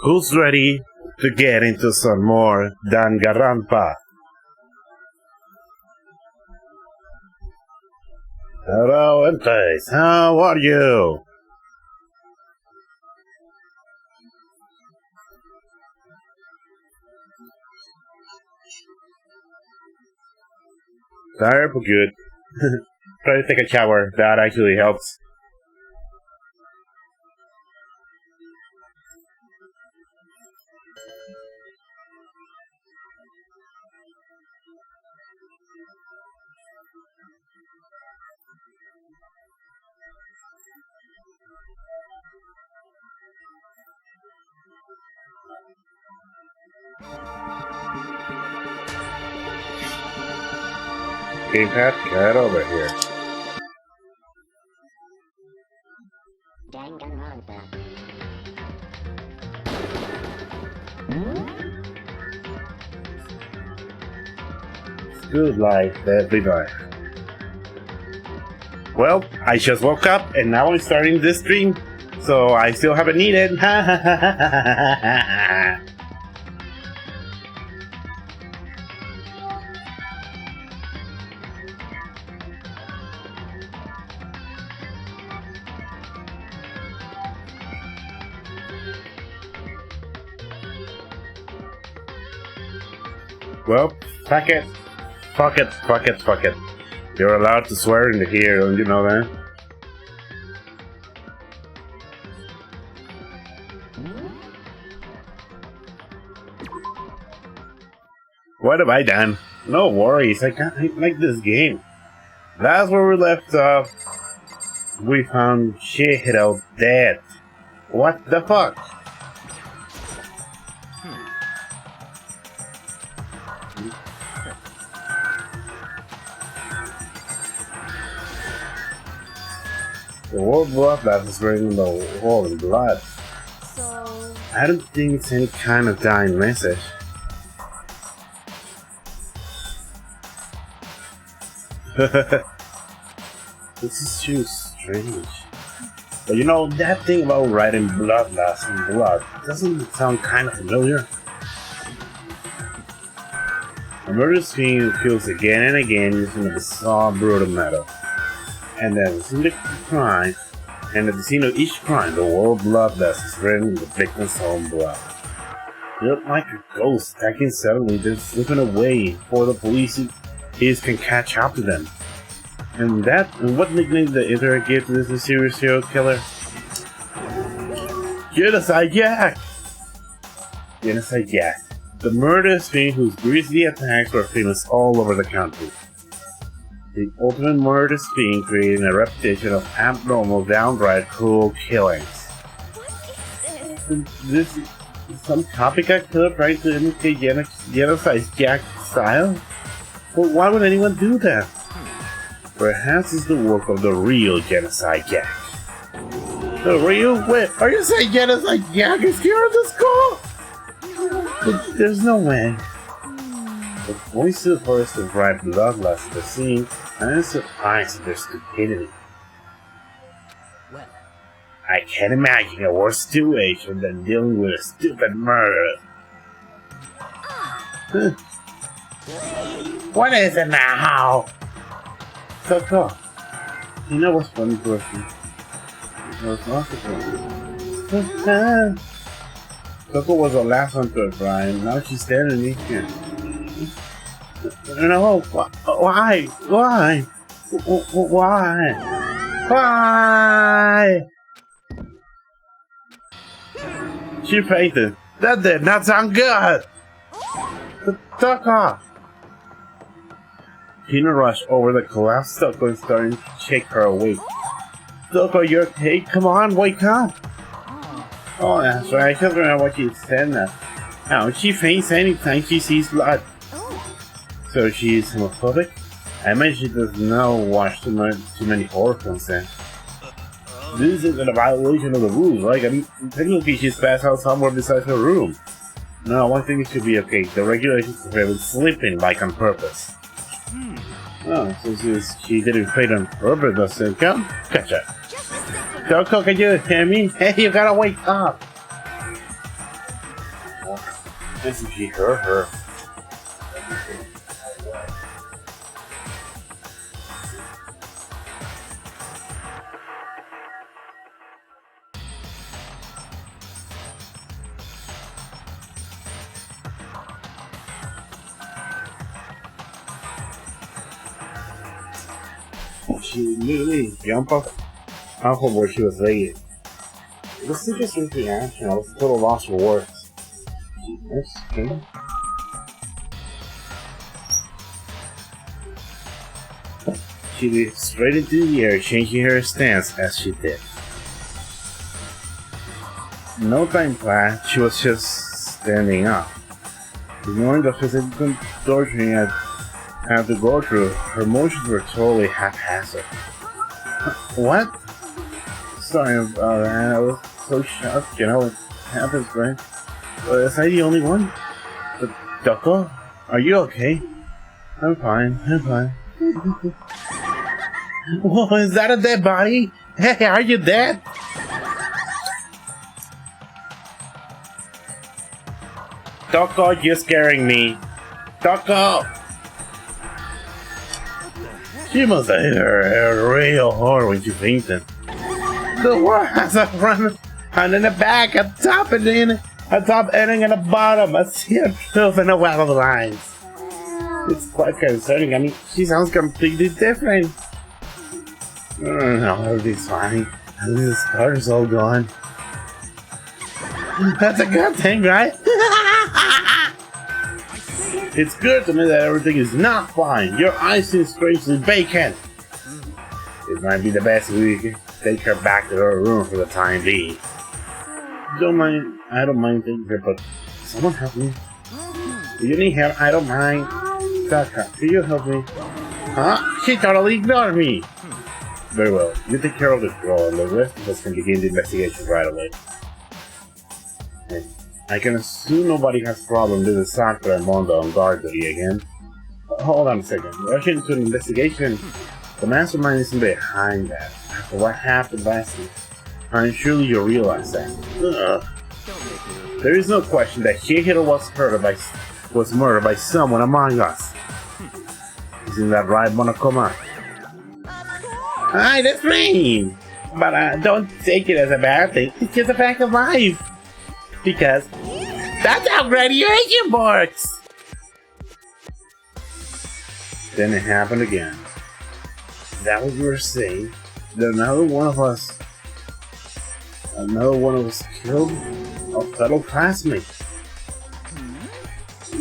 Who's ready to get into some more Danganronpa? Hello, Entes. How are you? Tired but good. Try to take a shower. That actually helps. Gamepad, get over here. Danganronpa. Good life, every night. Well, I just woke up and now I'm starting this stream, so I still haven't eaten. Ha ha ha ha ha ha ha. Well, fuck it. Fuck it, fuck it, fuck it. You're allowed to swear in here, don't you know that? What have I done? No worries, I like this game. That's where we left off. We found Shihiro dead. What the fuck? The world bloodbath is raining the world in blood. So... I don't think it's any kind of dying message. This is too strange. But you know, that thing about writing bloodlust in blood doesn't sound kind of familiar. A murder scene kills again and again using the bizarre brutal metal. And then at the scene of each crime, the world bloodlust is written in the victim's own blood. They look like a ghost attacking suddenly, then slipping away before the police can catch up to them. And what nickname did the internet give to this serial killer? Genocide Jack! Genocide Jack. The murderous fiend whose grisly attacks were famous all over the country. The ultimate murderous fiend creating a reputation of abnormal, downright cruel killings. This is some copycat killer trying to imitate Genocide Jack style? But why would anyone do that? Perhaps it's the work of the real Genocide Jack. The real? Wait, are you saying Genocide Jack is here at the school? But there's no way. The voice of the forest of bright bloodlust at the scene, and I'm surprised at their stupidity. I can't imagine a worse situation than dealing with a stupid murder. What is it now? Coco, you know what's funny, Dorothy? Coco was the last one to arrive, and now she's standing here. No, why? Why? Why? Why? She fainted. That did not sound good! Coco! Tina rushed over the collapsed Coco and started to shake her awake. Coco, you're okay? Come on, wake up! Oh, that's right. I can't remember what you said now. Now, she faints anytime she sees blood. So she's homophobic? I imagine she does not watch too many horror films then. This isn't a violation of the rules, right? I mean, technically she's passed out somewhere besides her room. No, one thing should be okay. The regulations prohibit sleeping like on purpose. Oh, so she didn't faint on purpose, doesn't count? Gotcha. Coco, can you hear me? Hey, you gotta wake up! This is she heard her. She literally jumped off of where she was laying. This is just reaction. I was a total loss for words. Okay. She leaped straight into the air, changing her stance as she did. No time flat, she was just standing up. Ignoring the physical torturing I had to go through, her motions were totally haphazard. What? Sorry about that, I was so shocked, you know, it happens, right? Is I the only one? But, Doko? Are you okay? I'm fine, I'm fine. Whoa, is that a dead body? Hey, are you dead? Doko, you're scaring me. Doko! She must have hit her real hard when she fainted. The world has a front and in the back, a top and in a top ending and a bottom. I see a truth and a web of lines. It's quite concerning. I mean, she sounds completely different. No, everything's fine. At least the scar's all gone. That's a good thing, right? It's clear to me that everything is not fine. Your eyes seem strangely vacant. It might be the best we can take her back to her room for the time being. I don't mind taking her, but someone help me. Do you need help? I don't mind. Saka, can you help me? Huh? She totally ignored me! Very well. You take care of this girl, and the rest of us can begin the investigation right away. Hey, I can assume nobody has problems with the Sakura and Mondo on guard duty again. Hold on a second. Rushing into an investigation. The mastermind isn't behind that. After what happened last week, I'm sure you realize that. There is no question that Chihiro was murdered by someone among us. Isn't that right, Monokuma? Hi, that's me! But don't take it as a bad thing. It's just a fact of life. Because that's how graduation works! Then it happened again. Is that what you were saying? That another one of us killed a fellow classmate?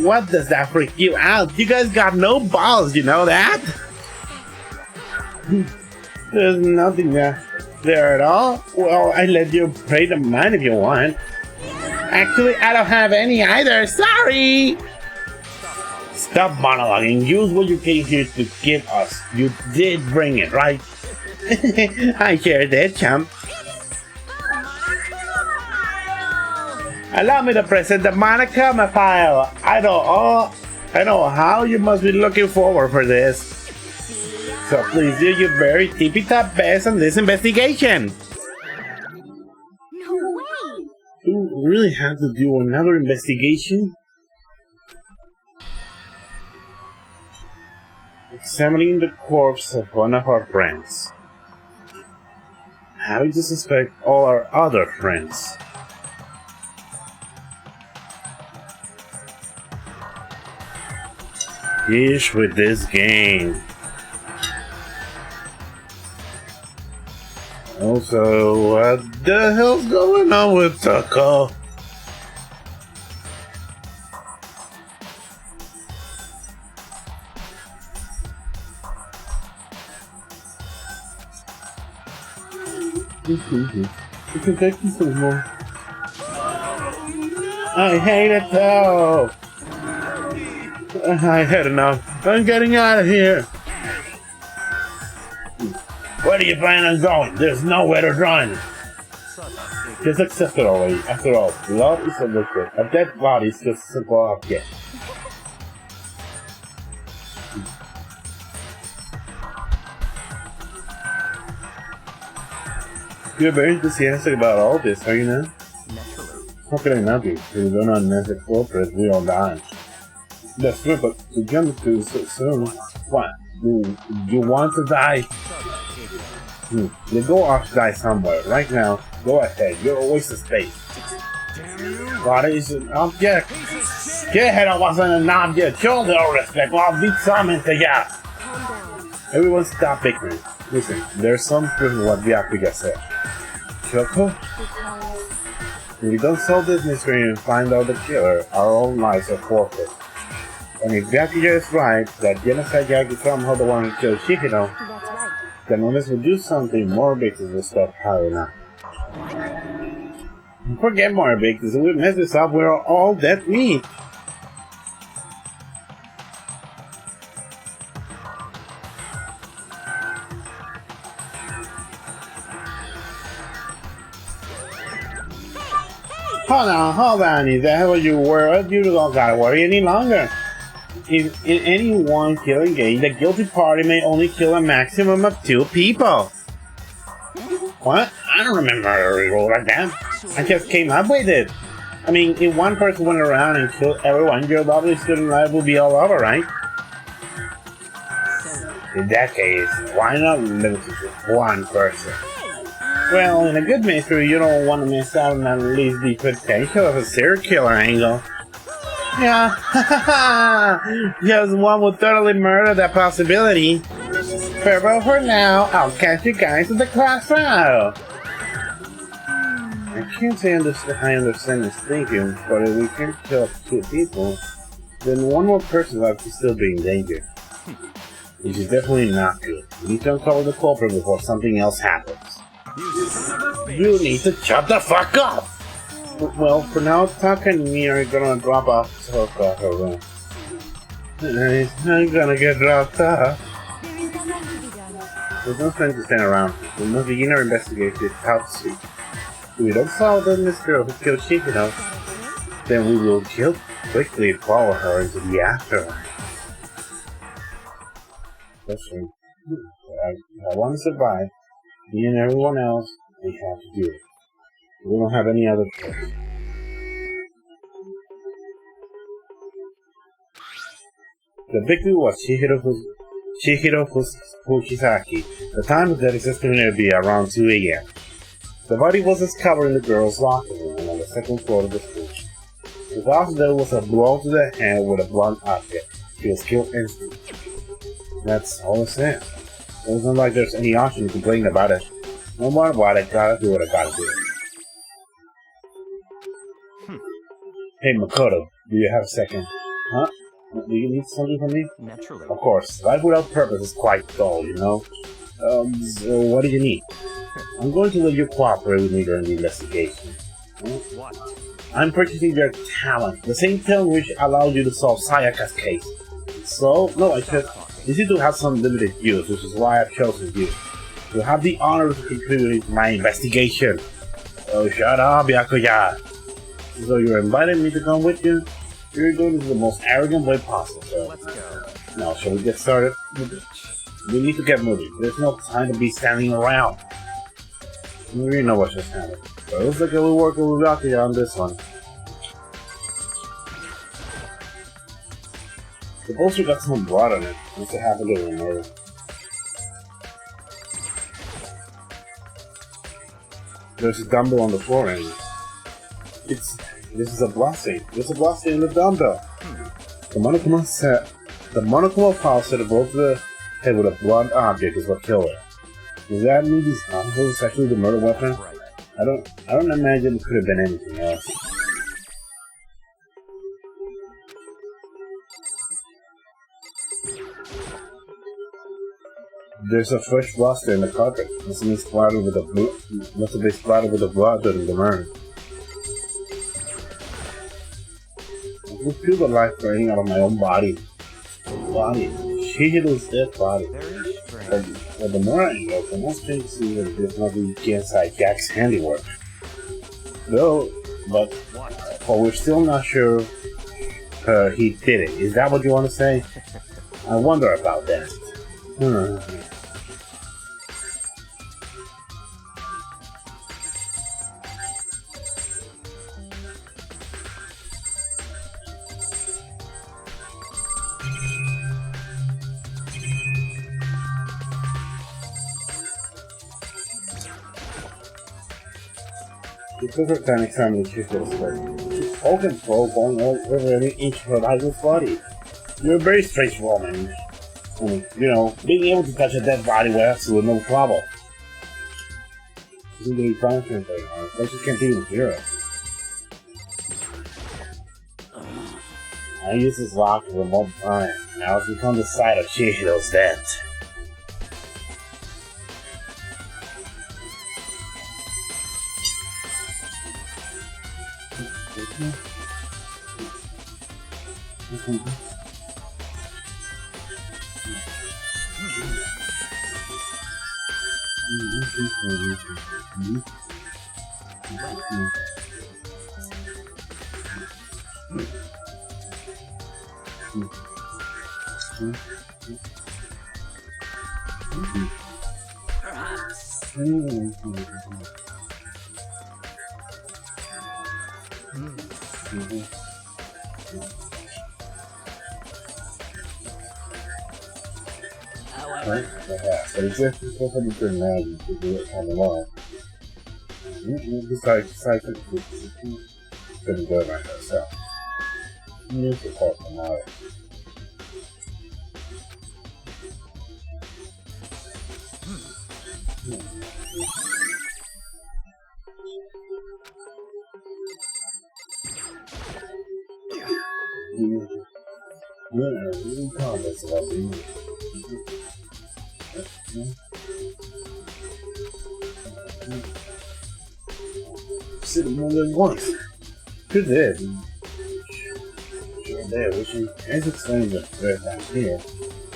What does that freak you out? You guys got no balls, you know that? There's nothing there at all. Well, I let you pray to mine if you want. Actually, I don't have any either. Sorry! Stop monologuing. Use what you came here to give us. You did bring it, right? I sure did, champ. Allow me to present the Monokuma file. I know how you must be looking forward for this. So please do your very tippy-top best on this investigation. No way! Do we really have to do another investigation? Examining the corpse of one of our friends. Having to suspect all our other friends. Ish with this game. Also, what the hell's going on with Tucko? We can take you some more. I hate it though. I had enough. I'm getting out of here. Where do you plan on going? There's nowhere to run. Just accept it already. After all, love is a liquid. A dead body is just a simple object. You're very enthusiastic about all this, are you not? How can I not be? If we don't unmask the culprit, we all die. That's true, but to jump to so soon. What? Do you want to die? You go off to die somewhere. Right now, go ahead. You're a waste of space. Body is an object. Chihiro wasn't an object. Show no respect. I'll beat something to ya. Everyone stop bickering. Listen, there's some proof of what Byakuya said. Kyoko? If we don't solve this mystery and find out the killer, our own lives are forfeit. And if Byakuya is right, that Genocide Jack is somehow the one who killed Chihiro, then unless we do something, more victims will start piling up. Forget more victims, if we mess this up, we're all dead meat. Hold on, is that what you were? You don't gotta worry any longer. If in any one killing game, the guilty party may only kill a maximum of 2 people. What? I don't remember a rule like that. I just came up with it. I mean, if one person went around and killed everyone, your lovely student life would be all over, right? In that case, why not limit it to one person? Well, in a good mystery, you don't want to miss out on at least the potential of a serial killer angle. Yeah, just one would totally murder that possibility. Farewell for now, I'll catch you guys at the class trial. I can't say I understand his thinking, but if we can kill 2 people, then one more person has to still be in danger. Which is definitely not good. We need to uncover the culprit before something else happens. You need to shut the fuck up! Well, for now, Taka and me are gonna drop off Toka her room. I'm gonna get dropped off. There's no time to stand around. We must begin our investigation with South Street. If we don't solve the mystery who killed Shikino, then we will quickly follow her into the afterlife. Listen, I want to survive. Me and everyone else, we have to do it. We don't have any other choice. The victim was Chihiro Fushisaki. The time of death is estimated to be around 2 a.m. The body was discovered in the girl's locker room on the second floor of the school. The cause of death was a blow to the head with a blunt object. She was killed instantly. That's all it says. It wasn't like there's any option to complain about it. No matter what, I gotta do what I gotta do. Hey Makoto, do you have a second? Huh? Do you need something from me? Naturally. Of course, life without purpose is quite dull, you know? So what do you need? I'm going to let you cooperate with me during the investigation. What? I'm purchasing your talent, the same talent which allowed you to solve Sayaka's case. So, no, I said, you seem to have some limited use, which is why I've chosen you. To have the honor to contribute to my investigation. Oh, shut up, Yakuya. So you're inviting me to come with you? You're doing this in the most arrogant way possible, so... Let's go. Now, shall we get started? We need to get moving. There's no time to be standing around. We already know what just happened. So it looks like we're working with Yakuya on this one. The poster got some blood on it. Must have happened to a murder. There's a dumbbell on the floor and this is a blessing. There's a blessing in the dumbbell. The monochrome file said a blow to the head with a blunt object is what killed her. Does that mean these knuckles is actually the murder weapon? Right. I don't imagine it could have been anything else. There's a fresh bluster in the carpet. Must have been splattered with the blood during the murder. I can feel the life draining out of my own body. Shihiro's dead body. Very strange. But the more I look, the more strange to see that there's nothing against Jack's handiwork. Though, but we're still not sure he did it. Is that what you want to say? I wonder about that. The perfect time examining Chico's body. She's all control going over every inch of her rival's body. You're a very strange woman. You know, being able to touch a dead body with absolutely no trouble. Isn't really concentrating. I just can't even hear it. I use this lock for a long time. Now it's become the site of Chihiro's death. So it's just something you can imagine to do it on the wall. Besides, couldn't do it by herself. You need support from others. You can't mess it up, do you? Sit more than once. Good there. Sure there, wishing as explained the threat down here.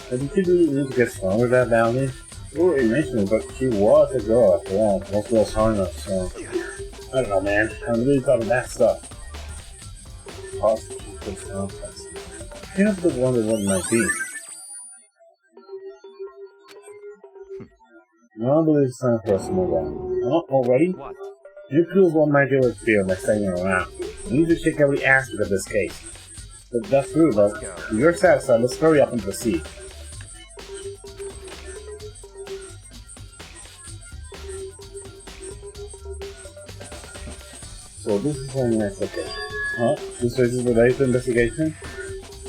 But you could really need to get stronger that down there. You already mentioned it, but she was a girl after all. Most girls aren't enough, so I don't know, man. I really thought of that stuff. Possibly she puts down place. You have to wonder what it might be. No, I believe it's time for us to move on. Oh, already? What? You prove what my dealer feel by staying around. You need to check every aspect of this case. But that's true, though. If you're satisfied, let's hurry up and proceed. So this is only next okay. Huh? This raises related to investigation?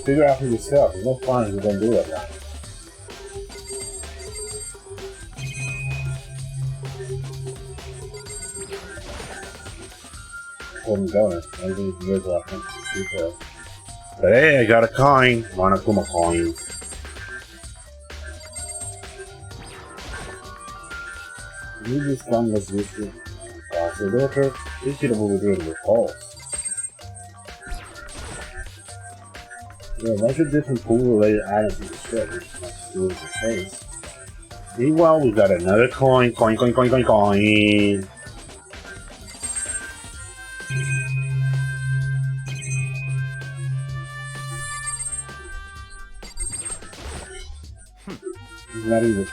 Figure out for yourself. There's no fun if you don't do it now. Going. But hey, I got a coin. Monokuma coins. You just one was listed. So daughter, you should have overdoing with pulse. There are a bunch of different pool related items in the ship, which is much to do with the case. Meanwhile, we got another coin. Coin. He's not even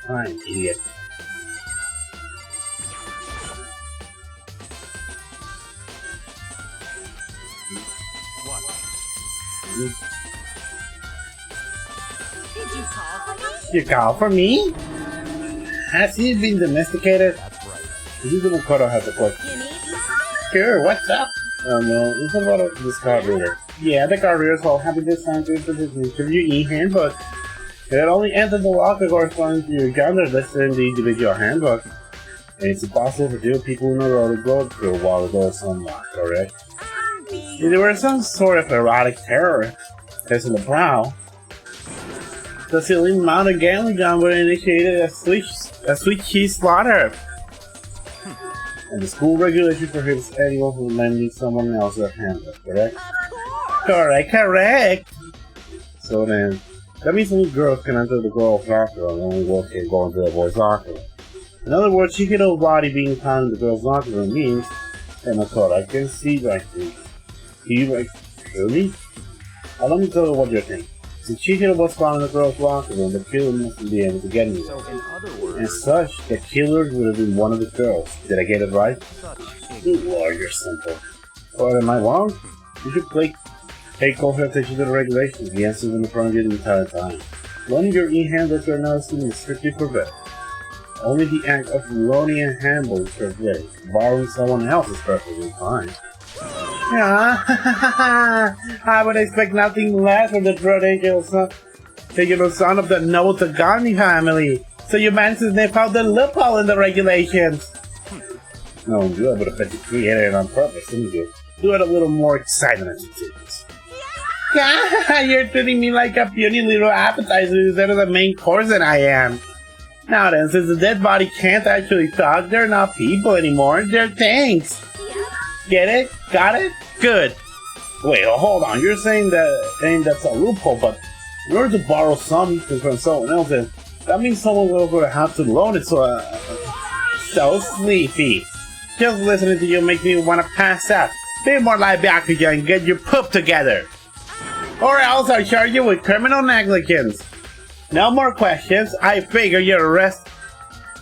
trying, idiot. What? Did you call for me? You call for me? Has he been domesticated? That's right. This little Kodo has a question. You need something? Sure, what's up? Oh no, it's about this card reader. Yeah, the card reader is all happy this time to interview e-handbook. It only entered the locker corresponding to your calendar listed in the individual handbook. And it's impossible for two people in a row to go through while the door is unlocked, correct? If there were some sort of erotic terror test in the brow, the ceiling mounted gambling gun would have initiated a sweet cheese slaughter. And the school regulation prohibits anyone from lending someone else their handbook, correct? Correct! So then, that means only girls can enter the girls' locker room and only boys can go into the boys' locker room. In other words, Chihiro's body being found in the girls' locker room means, and I can see like this. Really? Let me tell you what you think. Since Chihiro was found in the girls' locker room, the killer must be able to get me. So, in other words, As such, the killer would have been one of the girls. Did I get it right? such You Lord, you're simple. Or am I wrong? You should pay closer attention to the regulations. The answer's in front of you the entire time. Loaning your e-handbook or another student is strictly forbidden. Only the act of loaning a handbook is forbidden. Borrowing someone else is perfectly fine. I would expect nothing less from the prodigal son of the noble Tagani family. So you managed to sniff out the loophole in the regulations. No, you would have bet you created it on purpose, didn't you? Do it a little more excitement as you do this. You're treating me like a puny little appetizer instead of the main course that I am. Now then, since the dead body can't actually talk, they're not people anymore, they're things. Get it? Got it? Good. Wait, hold on, you're saying that's a loophole, but in order to borrow something from someone else, that means someone's going to have to loan it, so sleepy. Just listening to you makes me want to pass out. Be more like back again and get your poop together. Or else I'll charge you with criminal negligence. No more questions. I figure your rest.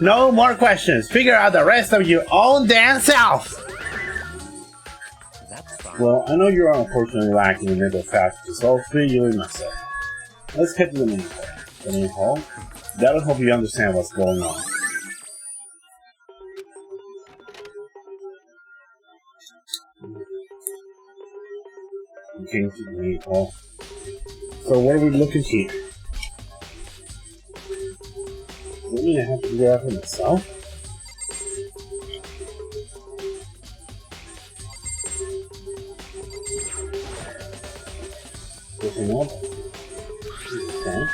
No more questions. Figure out the rest of your own damn self. That's fine. Well, I know you're unfortunately lacking in mental faculties, so I'll free you and myself. Let's get to the main hall. The main hall? That'll help you understand what's going on. We came to the main hall. So what are we looking here? Does that mean I have to figure out for myself? Looking up. Okay.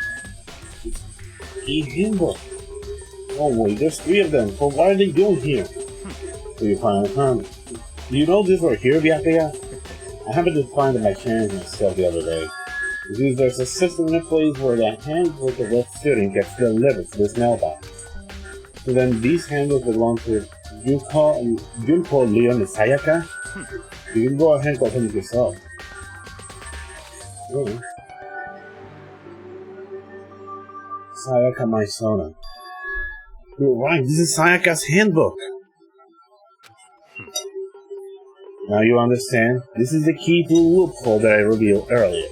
Key handbook. Oh wait, there's 3 of them. But what are they doing here? So you finally found it. Do you know this right here, Byakuya? I happened to find it by chance myself the other day. Because there's a system in a place where the handbook of that student gets delivered to this mailbox. So then these handbooks belong to Junko, Leon, and Sayaka. You can go ahead and go him yourself. Yeah. Sayaka Maisona. You're right, this is Sayaka's handbook. Now you understand? This is the key to the loophole that I revealed earlier.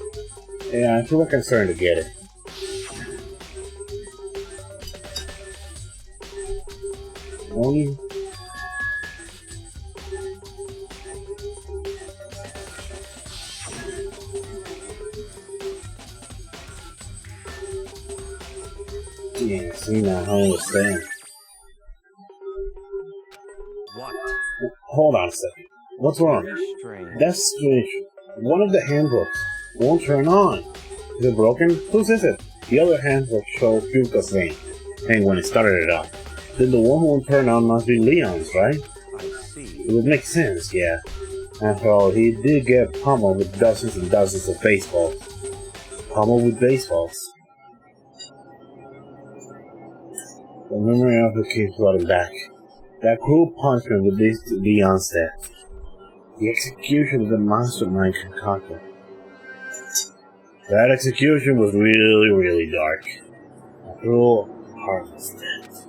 Yeah, I'm too concerned to get it. Only... Yeah, see now, I understand. What? Hold on a second. What's wrong? Very strange. That's strange. One of the handbooks won't turn on. Is it broken? Whose is it? The other handbook shows Yuka's name. And when it started it up. Then the one who won't turn on must be Leon's, right? I see. It would make sense, yeah. After all, he did get pummeled with dozens and dozens of baseballs. Pummeled with baseballs. The memory of it keeps flooding back. That cruel punishment with Leon's death. The execution of the mastermind concocted. That execution was really, really dark. A cruel, heartless death.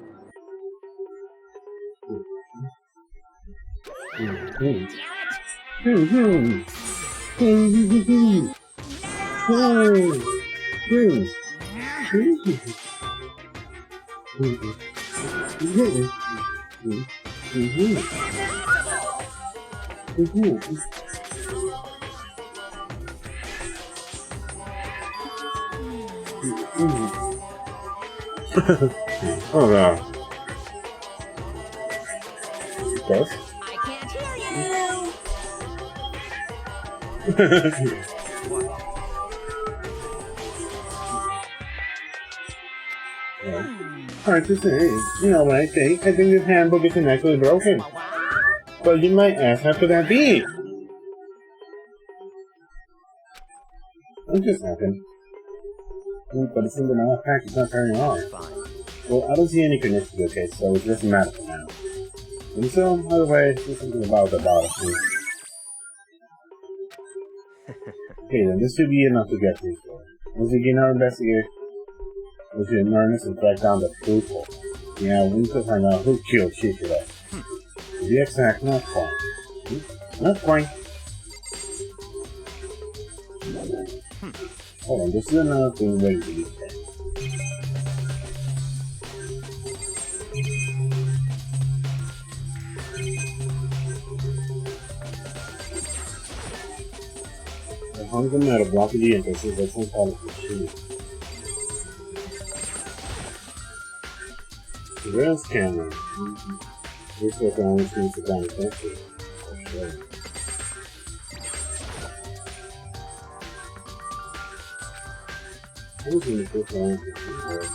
Oh no. Yes? I can't hear you. Hard to say. You know what I think? I think this handbook is actually broken. But you might ask, how could that be? I'm just happened. But it's in the mail pack, it's not turning on. Well, I don't see any connection to the case, so it doesn't matter for now. And so, otherwise, there's something about the bottle. Okay then, this should be enough to get things for. Once we begin our investigation, we should in earnest and track down the food hole. Yeah, we need to find out who killed Shishira. To be exact, not quite. Not quite. Hold on, this is another thing waiting to be said. The hunger metal blocking the entrance is like some kind of machine. Surveillance camera. This was the only thing to find attention. For sure. I was going to put on before.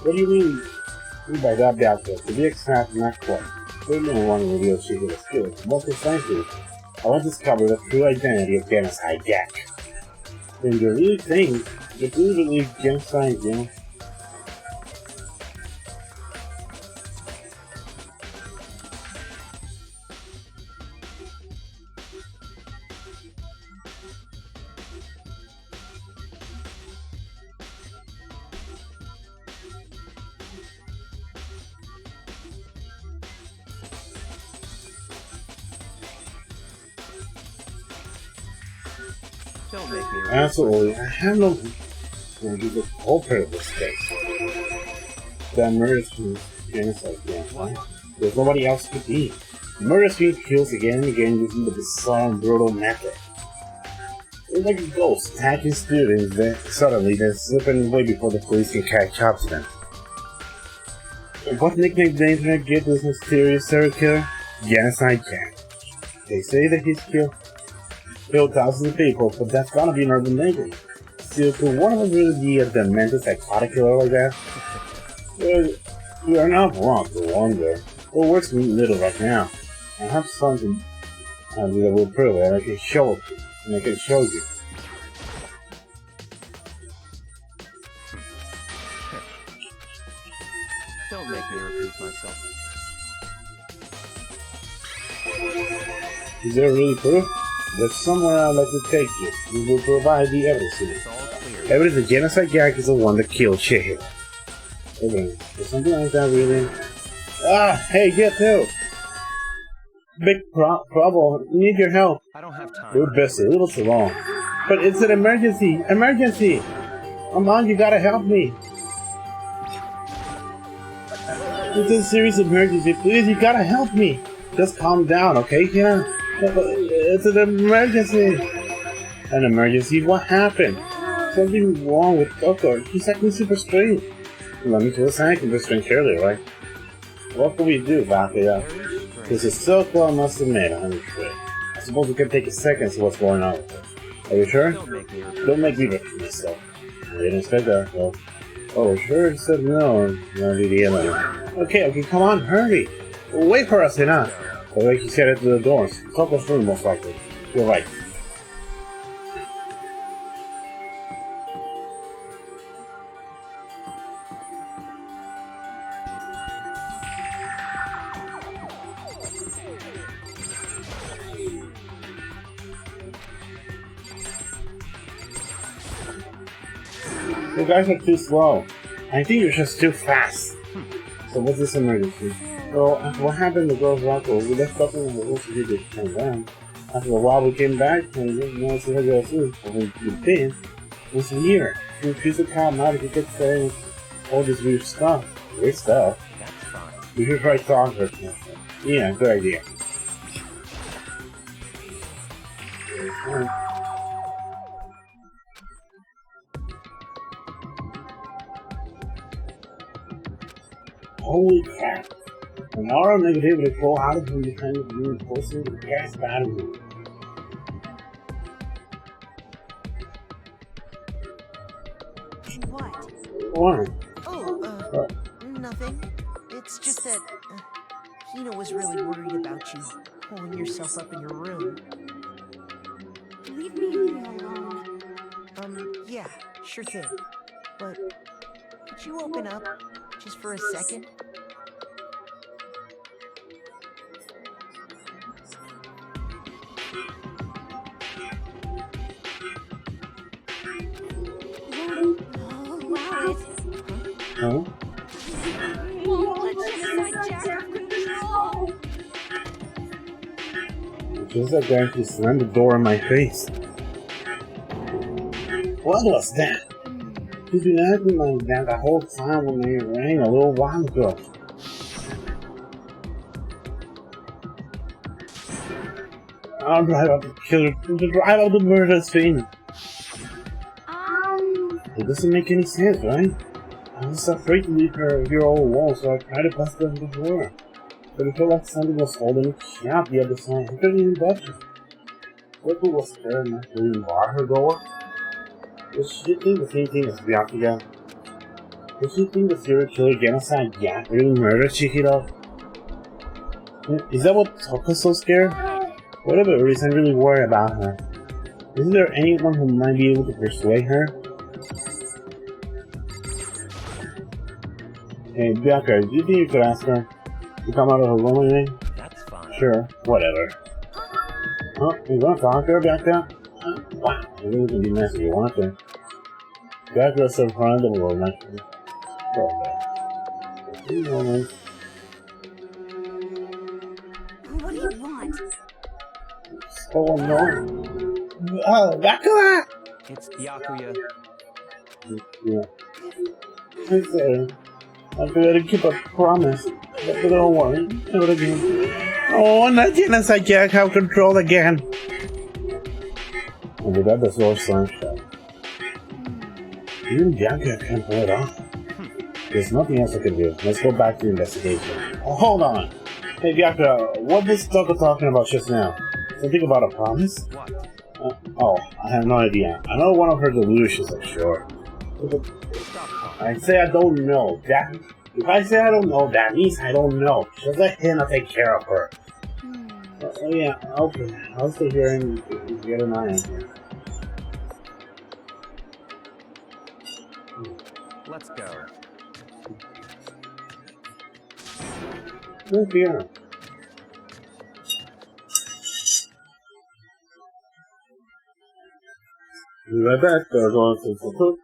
What do you mean by that out there? To be exact, not quite. Certainly I want to reveal Shishira's skills. More precisely, I want to discover the true identity of Genocide Jack. Then you really think you do believe Genocide, you know? Don't make me repeat Absolutely. I have no clue the culprit of this case. That murder scene genocide, yeah, what? There's nobody else to be. Murder scene kills again and again using the bizarre and brutal method. It's like a ghost attacking students, then suddenly they're slipping away before the police can catch up to them. What nickname did the internet give this mysterious serial killer? Genocide Jack. They say that he's killed thousands of people, but that's gotta be an urban legend. Still, could one of them really be a demented psychotic killer like that? We are not wrong to wonder. What works me little right now? I have something that will prove it, and I can show it to you, and I can show you. Don't make me repeat myself. Is there really proof? There's somewhere I'd like to take you. We will provide the evidence to you. It's all clear. Evidence that Genocide Jack is the one that killed Shihiro. Okay, is something like that really? Ah, hey, get too! Big problem. Need your help. I don't have time. We're busy, a little too long. But it's an emergency! Emergency! Come on, you gotta help me! It's a serious emergency, please, you gotta help me! Just calm down, okay? Yeah? It's an emergency! An emergency? What happened? Something wrong with Coco. He's acting super strange. Let me just acting this strange earlier, right? What can we do about it? This is so cool, I must admit, I'm afraid. I suppose we can take a second and see what's going on with it. Are you sure? Don't make me repeat myself. I didn't expect that, though. Oh, sure, it said no. No, the other. Okay, come on, hurry. Wait for us, enough. The way he said it to the doors. Coco's room, most likely. You're right. You guys are too slow. I think you're just too fast. So what's this emergency? Well, after what happened to girls' uncle, we left up in the woods to get it turned down. After a while we came back and we didn't know what to do. And we've been. It's a year. We refused to come out if you kept saying all this weird stuff. Weird stuff? That's fine. We should try talking to her. Yeah, good idea. Holy crap! An aura negativity flow out of him behind the reinforcing the gas battery. What? What? Oh, nothing. It's just that Hina was really worried about you pulling yourself up in your room. Leave me alone. Yeah, sure thing. But could you open up just for a second? Allow it. Huh? Won't let Genocide Jack have control. Just like that, he slammed the door in my face. What was that? He's been acting like that the whole time when they rang a little while ago. I'll drive up the killer, to drive up the murder scene. It doesn't make any sense, right? I was afraid to leave her here all alone, so I tried to bust down the door. But it felt like something was holding me up the other side. I couldn't even touch her. Coco was scared enough to even bar her door. Does she think the same thing as Bianca? Does she think the serial killer Genocide Jack really murdered Chihiro? Is that what Toko's so scared? Whatever it is, I'm really worried about her. Isn't there anyone who might be able to persuade her? Hey, Bianca, do you think you could ask her to come out of her room with me? That's fine. Sure, whatever. Oh, you gonna talk to her, Bianca? Wow, you really can be nice if you want to. Bianca's so front of the world, naturally. Okay. A few moments. What do you want? So annoying. Oh, Bakula! It's Byakuya. Yeah. I say, I'm going to keep a promise. But don't worry, do it again. Oh, not genocide Jack, have control again. And without the source sunshine. Even Bianca can't pull it off. There's nothing else I can do. Let's go back to the investigation. Oh, hold on. Hey, Bianca, what was Tucker talking about just now? Something about a promise? What? Oh, I have no idea. I know one of her delusions, I'm sure. Stop talking. I say I don't know. If I say I don't know, that means I don't know. Just let Hannah take care of her. Oh yeah, okay. I'll stay here and get an eye on her. Let's go. Good here. Be right back. Gotta go on some food.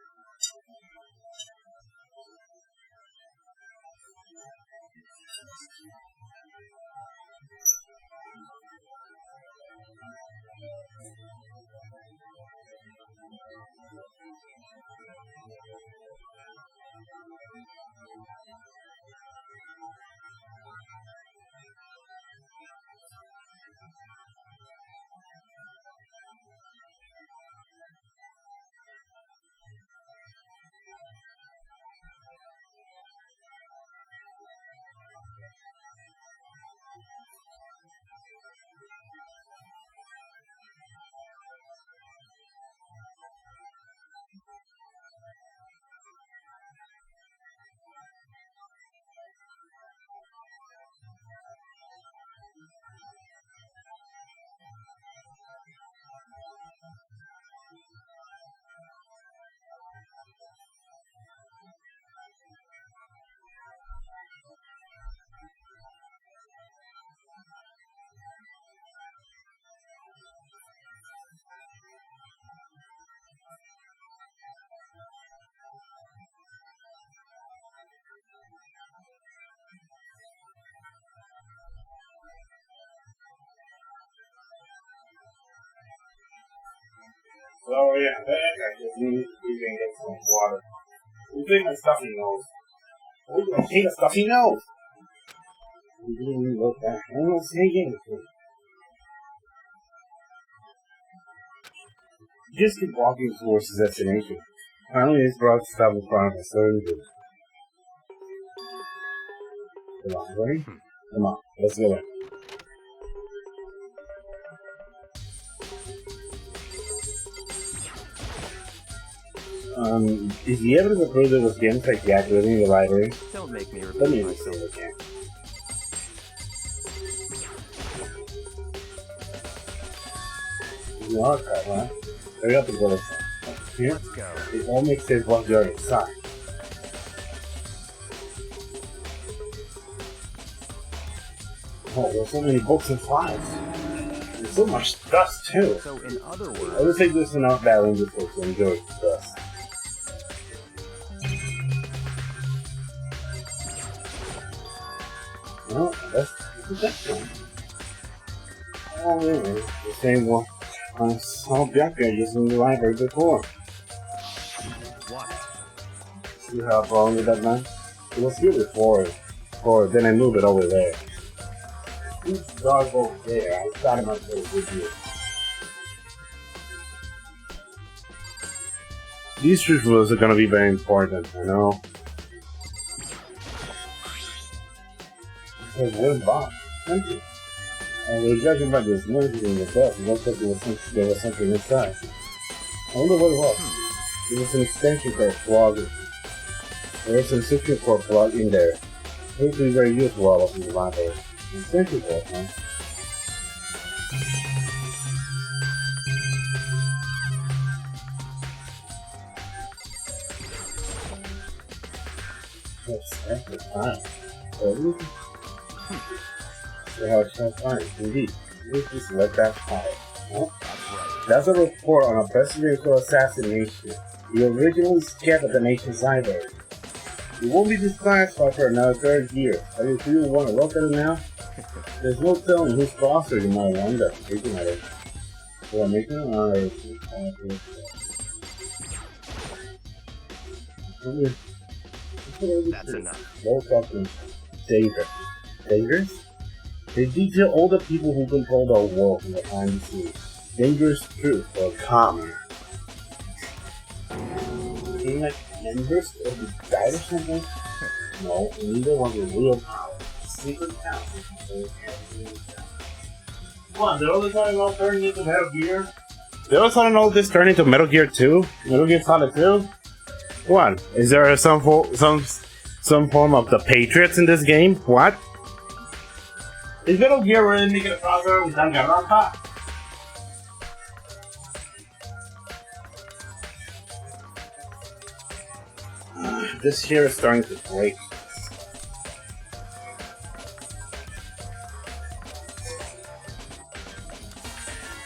Oh yeah, back. I just need to get some water. You take my stuffy nose. Oh, I take a stuffy nose. You didn't even look back. I'm not saying anything. Just keep walking towards the destination. Finally, it's brought to stop in front of a certain group. Come on, ready? Come on, let's go in. Is the evidence of proof that was genocide deactivating the library? Don't make me Let me repeat see myself. it again. The archive, huh? Hurry up and go inside. Here, Let's go. it all makes sense once you're inside. Oh, there's so many books and files. There's so much dust too. So, in other I words, would say this is enough battling this book to enjoy the dust. Well, that's that one. Oh, yeah, the same one. I saw Bianca using the library before. what? See how wrong with that man? It was here before, then I moved it over there. This dog over there, I thought it might be a good deal. These rituals are gonna be very important, I know. It's a wooden box. Thank you. And we're judging by this noise in the bed. It looks like there was something inside. I wonder what it was. It was an extension cord plug. There was an extension cord plug in there. It would be very useful while I was in the library. An extension cord, huh? That's the time. So how it's not fine, indeed. You just let that fire. Huh? That's right. That's a report on a presidential assassination. The originally scared at the nation's library. It won't be declassified for another 3rd year. Are you sure you want to look at it now? There's no telling whose sponsor you might wind up looking at it. Yeah, make it alright. That's enough. No fucking danger. Dangerous? They detail all the people who control the world from behind the scenes. Dangerous truth for a common. Seem like members of the guide or something? No, neither one with real power. Secret power. What? They're only talking about turning into Metal Gear? They also talking all this turning into Metal Gear 2? Metal Gear Solid 2? What? Is there some form of the Patriots in this game? What? Is Metal Gear really making a crossover with Danganronpa? This here is starting to break.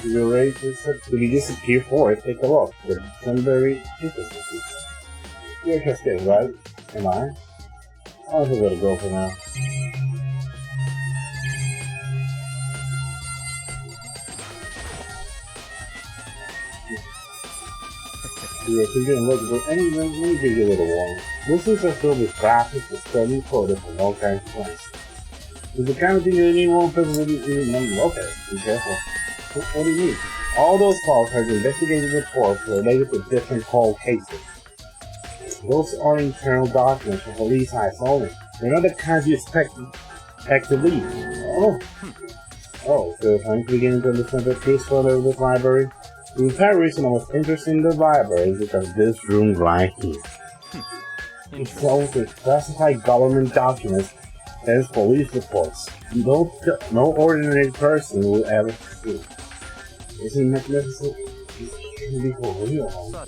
You're ready to be disappear for it, take a look. There's some very interesting people. You're interested, right? Am I? I'll just let it go for now. You're thinking, look, but anyway, let me give you a little warning. Most of these are filled with graphics, with study quoted from all kinds of points. It's the kind of thing that anyone person really even look at. Be careful. What do you mean? All those calls have investigative reports related to different cold cases. Those are internal documents for police eyes only. They're not the kinds you expect to leave. So if I'm beginning to understand the truth further of this library, the entire reason I was interested in the library is because this room right here. It's filled with classified government documents and police reports. No ordinary person will ever see. Isn't it magnificent? It can be for real, huh?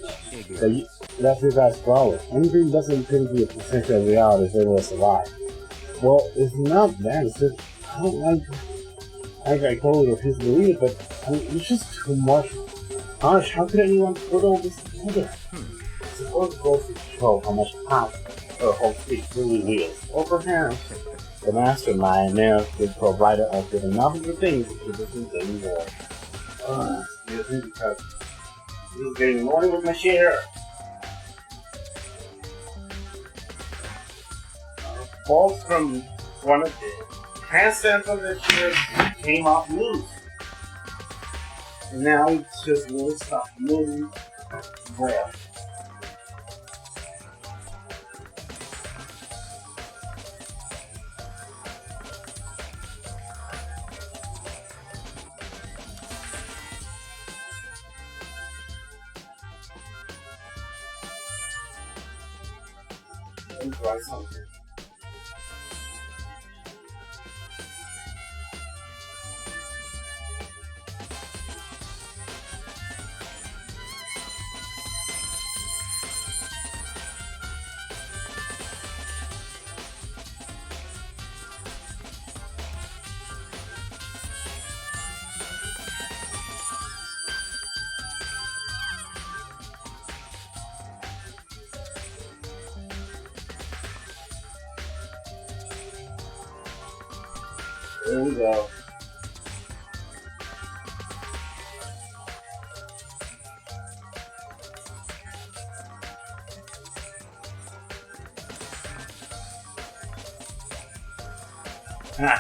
That's your guy's problem. Anything doesn't appear to be a potential reality if it was alive. Well, it's not that, it's just, I totally refuse to believe it, but I mean, it's just too much. Gosh, how could anyone put all this together? Suppose it goes to show how much power or Hulk really wields. Or perhaps the mastermind may have been provided us with enough of the things to keep us in daily war. Because he's getting annoyed with my share. Bolts from one of the handstands of the chair came off loose. And now it's just won't stop moving. Well. Let me try something. There we go.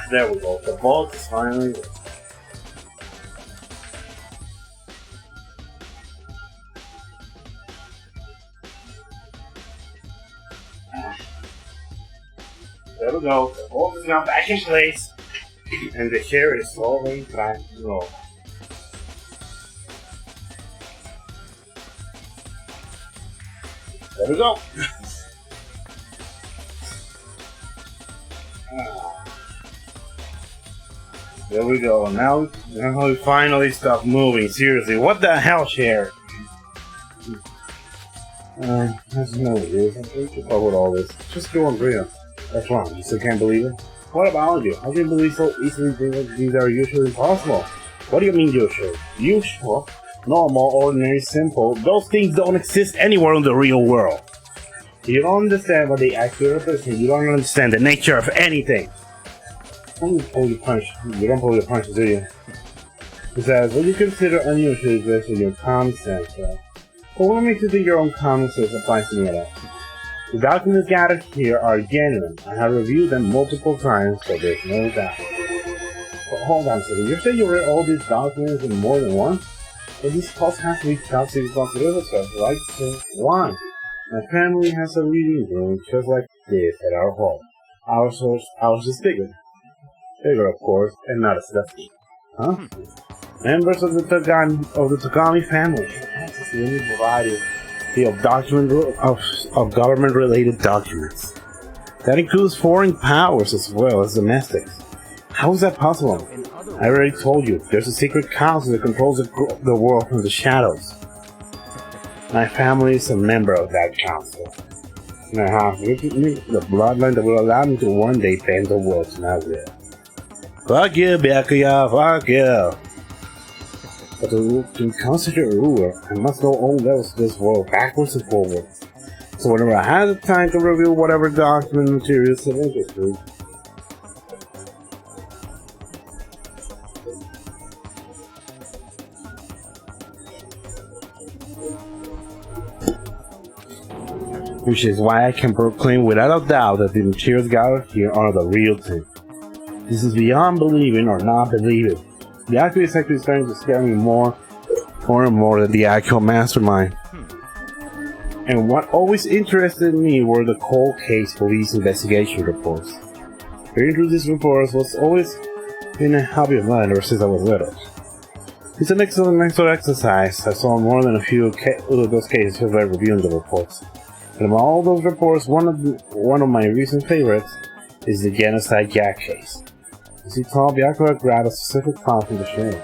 There we go. The vault is finally there. There we go. The vault is now back in place. And the chair is slowly trying to roll. There we go. There we go. Now we finally stop moving. Seriously, what the hell, chair? That's no use. I think you with all this. Just go on real. That's wrong. You still can't believe it? What about you? How can you believe so easily things these are usually impossible? What do you mean usual? Usual? Normal, ordinary, simple. Those things don't exist anywhere in the real world. You don't understand what they actually represent. You don't understand the nature of anything. You don't pull your punch. You don't pull your punches, do you? He says, what you consider unusual is based on your common sense, right? But what makes you think your own common sense applies to me at all? The documents gathered here are genuine. I have reviewed them multiple times, so there's no doubt. But hold on a second, you're saying you read all these documents in more than once? But this cause has to be top secret confidential, right? So why? My family has a reading room just like this at our home. Ours is bigger. Bigger, of course, and not as dusty. Huh? Members of the Tagami family access to any variety of government-related documents. That includes foreign powers as well as domestics. How is that possible? I already told you, there's a secret council that controls the world from the shadows. My family is a member of that council. And I have written the bloodline that will allow me to one day bend the world to my will. Fuck you, Byakuya, fuck you! But to be considered a ruler, I must know all levels of this world backwards and forwards. So whenever I have the time to review whatever document materials of interest me, which is why I can proclaim without a doubt that the materials gathered here are the real thing. This is beyond believing or not believing. The actual is actually starting to scare me more and more than the actual mastermind. And what always interested me were the cold case police investigation reports. Reading through these reports was always been a hobby of mine ever since I was little. It's an excellent mental exercise. I saw more than a few of those cases just by reviewing the reports. And among all those reports, one of my recent favorites is the Genocide Jack case. As you saw, Byakuya grabbed a specific file from the sharing.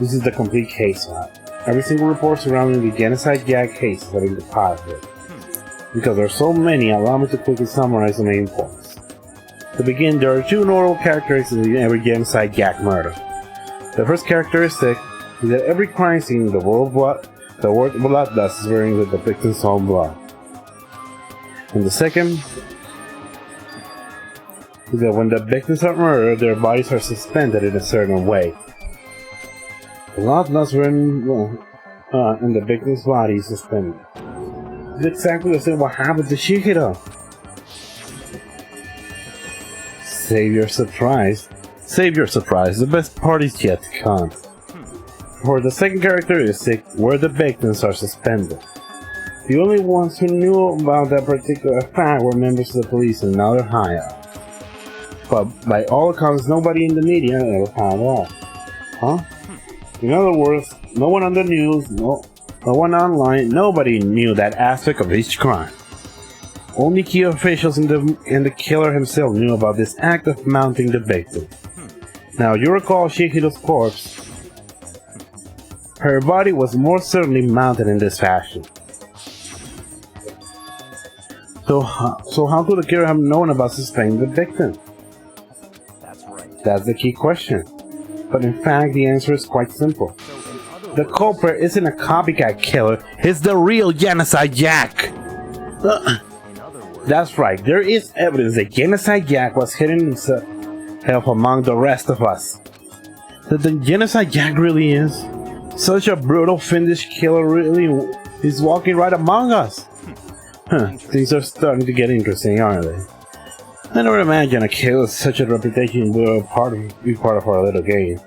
This is the complete case file. Every single report surrounding the Genocide Jack case is having the pile here. Because there are so many, allow me to quickly summarize the main points. To begin, there are two notable characteristics in every Genocide Jack murder. The first characteristic is that every crime scene in the word bloodlust is wearing with the victim's own blood. And the second is that when the victims are murdered, their bodies are suspended in a certain way. The bloodlust and the victim's body is suspended. It's exactly the same what happened to Shihiro. Save your surprise. Save your surprise, the best part is yet to come. For the second characteristic, where the victims are suspended. The only ones who knew about that particular fact were members of the police and other higher. But by all accounts, nobody in the media ever found out. Huh? In other words, no one on the news, no one online, nobody knew that aspect of each crime. Only key officials and the killer himself knew about this act of mounting the victim. Now, you recall Shihiro's corpse. Her body was more certainly mounted in this fashion. So how could the killer have known about suspending the victim? That's right. That's the key question. But in fact, the answer is quite simple. The culprit isn't a copycat killer, it's the real Genocide Jack! That's right, there is evidence that Genocide Jack was hidden himself among the rest of us. That the Genocide Jack really is such a brutal, fiendish killer really is walking right among us. Things are starting to get interesting, aren't they? I never imagined a killer with such a reputation would be part of our little game.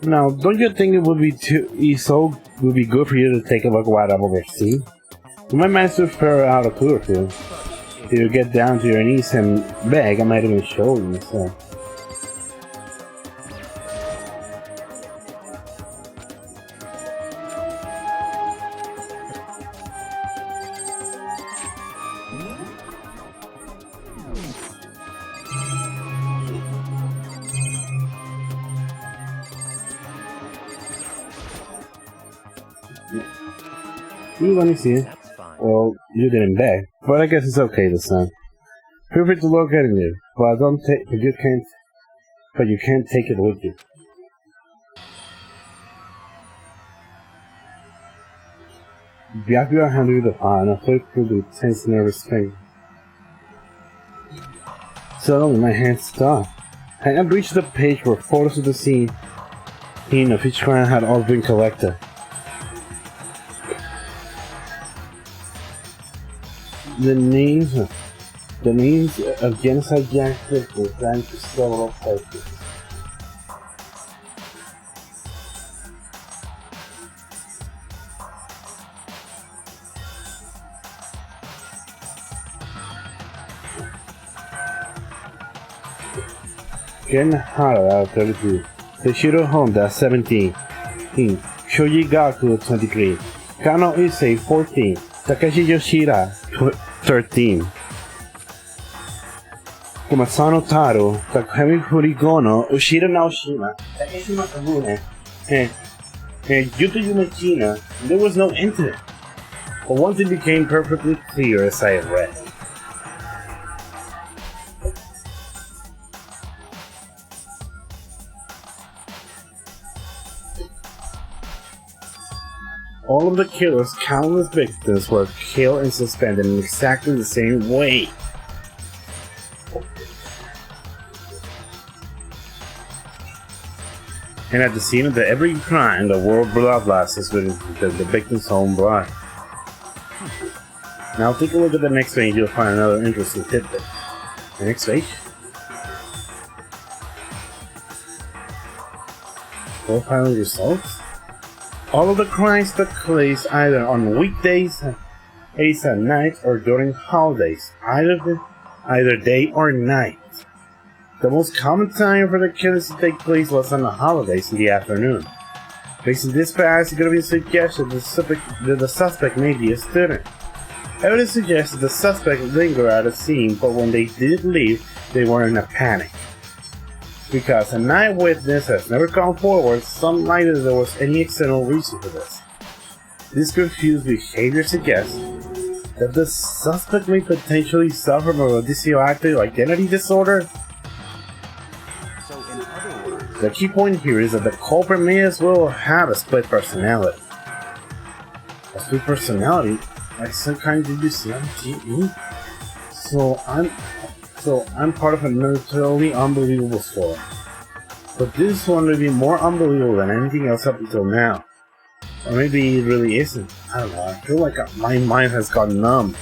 Now, don't you think it would be good for you to take a look at what I've overseen? You might manage to figure out a clue or two. If you get down to your knees and beg, I might even show you myself. Let me see. Well, you didn't beg, but I guess it's okay this time. Feel free to look at it, but you can't take it with you. Byakuya handed you the file and I flipped through the tense, nervous thing. Suddenly, my hands stopped. I had reached the page where photos of the scene Of each crime had all been collected. The names of genocide Jack were planned to several places. Ken Hara, 32. Toshiro Honda, 17. Shoji Gaku, 23. Kano Issei, 14. Takeshi Yoshida, 13. Kumasano Taro, Takemi Furigono, Ushida Naoshima, Takeshi Makamune, and Yuto Yumechina. There was no end to it. But once it became perfectly clear as I had read. All of the killer's countless victims were killed and suspended in exactly the same way. And at the scene of every crime, the world bloodlust is with the victim's own blood. Now take a look at the next page, you'll find another interesting tidbit. The next page? Profiling results? All of the crimes took place either on weekdays, at night, or during holidays, either day or night. The most common time for the killings to take place was on the holidays in the afternoon. Based on this fact, it could be suggested that the suspect may be a student. Evidence suggests that the suspect lingered at the scene, but when they did leave, they were in a panic. Because an eyewitness has never come forward, some neither there was any external reason for this. This confused behavior suggests that the suspect may potentially suffer from a dissociative identity disorder. So, in other words, The key point here is that the culprit may as well have a split personality. A split personality? Like some kind of dissociative? So I'm part of a totally unbelievable story. But this one would be more unbelievable than anything else up until now. Or maybe it really isn't. I don't know, I feel like my mind has gone numb.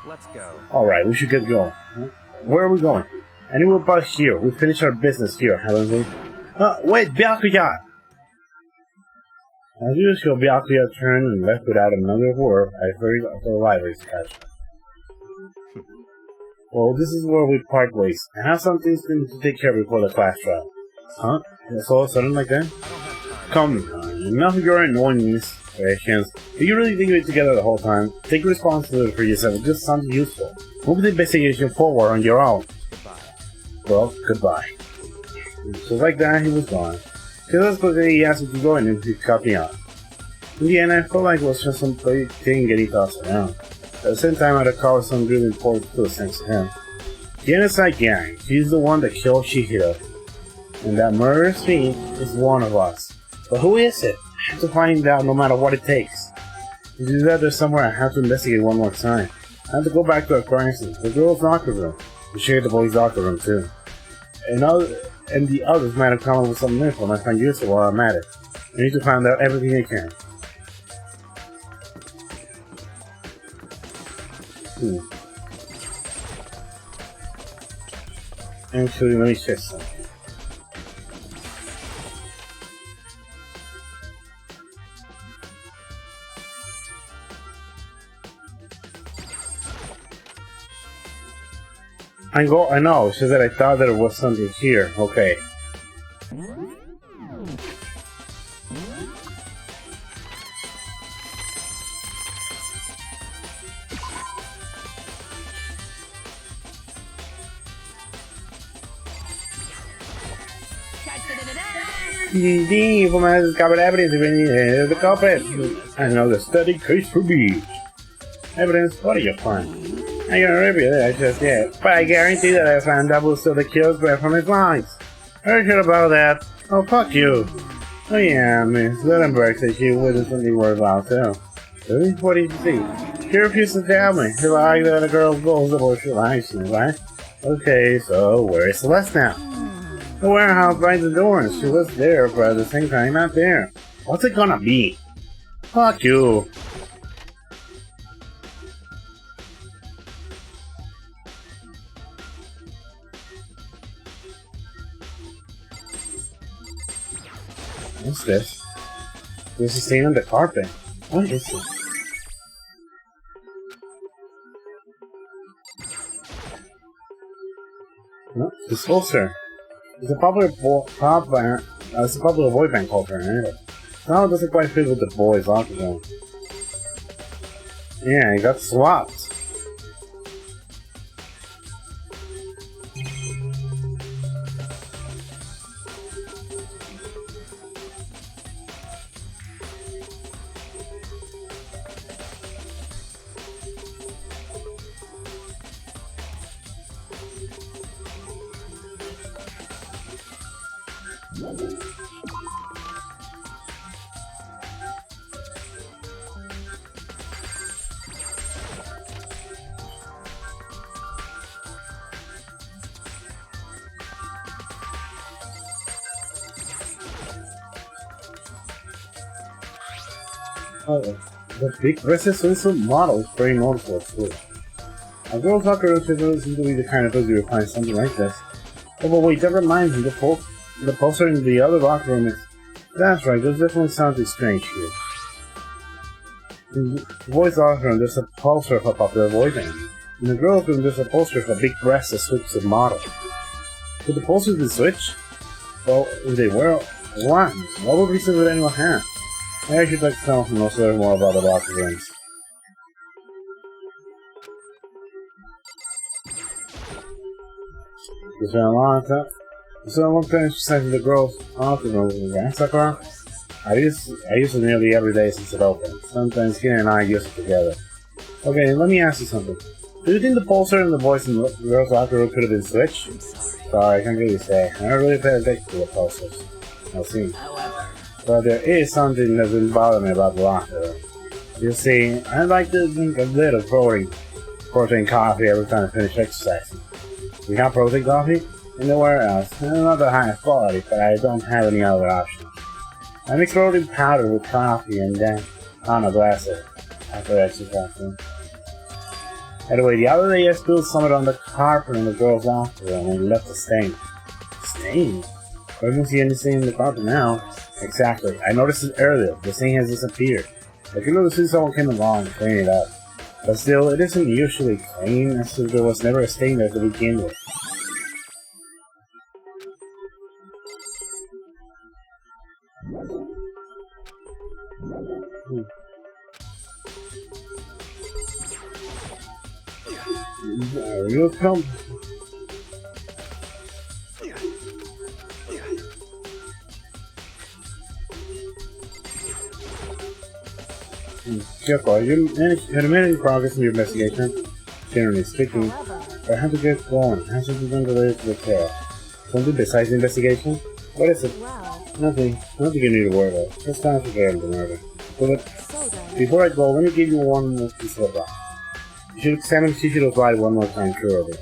let's go. Alright, we should get going. Where are we going? Anywhere but here. We finished our business here, haven't we? Wait, Byakuya! As usual, Byakuya turned and left without another word. I hurried up to the library's cache. Well, this is where we part ways. I have some things to take care of before the class trial. Huh? It's all of a sudden like that? Come on, enough of your annoyingness. Questions. Do you really think of it together the whole time? Take responsibility for yourself and do something useful. Move the investigation forward on your own. Goodbye. Well, goodbye. Just like that, he was gone. Just quickly he asked me to go in and he cut me off. In the end, I felt like it was just some thing getting tossed around. At the same time, I had to call some really important clues thanks to him. The genocide gang, he's the one that killed Shihiro. And that murderous fiend is one of us. But who is it? I have to find out no matter what it takes. To do that, there's somewhere I have to investigate one more time. I have to go back to the crime scene, the girl's locker room. We share the boys' locker room too. And the others might have come up with some info I find useful while I'm at it. I need to find out everything I can. Actually, let me check something. I know, it's just that I thought there was something here. Okay. If man has discovered evidence of the culprit. I know the study case for me. Evidence? What do you find? I can't review that just yet, but I guarantee that I found double still the kills back from his lines. Heard shit about that. Oh, fuck you. Oh yeah, Miss Littenberg said she wouldn't something worthwhile too. Really? What did you see? She refused to tell me. She liked that a girl goes the bullshit likes you, right? Okay, so where is Celeste now? The warehouse by the door, and she was there, but at the same time not there. What's it gonna be? Fuck you. What's this? There's a stain on the carpet. What is it? No, this poster. It's a popular boy band culture, anyway. Now it doesn't quite fit with the boys' locker room. Yeah, he got swapped. Oh, the big breasted swimsuit model is very noticeable too. A girl's locker room doesn't seem to be the kind of place you would find something like this. Oh, but wait, that reminds me, the poster in the other locker room is... That's right, there's definitely something strange here. In the boys' locker room, there's a poster of a popular boy band. In the girls' room, there's a poster of a big breasted swimsuit model. Could the posters be switched? Well, if they were, why? What reason would anyone have? I should like to tell from most more about the locker rooms. It's been a long time. It's been a long time since the girls' locker room was Sakura. I use it nearly every day since it opened. Sometimes Ken and I use it together. Okay, let me ask you something. Do you think the poster in the boys' and girls' locker room could have been switched? Sorry, I can't really say. I don't really pay attention to the posters. I'll see. But there is something that's been bothering me about the locker room. You see, I like to drink a bit of protein coffee every time I finish exercising. We have protein coffee? In the warehouse. Not the highest quality, but I don't have any other option. I mix protein powder with coffee and then on a glass of it after exercising. Anyway, the other day I spilled some of it on the carpet in the girls' locker room and left a stain. Stain? I don't see anything in the carpet now. Exactly. I noticed it earlier. The stain has disappeared. I could have seen someone came along and cleaned it up. But still, it isn't usually clean, as if there was never a stain there to begin with. Real come. Careful, you had made any progress in your investigation? Generally speaking, but I have to get going. Has something been related to the tale? Something besides the investigation? What is it? Nothing you need to worry about. Just time to get the murder. But before I go, let me give you one more piece of advice. You should examine Shishiro's body one more time thoroughly.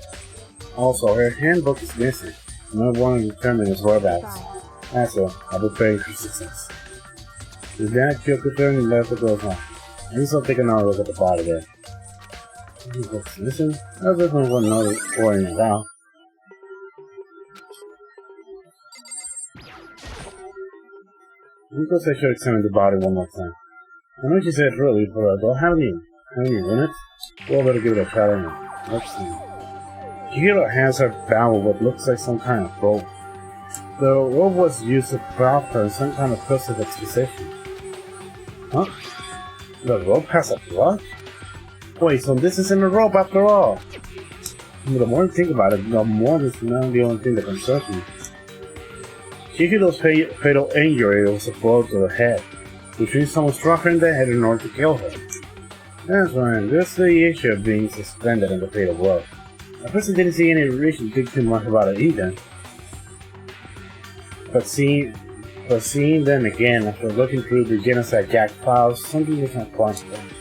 Also, her handbook is missing. I'm not wanting to determine his whereabouts. That's all. I'll be praying for success. With that, you're concerned and left the girl's home. I guess I'll take another look at the body there. What's missing? I definitely wouldn't know pouring it out. I guess I should examine the body one more time. I know you said it earlier, but I don't have any minutes. Well, better give it a try anyway. Let's see. Chihiro has her bound with what looks like some kind of rope. The rope was used to prop her in some kind of crucifix position. Huh? The rope has a plug? Wait, so this isn't a rope after all? The more you think about it, the more this is not the only thing that concerns me. Chihiro's fatal injury was a blow to the head, which means someone struck her in the head in order to kill her. That's right, that's the issue of being suspended in the fatal blow. At first I didn't see any reason to think too much about it either. But seeing them again after looking through the Genocide Jack files, something is not quite strange.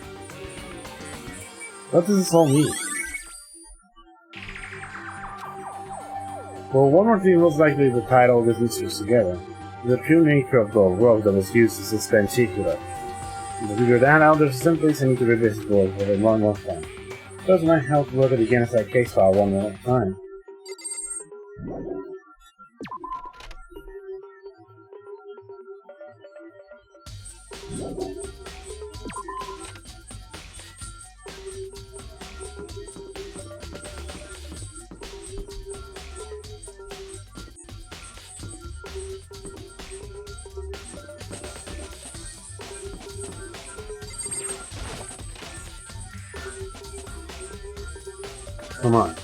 What does this all mean? Well, one more thing most likely to tie all these mysteries together. The true nature of the rope that was used to suspend Chihiro. To figure that out, there's some place I need to revisit for one more time. Those might help look at the genocide case file one more time. Come on.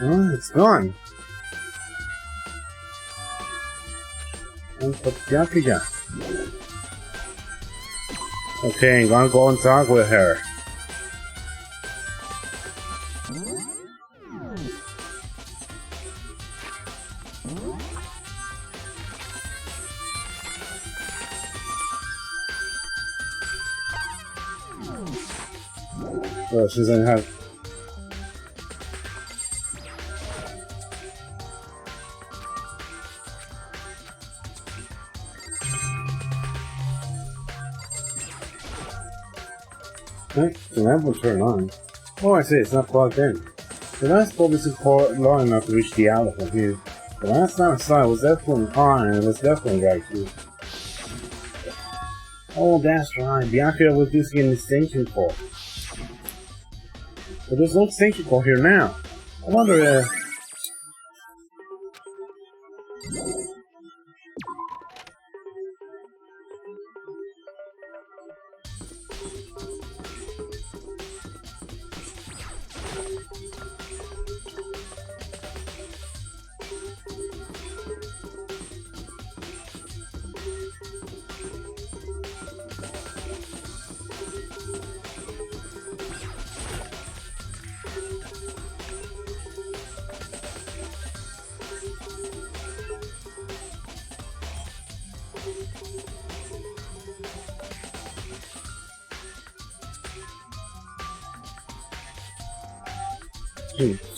Oh, it's gone. Okay, I'm gonna go and talk with her. Oh, she's gonna have. The lamp will turn on. Oh, I see, it's not plugged in. The last bulb isn't long enough to reach the outlet from here. The last time I saw it was definitely on, and it was definitely right here. Oh, that's right. Bianca was using an extension cord. But there's no extension cord here now. I wonder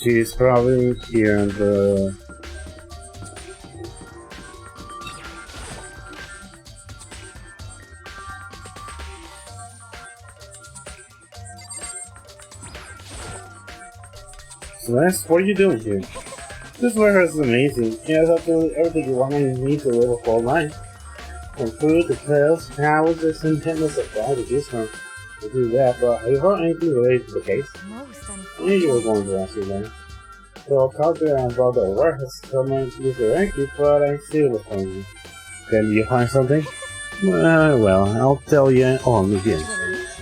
she's probably here in the... Celeste, what are you doing here? This warehouse is amazing. It has absolutely everything you want and need to live a full life. From food to clothes, houses, and endless supply to choose from. To do that, but have you heard anything related to the case? I knew you were going to ask you that. So I'll talk to her about the warehouse someone directly, but I still was hungry. Then you find something? Well, I'll tell you all again.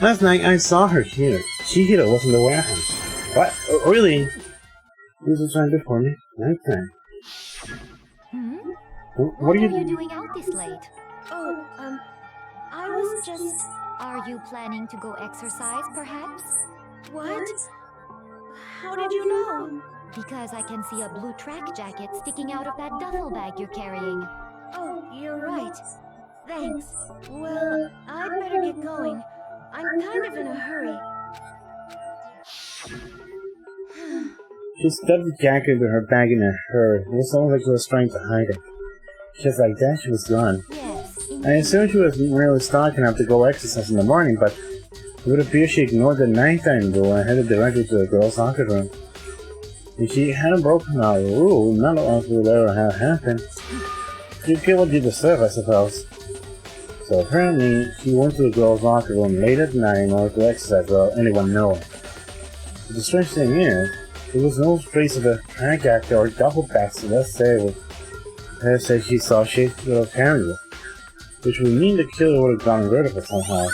Last night I saw her here. Chihiro was in the warehouse. What? Oh, really? This is time before me. Nighttime. What are you doing out this late? Oh, I was just... Are you planning to go exercise, perhaps? What? How did you know? Because I can see a blue track jacket sticking out of that duffel bag you're carrying. Oh, you're right. Thanks. Well, I'd better get going. I'm kind of in a hurry. She stuffed the jacket into her bag in a hurry. It was almost like she was trying to hide it. Just like that, she was gone. Yes. I assumed she was really stark enough to go exercise in the morning, but it would appear she ignored the nighttime rule and headed directly to the girls' locker room. If she hadn't broken our rule, none of us would ever have happened. You'd get what you deserve, I suppose. So apparently, she went to the girls' locker room late at night in order to exercise without anyone knowing. But the strange thing is, There was no trace of a prank actor or doppelganger, let's say. Let's say she saw Shake's little camera, which would mean the killer would have gotten rid of it somehow.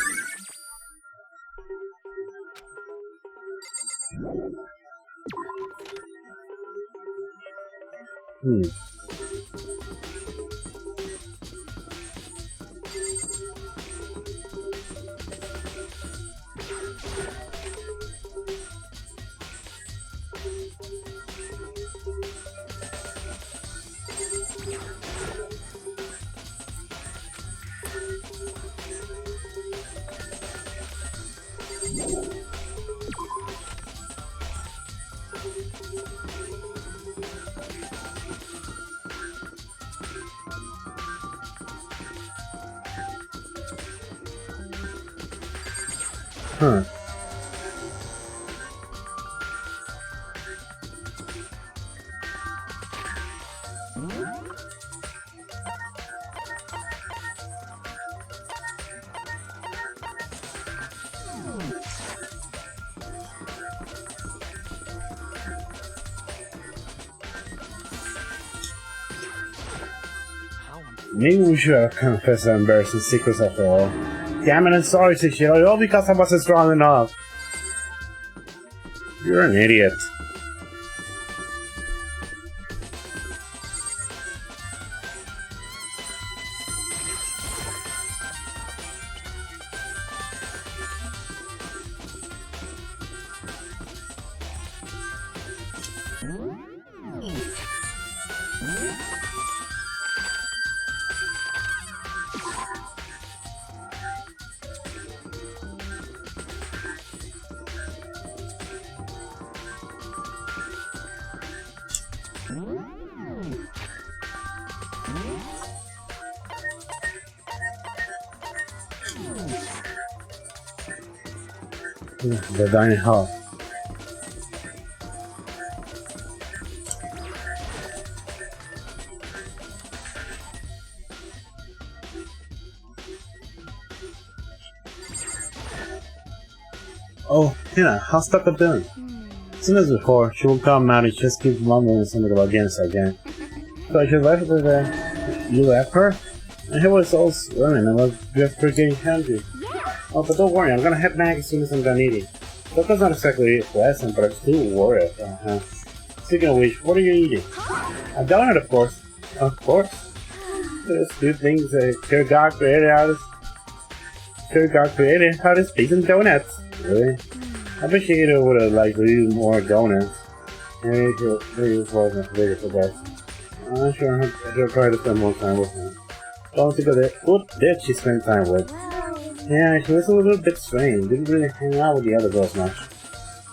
Huh. Maybe we should have confessed our embarrassing secrets after all. Damn it, I'm sorry, Tishio, all because I wasn't strong enough. You're an idiot. The dining hall. Oh, Hannah, how's Tucker doing? Same as before, she won't come out and just keeps mumbling something about genocide again. So I should left her there. You left her? And he was all swimming and was just freaking hungry. Oh, but don't worry, I'm gonna head back as soon as I'm done eating. Tucker's not exactly pleasant, but I'm still worried. Speaking of which, what are you eating? A donut, of course. Of course. There's two things God created out of space and donuts. Really? I wish you would have liked to eat more donuts. Maybe it wasn't really for that. I'm sure I should try to spend more time with him. Don't think of it. Who did she spend time with? Yeah, she was a little bit strange. Didn't really hang out with the other girls much.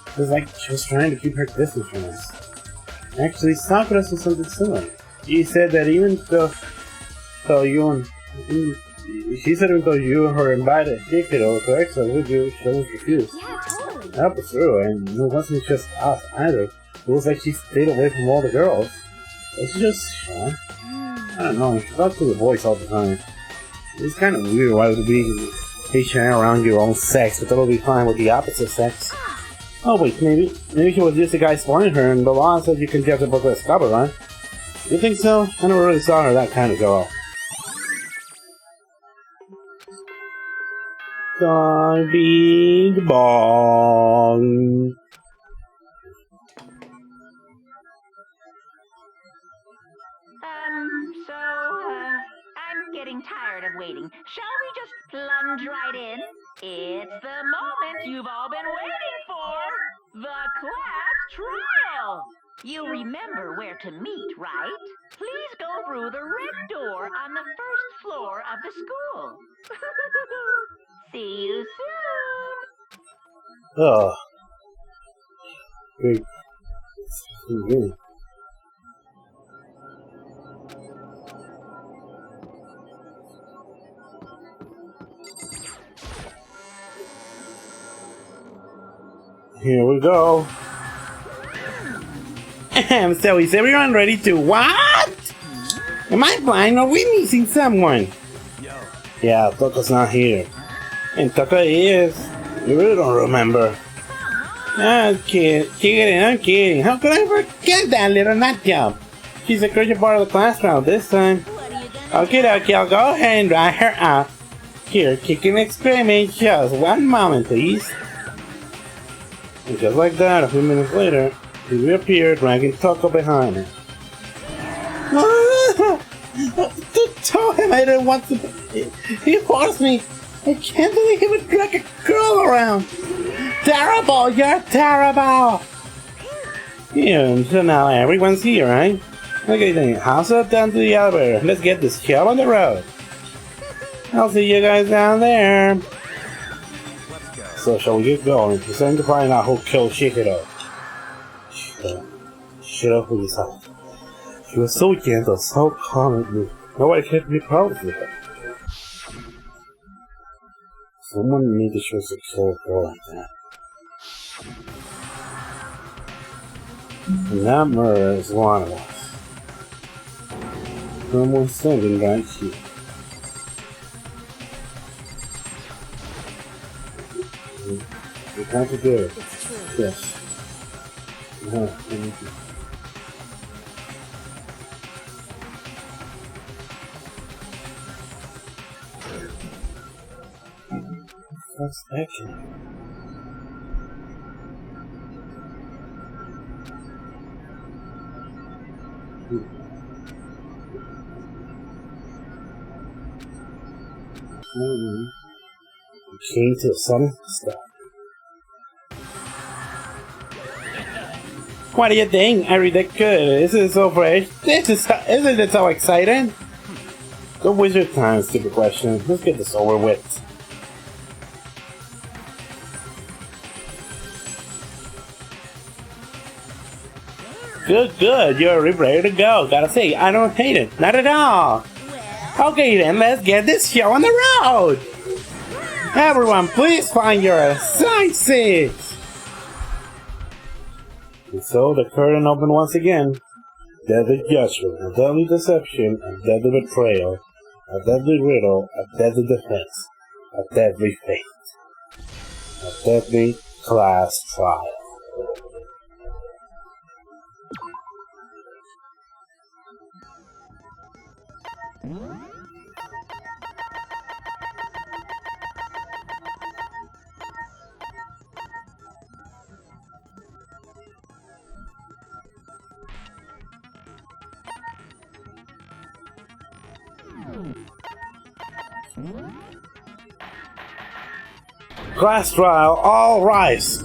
It was like she was trying to keep her distance from us. Actually, Sakura said something similar. She said that even though you and her invited Shiki over to exile with you, she always refused. Yeah, totally. That was true, and it wasn't just us either. It was like she stayed away from all the girls. It's just, I don't know, she talked to the boys all the time. It's kind of weird why would be patient around your own sex, but that'll be fine with the opposite sex. Oh wait, maybe she was just a guy spoiling her, and the law says you can judge a book with a cover, right? You think so? I never really saw her that kind of girl. Big bong. I'm getting tired of waiting. Shall we just plunge right in? It's the moment you've all been waiting for! The class trial! You remember where to meet, right? Please go through the red door on the first floor of the school. See you soon! Ugh. Big. Good. Here we go. So is everyone ready to what? Am I blind or are we missing someone? Yo. Yeah, Tucker's not here. And Tucker is. You really don't remember. I'm kidding. How could I forget that little nut job? She's a crucial part of the class round this time. What are you gonna Okay, I'll go ahead and dry her out. Here, kicking experiment, just one moment, please. And just like that, a few minutes later, he reappeared, dragging Toko behind him. Told him I didn't want to. He forced me. I can't believe he would drag a girl around. Terrible, you're terrible. Yeah, so now everyone's here, right? Okay then, how's up down to the elevator? Let's get this show on the road. I'll see you guys down there. Let's go. So shall we get going? We're starting to find out who killed Shikiro. Shikiro who is out. She was so gentle, so calm and me. Nobody can be proud of her. Someone needs to show some soul girl like that. And that murder is one of us. Someone's standing right here. We have to do it. It's true. Yes. What's action? Came to some stuff. What do you think? I read it good. This is so fresh. Isn't it so exciting? Don't waste your time, stupid question. Let's get this over with. Good. You're ready to go. Gotta say, I don't hate it. Not at all. Okay then, let's get this show on the road. Everyone, please find your assigned seats. And so the curtain opened once again. Deadly judgment, a deadly deception, a deadly betrayal, a deadly riddle, a deadly defense, a deadly fate, a deadly class trial. Class trial, all rise.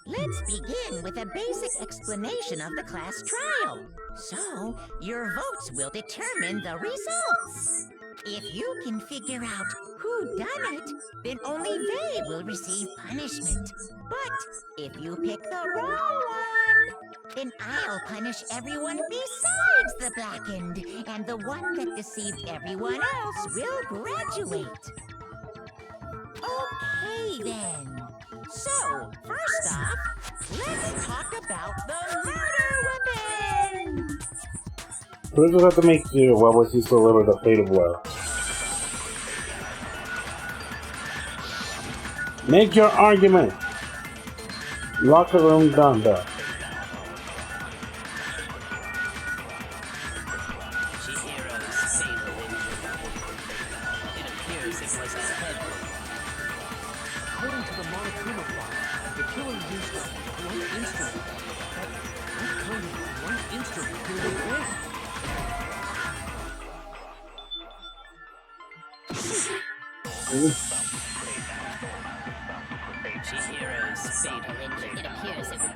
Let's begin with a basic explanation of the class trial. So, your votes will determine the results. If you can figure out who done it, then only they will receive punishment. But if you pick the wrong one, then I'll punish everyone besides the blackened, and the one that deceived everyone else will graduate. Okay then. So, first off, let's talk about the murder weapon! First we have to make clear what was used to deliver the fatal blow. Make your argument. Locker room dumbbell. According to the Monokuma plot, the killer used a blunt instrument. But what kind of blunt instrument could it have been?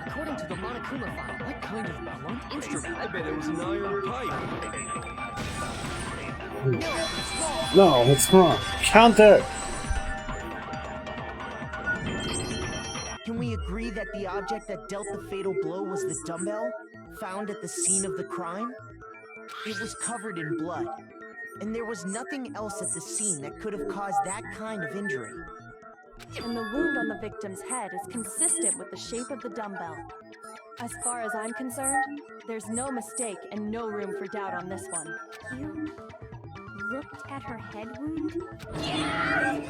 According to the Monokuma file, what kind of blunt instrument? I bet it was an iron pipe. No, it's wrong. Counter! Can we agree that the object that dealt the fatal blow was the dumbbell, found at the scene of the crime? It was covered in blood, and there was nothing else at the scene that could have caused that kind of injury. And the wound on the victim's head is consistent with the shape of the dumbbell. As far as I'm concerned, there's no mistake and no room for doubt on this one. You looked at her head wound? Yes!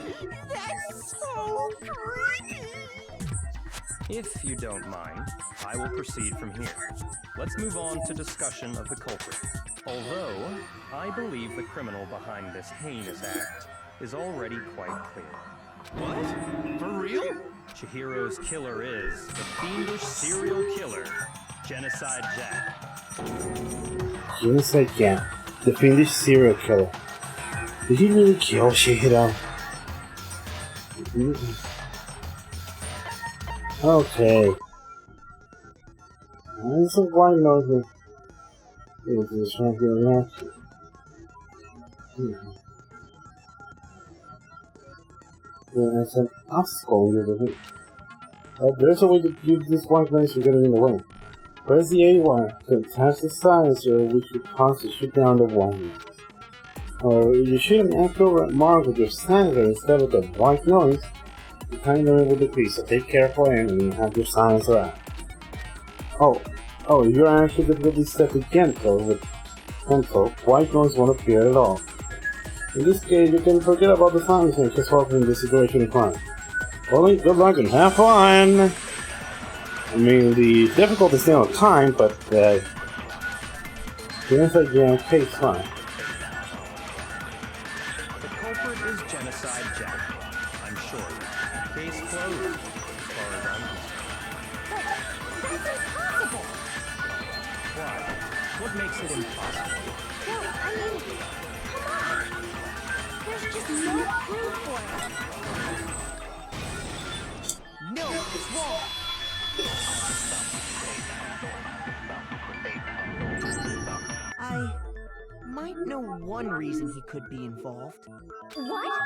That's so creepy! If you don't mind, I will proceed from here. Let's move on to discussion of the culprit. Although, I believe the criminal behind this heinous act is already quite clear. What? For real? Chihiro's killer is the fiendish serial killer, Genocide Jack. Genocide Jack, the fiendish serial killer. Did he really kill Chihiro? Okay. So why not the champion reaction? Yeah, it's an obstacle with it. There's a way to use this white lens to get it in the way. Press the A1 to attach the silencer, which will cause to shoot down the wire. Or if you shoot an accurate mark with your silencer instead of the white noise, the time limit will decrease, so take careful aim when you have your silencer out. If you're actually difficulty set to gentle with pencil, white noise won't appear at all. In this case, you can forget about the silencer and just focus on the situation in front. Well, good luck and have fun! I mean, the difficulty is still on time, but the Genocide Jack takes fine. The culprit is Genocide Jack. I'm sure. Case closed, as far as I'm concerned. But that's impossible! Why? What makes it impossible? Well, I mean, come on! There's just no proof for it. No, it's wrong. I might know one reason he could be involved. What?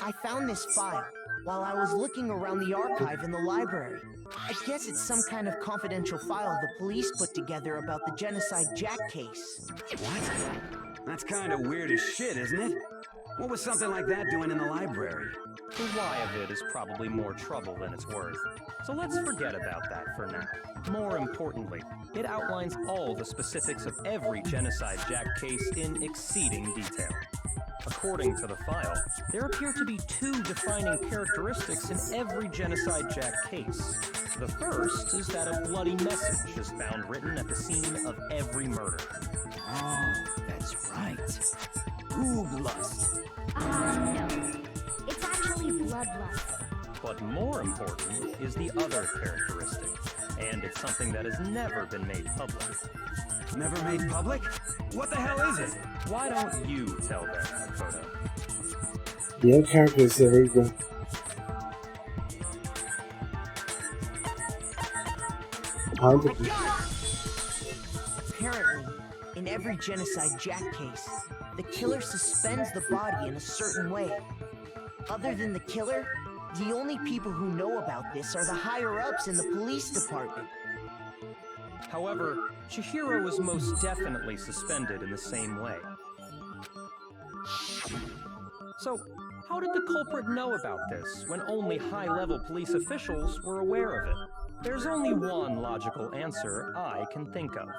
I found this file while I was looking around the archive in the library. I guess it's some kind of confidential file the police put together about the Genocide Jack case. What? That's kind of weird as shit, isn't it? What was something like that doing in the library? The why of it is probably more trouble than it's worth. So let's forget about that for now. More importantly, it outlines all the specifics of every Genocide Jack case in exceeding detail. According to the file, there appear to be two defining characteristics in every Genocide Jack case. The first is that a bloody message is found written at the scene of every murder. Oh, that's right. Ooglust. No. It's actually bloodlust. But more important is the other characteristic, and it's something that has never been made public. Never made public? What the hell is it? Why don't you tell them, Makoto? The other character is very good. Apparently, in every Genocide Jack case, the killer suspends the body in a certain way. Other than the killer, the only people who know about this are the higher-ups in the police department. However, Chihiro was most definitely suspended in the same way. So, how did the culprit know about this when only high-level police officials were aware of it? There's only one logical answer I can think of.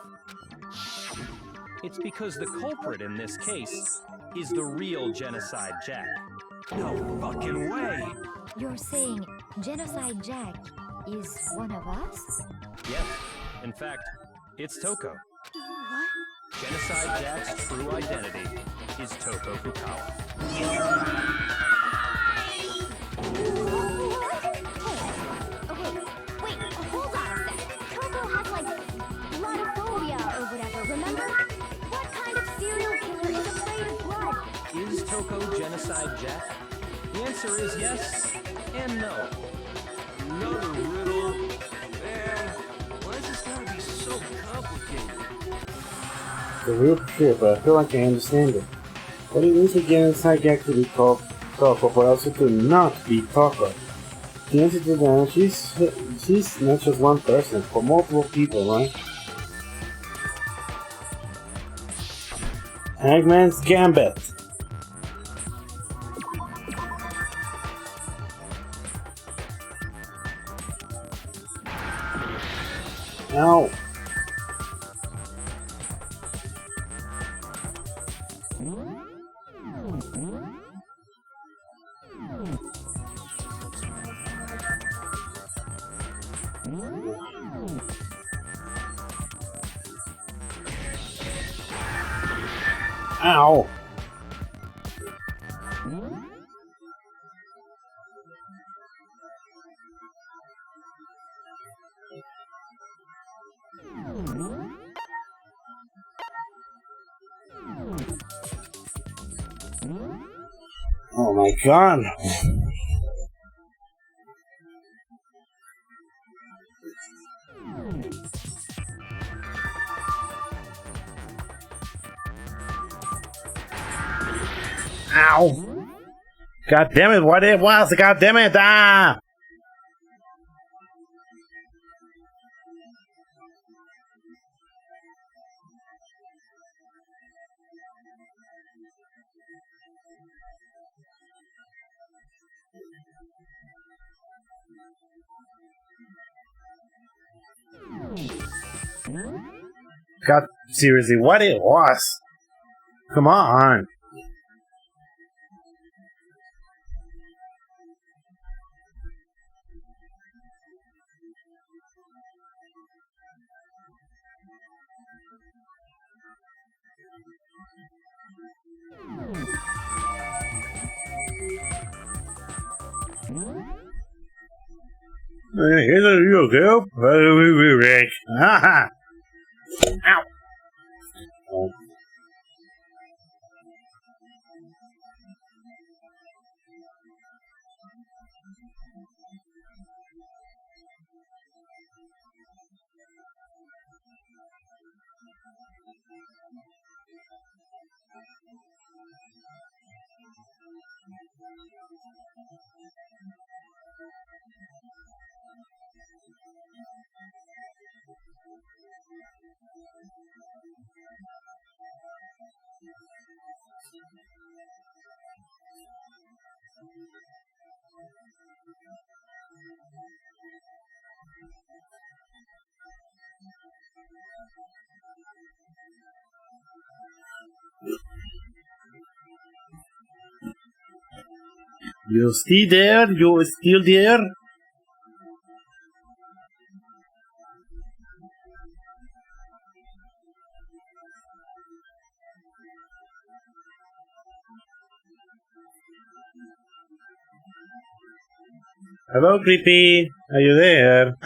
It's because the culprit in this case is the real Genocide Jack. No fucking way! You're saying Genocide Jack is one of us? Yes, in fact, it's Toko. What? Genocide Jack's true identity is Toko Fukawa. Okay, wait, hold on a sec. Toko has like bloodophobia or whatever, remember? What kind of serial killer is afraid of blood? Is Toko Genocide Jack? The answer is yes and no. Another riddle. Man, why is this gotta be so complicated? The real shit, but I feel like I understand it. But it means again inside Jack to be called Toko, but also to not be Toko. The answer to that, she's not just one person, but multiple people, right? Hangman's Gambit. Ow. Ow! Oh my god! Ow! God damn it, what it was, god damn it, ah! God, seriously, what it was? Come on! Here's a real girl. Rick. Haha. Ow. Oh. You still there? You still there? Hello, creepy. Are you there?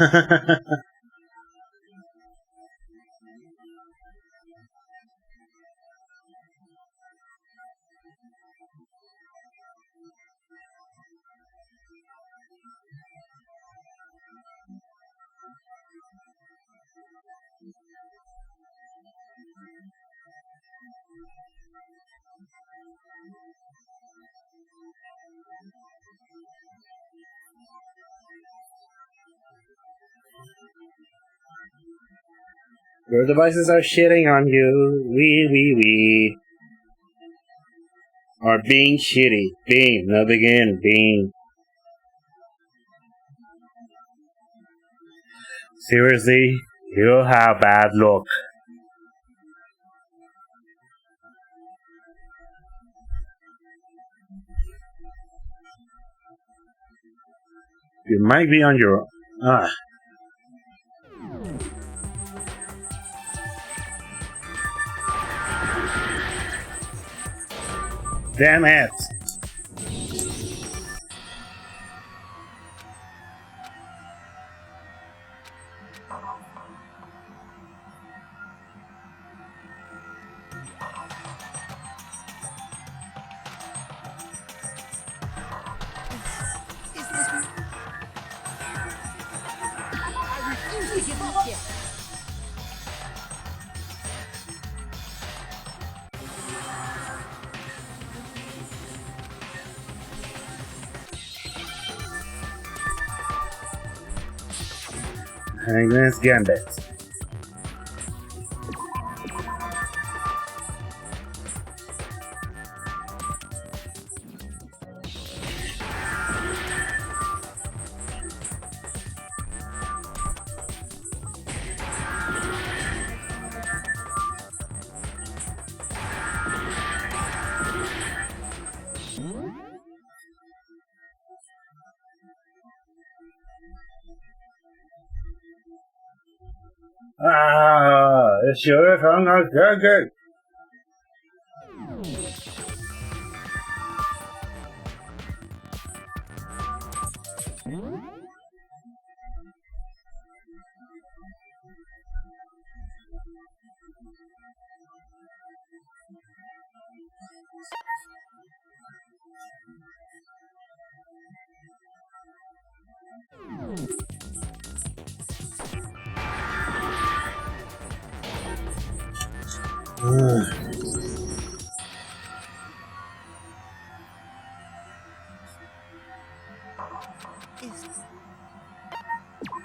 Your devices are shitting on you. We. Are being shitty. Being. Not again. Being. Seriously? You have bad luck. You might be on your... Damn it! Hangman's Gambit. Ah, it sure is on our good.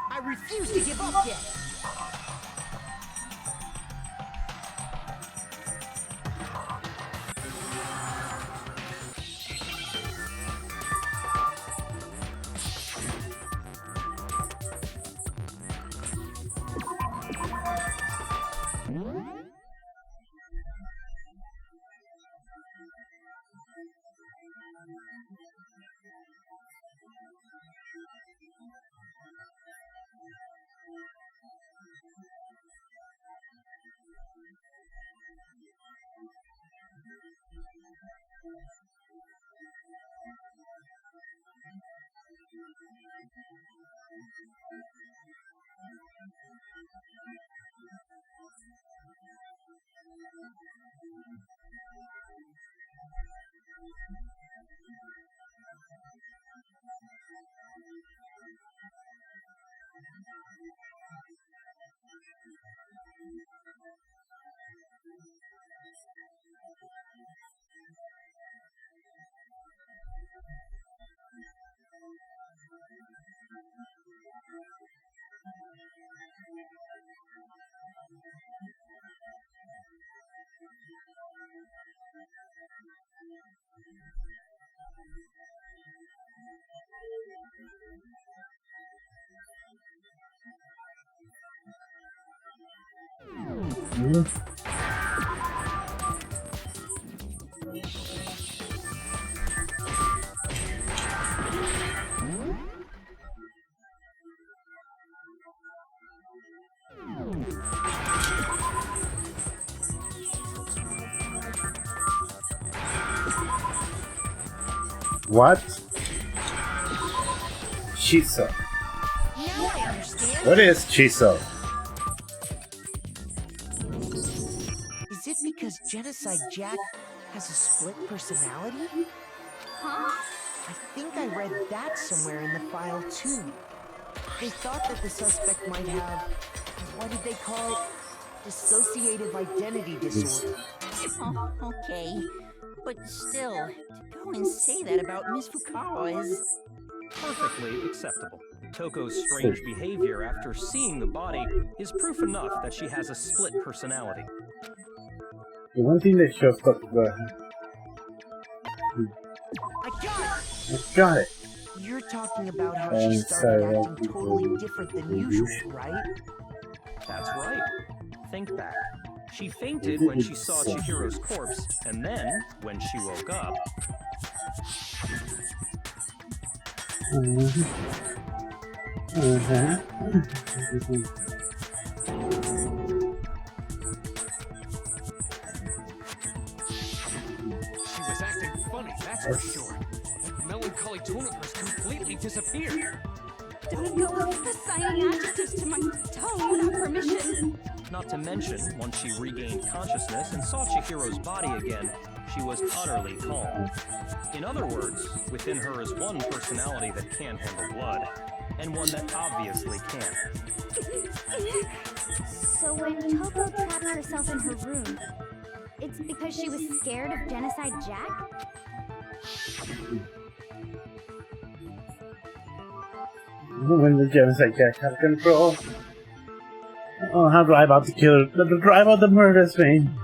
I refuse to give up yet! What? Chiso. Now I understand. What is Chiso? Is it because Genocide Jack has a split personality? Huh? I think I read that somewhere in the file too. They thought that the suspect might have, what did they call it? Dissociative identity disorder. Oh, okay. But still, to go and say that about Miss Fukawa is... Perfectly acceptable. Toko's strange behavior after seeing the body is proof enough that she has a split personality. The one thing that shows up I got it! I got it. You're talking about how she started acting totally different than usual, right? That's right. Think back. She fainted when she saw Chihiro's corpse, and then, when she woke up... She was acting funny, that's for sure. That melancholy tone of hers completely disappeared. Don't go assigning adjectives to my tone without permission. Not to mention, once she regained consciousness and saw Chihiro's body again, she was utterly calm. In other words, within her is one personality that can't handle blood, and one that obviously can. So when Toko trapped herself in her room, it's because she was scared of Genocide Jack? When the Genocide Jack has control. Oh, how drive out the killer, drive out the murderous vein.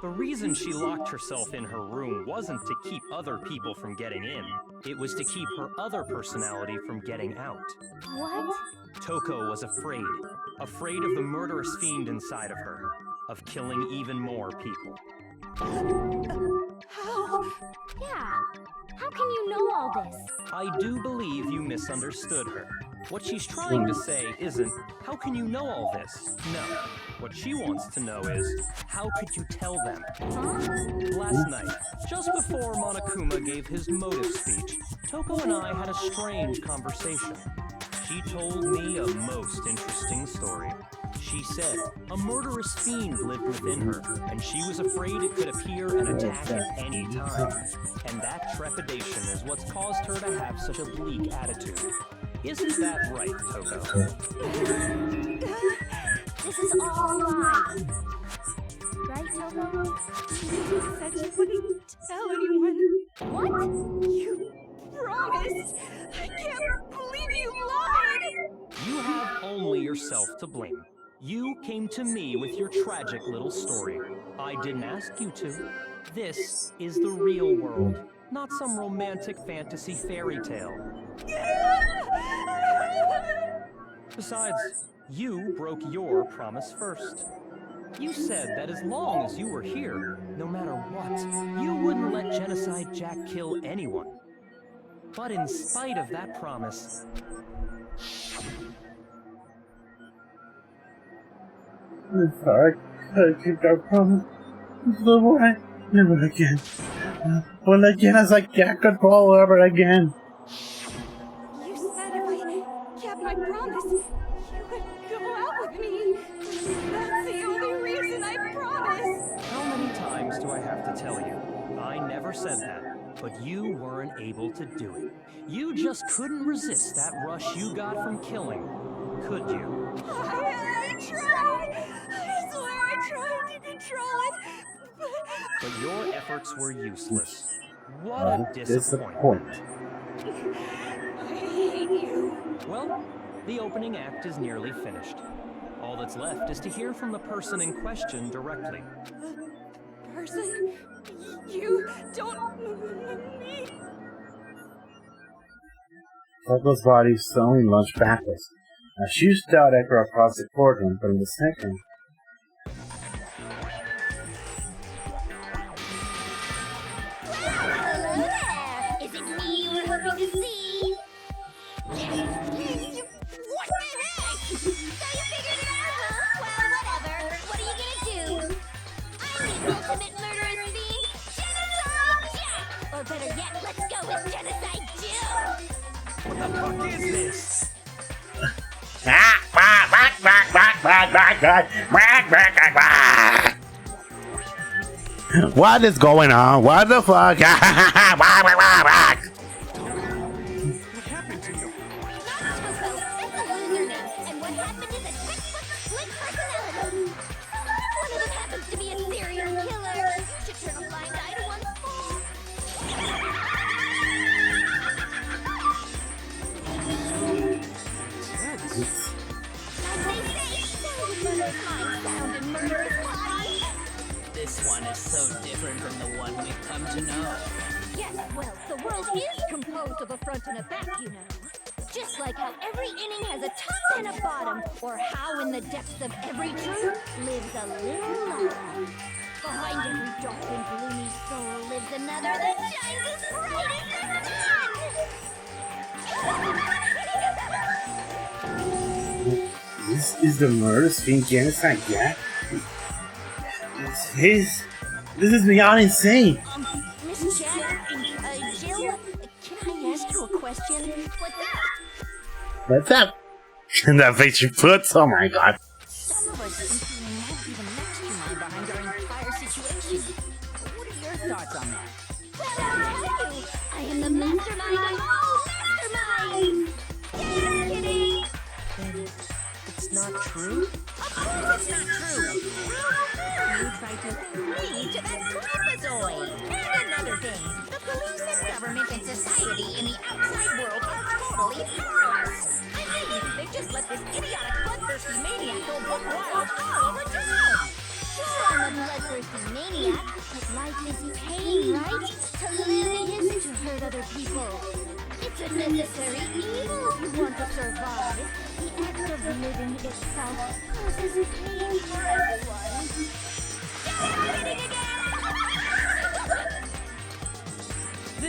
The reason she locked herself in her room wasn't to keep other people from getting in. It was to keep her other personality from getting out. What? Toko was afraid. Afraid of the murderous fiend inside of her. Of killing even more people. How? Yeah. How can you know all this? I do believe you misunderstood her. What she's trying to say isn't, how can you know all this? No. What she wants to know is, how could you tell them? Last night, just before Monokuma gave his motive speech, Toko and I had a strange conversation. She told me a most interesting story. She said a murderous fiend lived within her, and she was afraid it could appear and attack at any time. And that trepidation is what's caused her to have such a bleak attitude. Isn't that right, Toko? This is all lies. Right, Toko? You said you wouldn't tell anyone. What? You promised. I can't believe you lied. You have only yourself to blame. You came to me with your tragic little story. I didn't ask you to. This is the real world, not some romantic fantasy fairy tale. Besides, you broke your promise first. You said that as long as you were here, no matter what, you wouldn't let Genocide Jack kill anyone. But in spite of that promise, I'm sorry. I keep that promise. No more. Never again. When again, as I can't control ever again. You said if I kept my promise, you would go out with me. That's the only reason I promised. how many times do I have to tell you? I never said that, but you weren't able to do it. You just couldn't resist that rush you got from killing, could you? I tried. I swear I tried to control it. But your efforts were useless. What a Disappointment. I hate you. Well, the opening act is nearly finished. All that's left is to hear from the person in question directly. Person, you don't mean. Toko's body slowly lunged backwards. Now she shot at her across the courtroom, but in the second, Hello there! Is it me you were hoping to see? What the heck? So you figured it out, huh? Well, whatever. What are you gonna do? I'm the ultimate murderous fiend, Genocide Jack! Or better yet, let's go with Genocide Jill! What the fuck is this? what is going on? What the fuck? What happened to you? That's a loser name, and what happened is a textbook split personality. One of them happens to be a serial killer. You should turn a blind eye to one's fault. As they say, so would murderous mind sound in murderous body. This one is so different from the one we've come to know. Yes, well, the world is composed of a front and a back, you know. Just like how every inning has a top and a bottom, or how in the depths of every truth lives a little light. Behind every dark and gloomy soul lives another that shines as bright as the sun! This is the murderous fiend Genocide Jack? This is beyond insane! Miss Jack, Jill, can I ask you a question? What's that? What's up? And that face she puts, oh my god. Some of us think we might be the mastermind behind our entire situation. What are your thoughts on that? Well, I'll tell you, I am the mastermind of all masterminds! Just kidding! It's not true? Of course it's not true! You tried to hook me to that creepazoid! And another thing, the police and government and society in the outside world are totally powerless! I mean, they just let this idiotic bloodthirsty maniac go buck wild all over town! Sure, I'm a bloodthirsty maniac, but life is pain, right? To live is to hurt other people. It's a necessary evil if you want to survive. The act of living itself causes pain for everyone.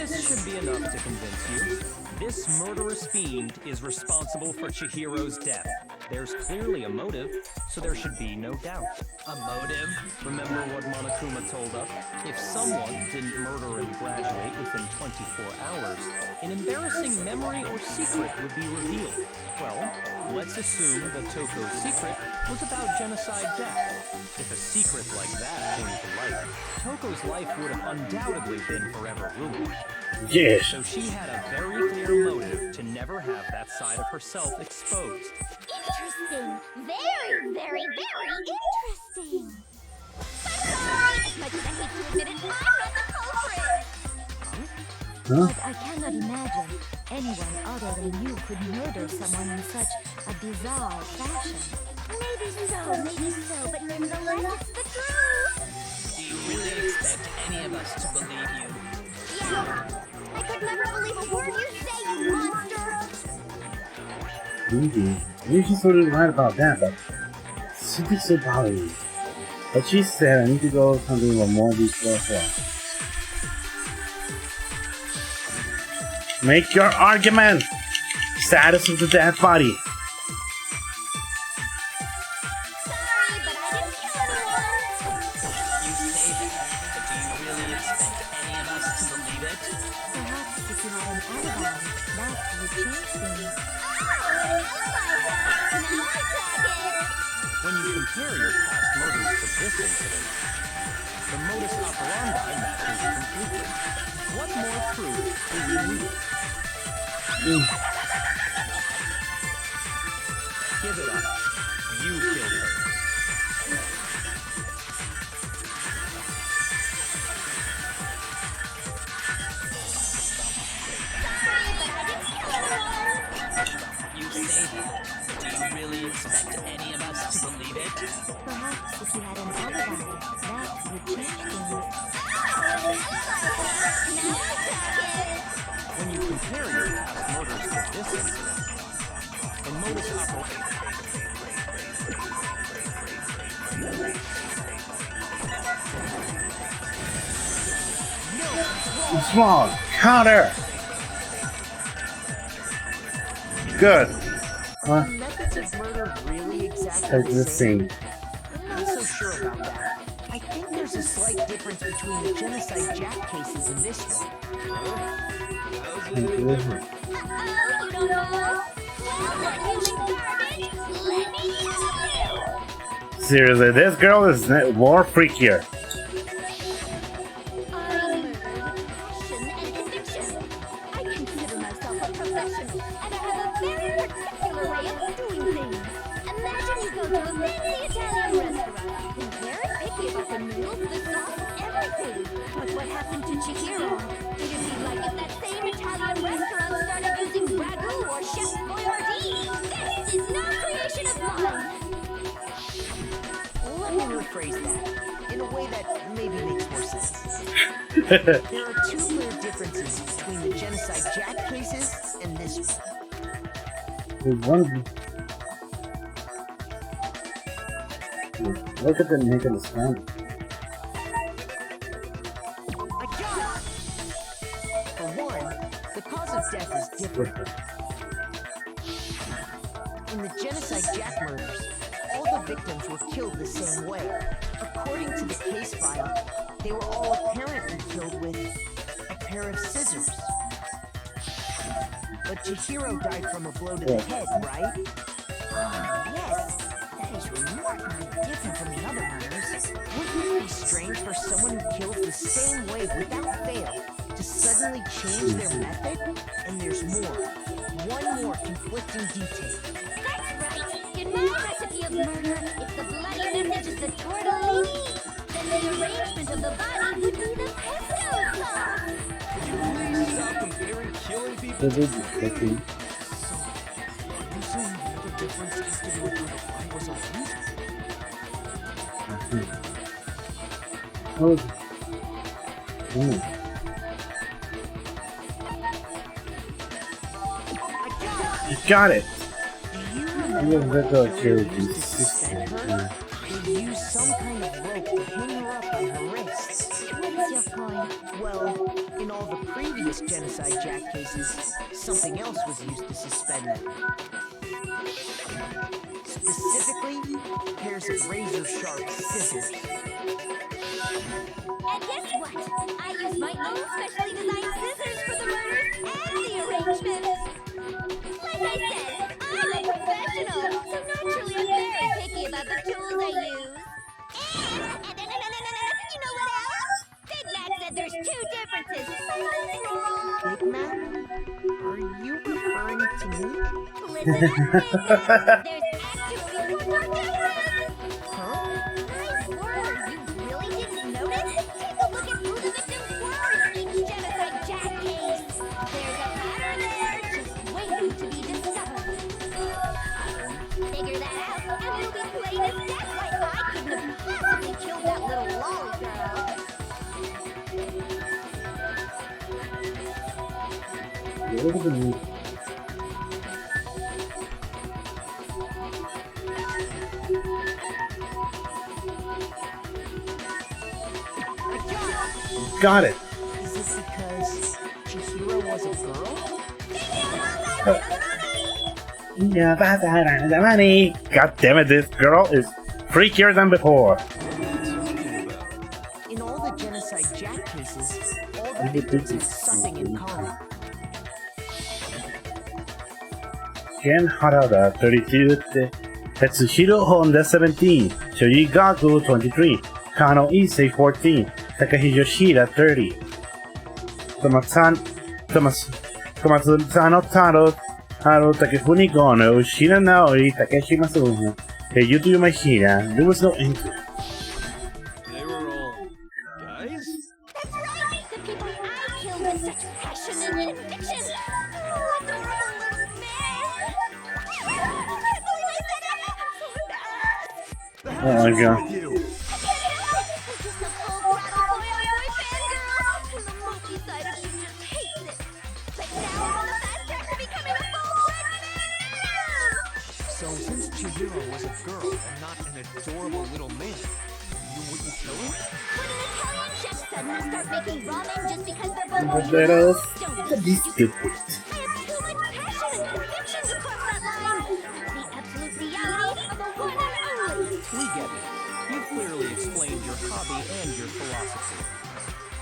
This should be enough to convince you. This murderous fiend is responsible for Chihiro's death. There's clearly a motive, so there should be no doubt. A motive? Remember what Monokuma told us? If someone didn't murder and graduate within 24 hours, an embarrassing memory or secret would be revealed. Well, let's assume that Toko's secret was about Genocide Jack. If a secret like that came to light, Toko's life would have undoubtedly been forever ruined. Yes. So she had a very clear motive to never have that side of herself exposed. Interesting. Very, very, very interesting. But sorry, as much as I hate to admit it, I'm not the culprit. But I cannot imagine anyone other than you could murder someone in such a bizarre fashion. Maybe so, but nonetheless, it's the truth. Do you really expect any of us to believe you? Yeah. I could never believe a word you say, you monster. Maybe she's totally right about that, but something's so bothering me. But she said I need to go something with more detail as well. Make your argument! Status of the dead body. Sorry, but I didn't kill anyone. You say that, but do you really expect any of us to believe it? Perhaps if you had an alibi, that would change things. Oh, an alibi. Now I tag it. When you compare your past murders to this incident, the modus operandi matches completely. What more proof do you need? Give it up. You killed her. Sorry, but I didn't kill anyone. You say that, but do you really expect any of us to believe it? Perhaps if you had an alibi, that would change things. Oh, an alibi. Now I tag it. When you compare your past murders to this incident, the modus operandi. Small counter. Good. Are methods of murder really exactly Take the this same? scene. I'm not so sure about that. I think there's a slight difference between the Genocide Jack cases and this one. Thank you. Uh-oh, you don't know? Well, you garbage. Let me help you. Seriously, this girl is more freakier. I murder with passion and conviction. I consider myself a professional, and I have a very particular way of doing things. Imagine you go to a fancy Italian restaurant. They're very picky about the noodles, the sauce, everything. But what happened to Chihiro? It'd be like if that same Italian restaurant started using ragu or Chef Boyardee. This is no creation of mine. Let me rephrase that in a way that maybe makes more sense. There are two clear differences between the Genocide Jack cases and this one. There's one of them. Look at them making the sound. I got it! For one, the cause of death is different. In the Genocide Jack murders, all the victims were killed the same way. According to the case file, they were all apparently killed with a pair of scissors. But Chihiro died from a blow to the head, right? Yes, that is remarkably different from the other murders. Wouldn't it be strange for someone who kills the same way without fail to suddenly change their method? And there's more. One more conflicting detail. That's right. In my recipe of murder, if the bloody message is the tortellini, then the arrangement of the body would be the pesto sauce. Please stop comparing killing people. So this is tricky. So, are you saying the other difference has to do with how the body was arranged? Oh. Oh. You got it. Do you I'm remember gonna what go killer to used to suspend her? They used some kind of rope to hang her up on her wrists. What's your point? Well, in all the previous previous Genocide Jack cases, something else was used to suspend them. Specifically, pairs of razor-sharp scissors. And guess what? I used my own specially designed scissors for the murders and the arrangement. Like I said, I'm a professional, so naturally I'm very picky about the tools I use. And you know what else? Big Mac said there's two differences. Big Mac? Are you referring to me? Listen up, Big Mac. There's actually one more difference. Huh? My word, you really didn't notice? Take a look at who the victims were in each Genocide Jack case. There's a pattern there, just waiting to be discovered. Figure that out, and it'll be plain as day why I couldn't have possibly killed that little lolly girl. Look at the movie. Got it. Is it because Chihiro was a girl? Yeah, that's the money. God damn it, this girl is freakier than before. In all the Genocide Jack cases, all the victims had something in common. Ken Harada, 32, Tetsuhiro Honda, 17, Shoji Gaku, 23, Kano Issei, 14, Takashi Yoshida, 30, Tomatsano Taro, Haru Takefumi Gono, Shina Naori, Takeshi Masuno, Yuto Yamashita. There was no entry. They were all guys? That's right! The people I killed with such passion and conviction! Oh, adorable little man! I can't believe I said it! I'm so embarrassed! Oh my god. I can't help it! I'm just a full-throttle boy-on-boy fangirl! And the movie side of me just hates it! But now I'm on the fast track to becoming a full-fledged man! So since Chihiro was a girl and not an adorable little man, you wouldn't kill him? Would an Italian chef suddenly start making ramen just because they're both Little Don't be stupid. I have too much passion and conviction to cross that line. The absolute reality of a one and only. We get it. You've clearly explained your hobby and your philosophy.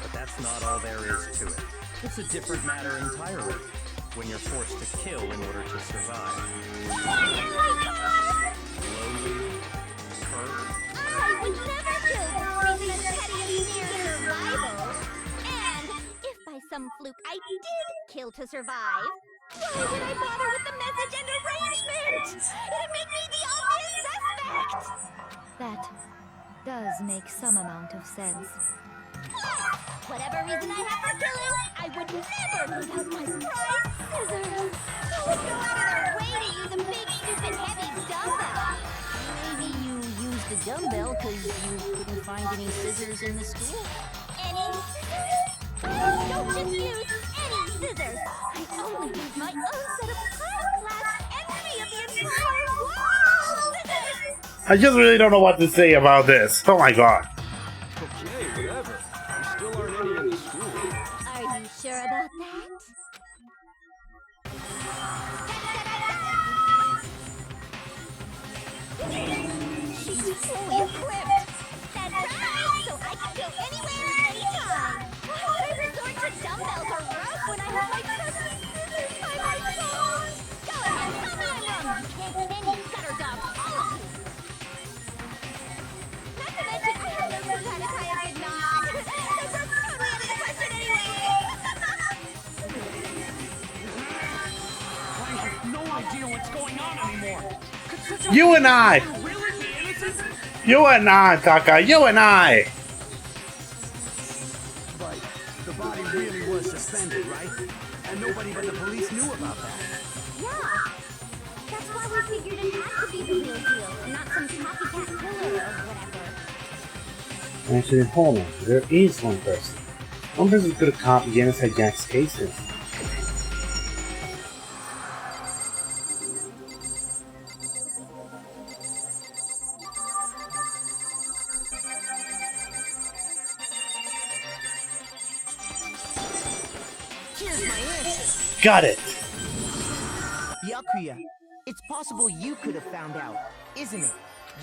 But that's not all there is to it. It's a different matter entirely. When you're forced to kill in order to survive. Slowly, hurt. I would never kill for reason as petty as mere survival. And if by some fluke I did kill to survive, why would I bother with the message and arrangement? It'd make me the obvious suspect. That does make some amount of sense. Whatever reason I have for killing, I would never lose out my prized scissors. Who would go out of their way to use a big, stupid, heavy dumbbell? Maybe you used the dumbbell because you couldn't find any scissors in the school. Any scissors? I don't just use any scissors. I only use my own set of high-class envy of the entire world scissors. I just really don't know what to say about this. Oh my god. Okay, whatever. There still aren't any in the school. Are you sure about that? She's fully equipped. That's right, so I can go anywhere, anytime. Why would I resort to dumbbells or ropes when I have my trusty scissors by my side? Go ahead, tell me I'm wrong. You can't stand you gutter dogs, all of you. Not to mention, I have no clue how to tie a good knot. So we're totally out of the question anyway. I have no idea what's going on anymore. Could such a You and I! really be innocent? You and I, Kaka. You and I. But the body really was suspended, right? And nobody but the police knew about that. Yeah. That's why we figured it had to be the real deal, and not some copycat killer or whatever. Actually, hold on. There is one person. One person could have copied Genocide Jack's cases. Kill got it! Byakuya, it's possible you could have found out, isn't it?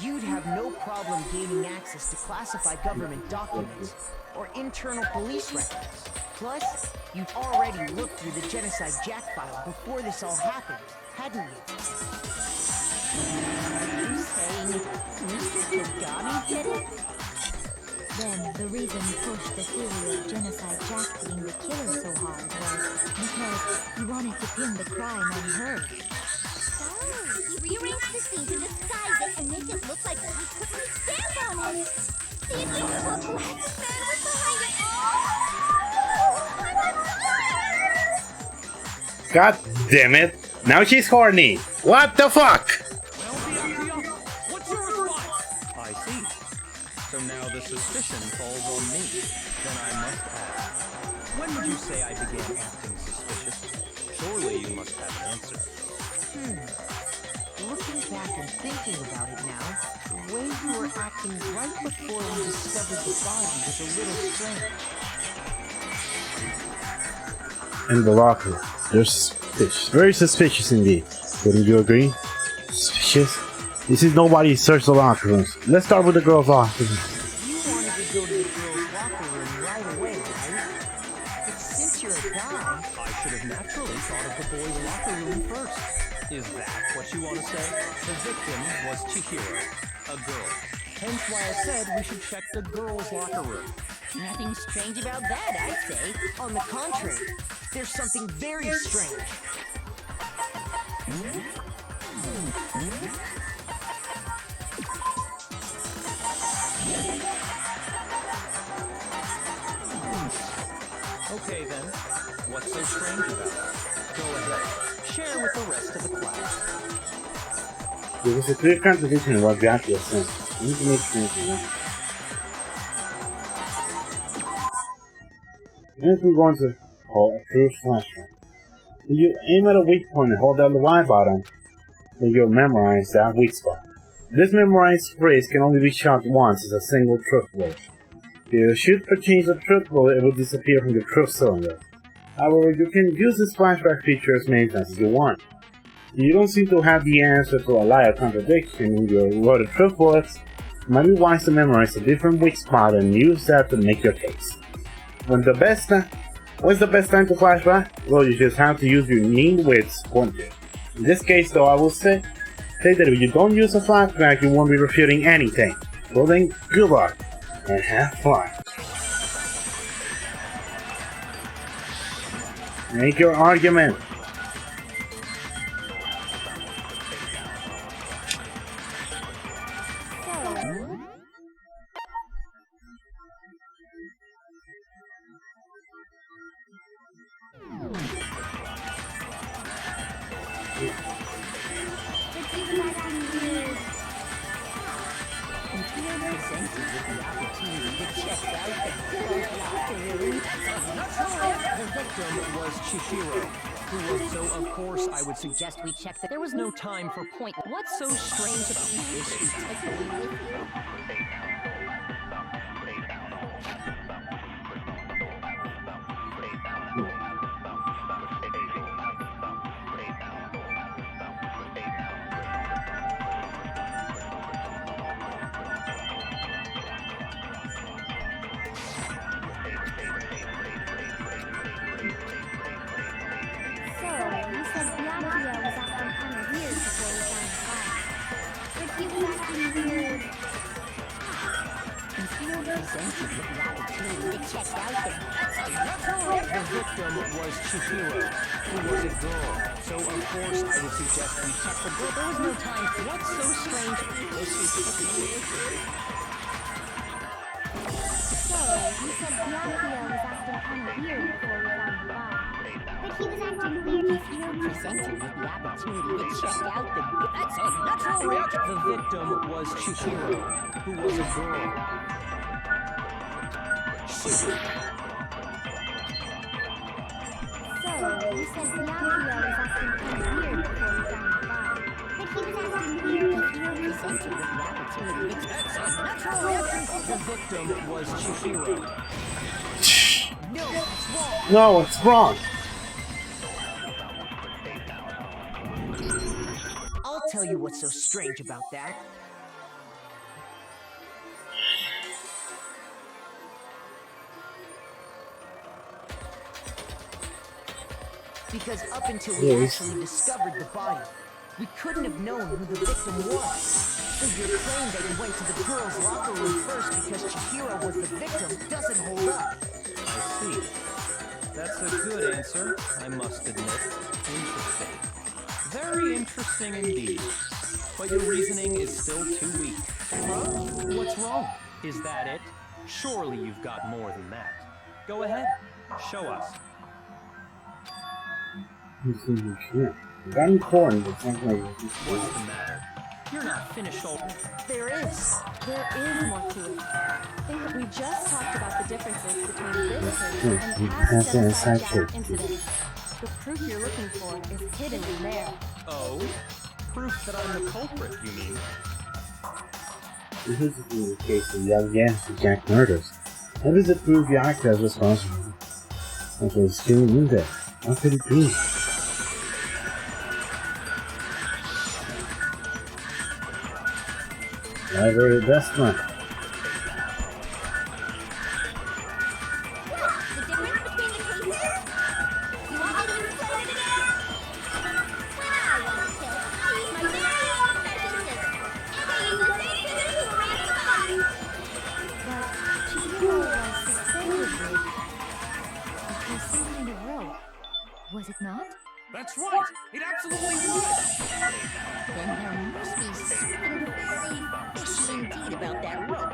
You'd have no problem gaining access to classified government documents or internal police records. Plus, you've already looked through the Genocide Jack file before this all happened, hadn't you? Are you saying Mr. Kagami did it? Then the reason he pushed the theory of Genocide Jack being the killer so hard was because he wanted to pin the crime on her. So, he rearranged the scene to disguise it and make it look like he put my stamp on it. See if you know who had the man was behind it. Oh, God damn it! Now she's horny! What the fuck? Well, Byakuya, what's your response? I see. So now the suspicion falls on me. Then I must ask, when would you say I began acting suspicious? Surely you must have an answer. Looking back and thinking about it now, the way you were acting right before we discovered the body was a little strange. In the locker. They're suspicious. Very suspicious indeed. Wouldn't you agree? Suspicious? This is nobody's search the locker rooms. Let's start with the girls' locker room. You wanted to go to the girls' locker room right away, right? But since you're a guy, I should have naturally thought of the boys' locker room first. Is that what you want to say? The victim was Chihiro, a girl. Hence why I said we should check the girls' locker room. Nothing strange about that, I'd say. on the contrary, there's something very strange. Okay then, what's so strange about it? Go ahead, share with the rest of the class. There was a clear contradiction in what Byakuya said. You need to make sense of that. Next we're going to call a true flashback. When you aim at a weak point and hold down the Y button, then you'll memorize that weak spot. This memorized phrase can only be shot once as a single truth bullet. If you shoot or change the truth bullet, it will disappear from the truth cylinder. However, you can use this flashback feature as many times as you want. If you don't seem to have the answer to a lie or contradiction when you wrote a truth bullets, it might be wise to memorize a different weak spot and use that to make your case. When's the best time to flashback? Well, you just have to use your mean wits, won't you? In this case, though, I will say that if you don't use a flashback, you won't be refuting anything. Well then, good luck, and have fun. Make your argument. The victim was Chihiro, who was so of course I would suggest we check that there was no time for point. What's so strange about this? You take the lead with you? The victim was Chihiro, who was a girl, so of course I would suggest we check the girl. There was no time. What's so strange? So, you said Byakuya was acting kind of weird before we found the body. but he was acting weird. If you're presented with the opportunity to check out the... That's a natural reaction. The victim was Chihiro, who was a girl. So, you said Byakuya was acting kind of weird before we found the body. But he was acting weird. If you're presented with the opportunity to... That's a natural reaction. The victim was Chihiro. No, it's wrong. tell you what's so strange about that. Because up until we actually discovered the body, we couldn't have known who the victim was. So your claim that you went to the girls' locker room first because Chihiro was the victim doesn't hold up. I see. That's a good answer, I must admit. Interesting. Very interesting indeed. But your reasoning is still too weak. Huh? What's wrong? Is that it? Surely you've got more than that. Go ahead. Show us. One corn is something like this. What's the matter? You're not finished all... There is more to it. We just talked about the differences between this case and past genocide Jack incidents. The proof you're looking for is hidden in there. Oh? Proof that I'm the culprit, you mean? This is the case of young Jack murders. How does it prove Yakuza is responsible? Okay, it's still in there. How could it be? Library investment. The difference between the cases? You want me to explain it again? When I want to kill, I use my very own special scissors. And I use the same scissors to erase the body. But Chihiro was suspended with... It was some kind of rope. Was it not? That's right! It absolutely was! Then there must be something very fishy indeed about that rope.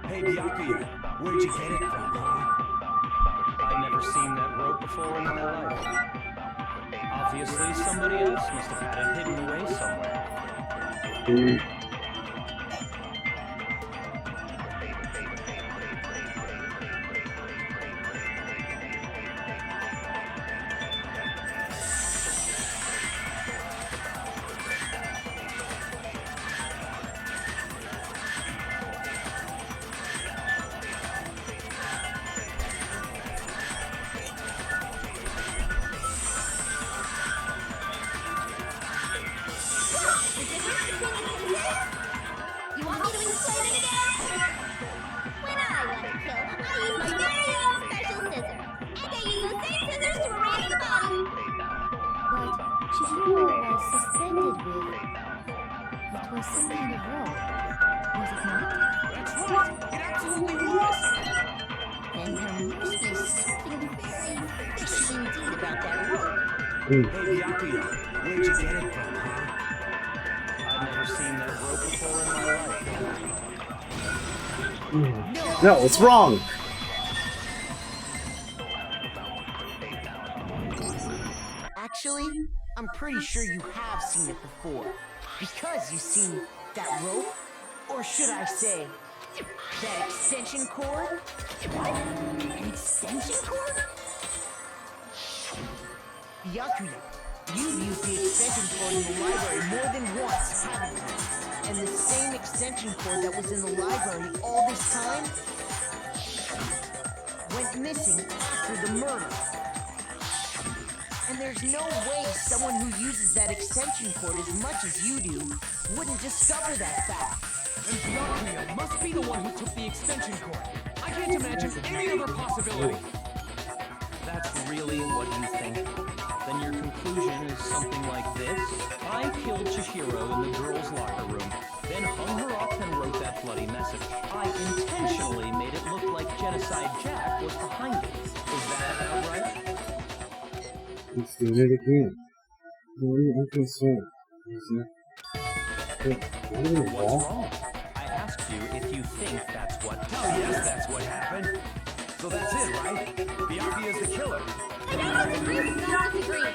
Hey, Byakuya, where'd you get it from, huh? I've never seen that rope before in my life. Obviously, somebody else must have had it hidden away somewhere. You want me to explain it again? When I want to kill, I use my very own special scissors. And I use the same scissors to erase the body. But Chihiro was suspended with... It was some kind of rope. Was it not? That's right! It absolutely was! Then there must be something very fishy indeed about that rope. Hey, Byakuya, where'd you get it from, huh? I've never seen that rope before in my life. No, it's wrong! Actually, I'm pretty sure you have seen it before. Because you see that rope, or should I say, that extension cord? An extension cord? Byakuya, you've used the extension cord in the library more than once, haven't you? And the same extension cord that was in the library all this time went missing after the murder. And there's no way someone who uses that extension cord as much as you do wouldn't discover that fact. And Byakuya must be the one who took the extension cord. I can't imagine any other possibility. That's really what you think? Then your conclusion is something like this? I killed Chihiro in the girls' locker room, then hung her up and wrote that bloody message. I intentionally made it look like Genocide Jack was behind it. Is that about right? Let's do it again. I'm concerned. What's wrong? I asked you if you think that's what... Oh, yes, that's what happened. So that's it, right? Byakuya's the killer. I don't disagree with not disagree.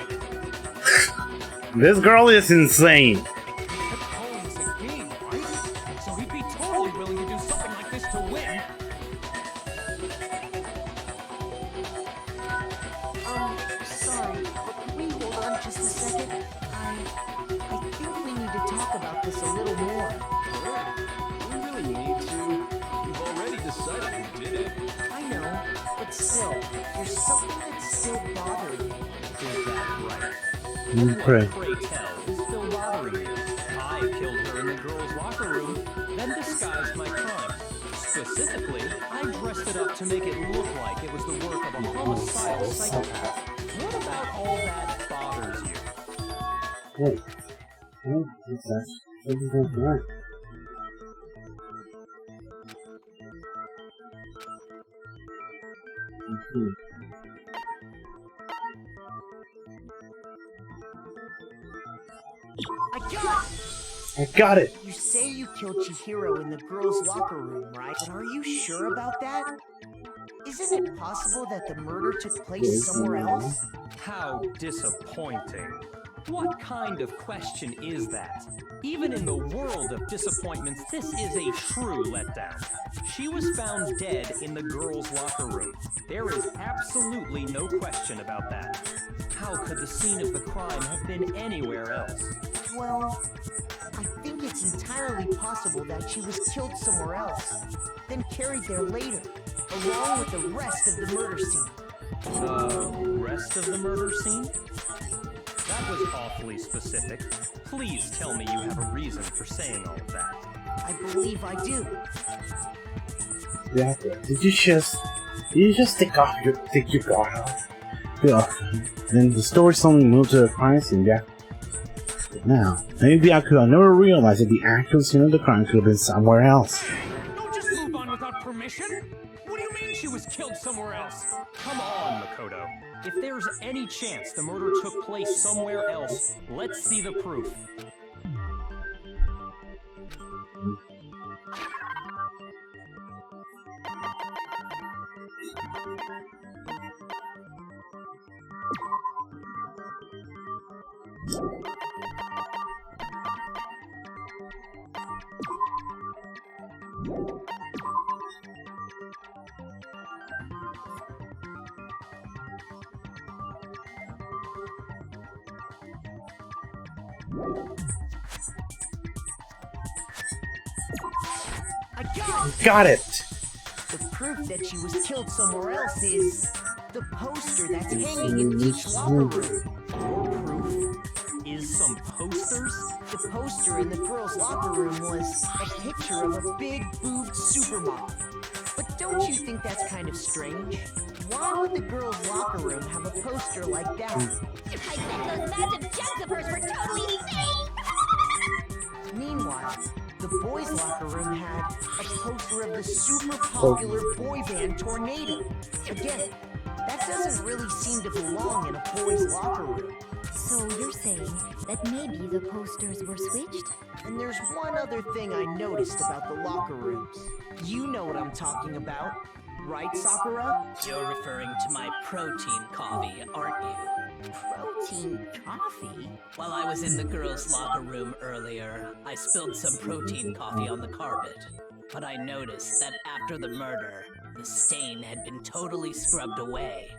This girl is insane. He kept calling this a game, right? So he'd be totally willing to do something like this to win. Sorry, but could we hold on just a second? I think we need to talk about this a little more. We really need to. You've already decided who did it. I know, but still, there's something that's still bothering me. Is that right? Pray. Pray tell is still bothering you. girls' locker room, then disguised my crime. Specifically, I dressed it up to make it look like it was the work of a homicidal psychopath. What about all that bothers you? Wait. Oh, that's right. I got it! You say you killed Chihiro in the girls' locker room, right? But are you sure about that? Isn't it possible that the murder took place somewhere else? How disappointing. What kind of question is that? Even in the world of disappointments, this is a true letdown. She was found dead in the girls' locker room. There is absolutely no question about that. How could the scene of the crime have been anywhere else? Well, I think it's entirely possible that she was killed somewhere else, then carried there later, along with the rest of the murder scene. Rest of the murder scene? That was awfully specific. Please tell me you have a reason for saying all of that. I believe I do. Yeah, did you just take your guard off? Yeah. Then the story's only moved to the crime scene, yeah. But now, maybe I could have never realized that the actual scene of the crime could have been somewhere else. Don't just move on without permission! What do you mean she was killed somewhere else? Come on, Makoto. If there's any chance the murder took place somewhere else, let's see the proof. Got it! The proof that she was killed somewhere else is the poster that's hanging in each locker room. More proof? Is some posters? The poster in the girls' locker room was a picture of a big, boobed supermodel. But don't you think that's kind of strange? Why would the girls' locker room have a poster like that? I bet those massive jugs of hers were totally insane! Meanwhile, the boys' locker room had a poster of the super popular boy band Tornado. Again, that doesn't really seem to belong in a boys' locker room. So you're saying that maybe the posters were switched? And there's one other thing I noticed about the locker rooms. You know what I'm talking about, right, Sakura? You're referring to my protein coffee, aren't you? Protein coffee? While I was in the girls' locker room earlier, I spilled some protein coffee on the carpet. But I noticed that after the murder, the stain had been totally scrubbed away.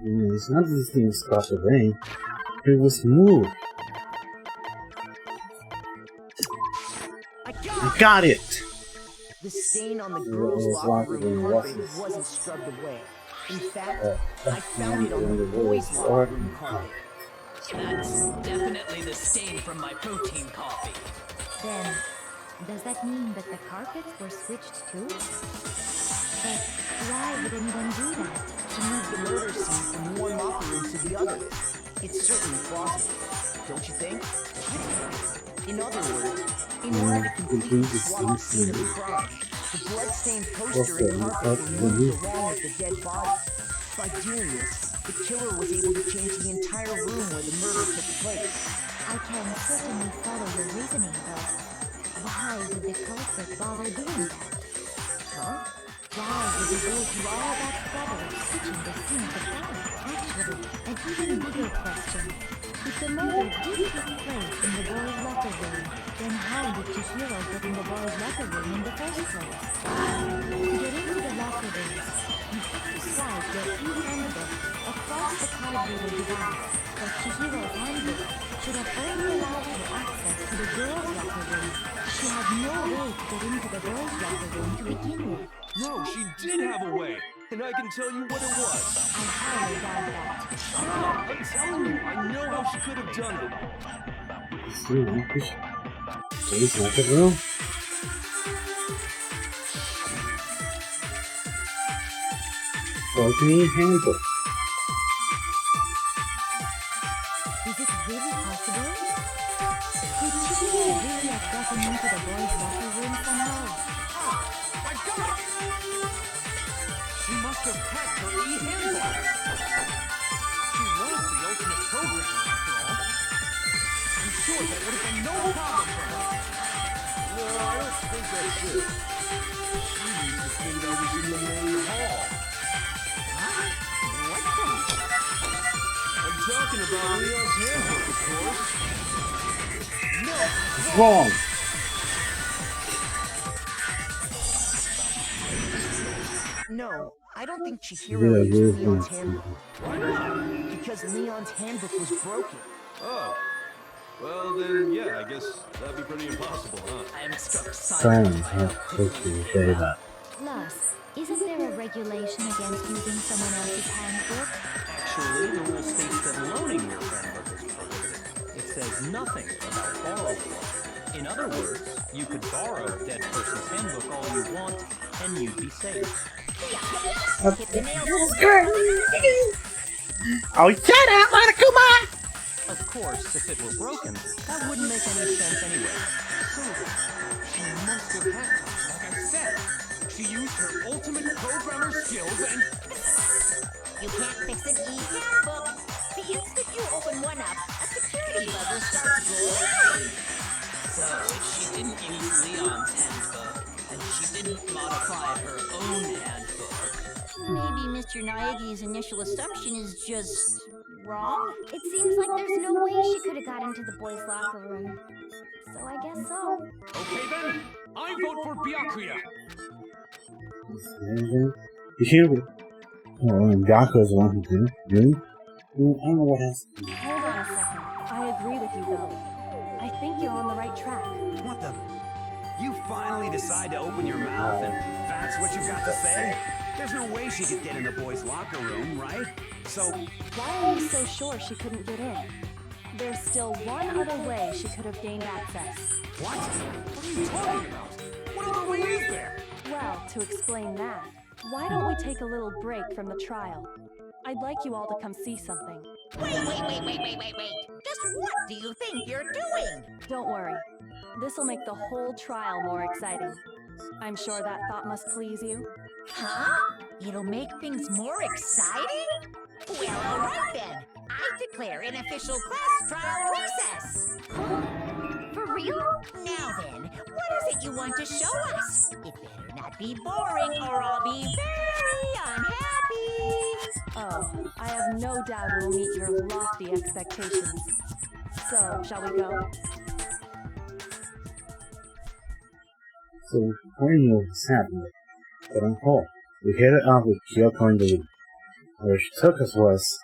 It's not this thing scrubbed away. It was moved. I got it! The stain on the girls' locker room carpet wasn't scrubbed away. In fact, I found it on the boys' locker room carpet. That's definitely the stain from my protein coffee. Then, does that mean that the carpets were switched too? But why would anyone do that? To move the murder scene from one locker room to the other. It's certainly plausible, don't you think? In other words, in order to completely swap the scene of the crime, the blood-stained poster and carpet were moved along with the dead body. By doing this, the killer was able to change the entire room where the murder took place. I can certainly follow your reasoning, but why would the culprit bother doing that? Huh? Why would he go through all that trouble of switching the scene of the crime? Actually, an even bigger question. If the murder did take place in the boys' locker room, then how did Chihiro get in the boys' locker room in the first place? To get into the locker rooms, you have to slide your e-handbook across the cardboard divide. But Chihiro's handbook should have only allowed her access to the girls' locker room. She had no way to get into the boys' locker room to begin with. No, she did have a way, and I can tell you what it was. I highly doubt that. I'm telling you, I know how she could have done it. Please, not the room. Opening handbook. Is it really possible? Could Chiquita really have gotten into the boys' locker room somehow? I got it! She must have hacked her e-handbook. She was the ultimate programmer, after all. I'm sure that would have been no problem for her. No, I don't think that's it. She needs to think I was in the main hall. Huh? What the? I'm talking about Leon's handbook, of course. No! What's wrong? No, I don't think Chihiro Yeah, used yeah, Leon's yeah. handbook. Why not? Because Leon's handbook was broken. Oh. Well, then, yeah, I guess that'd be pretty impossible, huh? I am struck Silence, silent by huh? how Quickly quickly say they that. Plus, isn't there a regulation against using someone else's handbook? Actually, the rule states that loaning your handbook is prohibited. It says nothing about borrowing it. In other words, you could borrow a dead person's handbook all you want, and you'd be safe. Hit the nail on Oh, shut up, Monokuma! Of course, if it were broken, that wouldn't make any sense anyway. So then, she must have hacked it, like I said. She used her ultimate programmer skills and... You can't fix an e-handbook. The instant you open one up, a security buzzer starts glowing. So, if she didn't use Leon's handbook, and she didn't modify her own handbook, Maybe Mr. Naegi's initial assumption is just wrong? It seems like there's no way she could have got into the boys' locker room. So I guess so. Okay then, I vote for Byakuya. You should have. Oh, and Byakuya's the one who did it. Really? I don't know what else. Hold on a second. I agree with you, though. I think you're on the right track. What the? You finally decide to open your mouth and that's what you've got to say? There's no way she could get in the boys' locker room, right? So, Why are you so sure she couldn't get in? There's still one other way she could have gained access. What? What are you talking about? What other way is there? Well, to explain that, why don't we take a little break from the trial? I'd like you all to come see something. Wait. Just what do you think you're doing? Don't worry. This'll make the whole trial more exciting. I'm sure that thought must please you. Huh? It'll make things more exciting? Well, all right then. I declare an official class trial recess. For real? Now then, what is it you want to show us? It better not be boring or I'll be very unhappy. Oh, I have no doubt it will meet your lofty expectations. So, shall we go? So, when you know what's happening, but on hold, we headed out with Kyoko in the lead. Where she took us was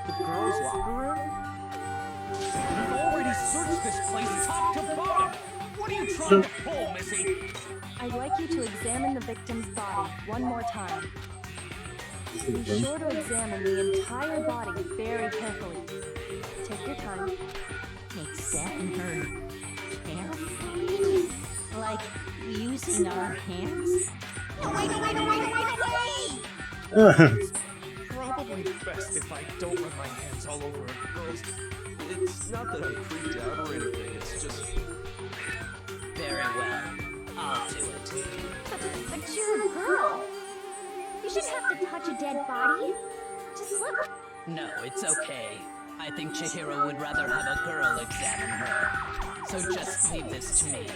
The girls' locker room? We've already searched this place top to bottom. What are you trying to pull, Missy? I'd like you to examine the victim's body one more time. Be sure to examine the entire body very carefully. Take your time. Examine her carefully. Like using our hands? No, wait! Probably best if I don't run my hands all over a girl's... It's not that I'm creeped out or anything, it's just... very well. I'll do it. But you're a girl. You shouldn't have to touch a dead body. Just look. No, it's okay. I think Chihiro would rather have a girl examine her. So just leave this to me.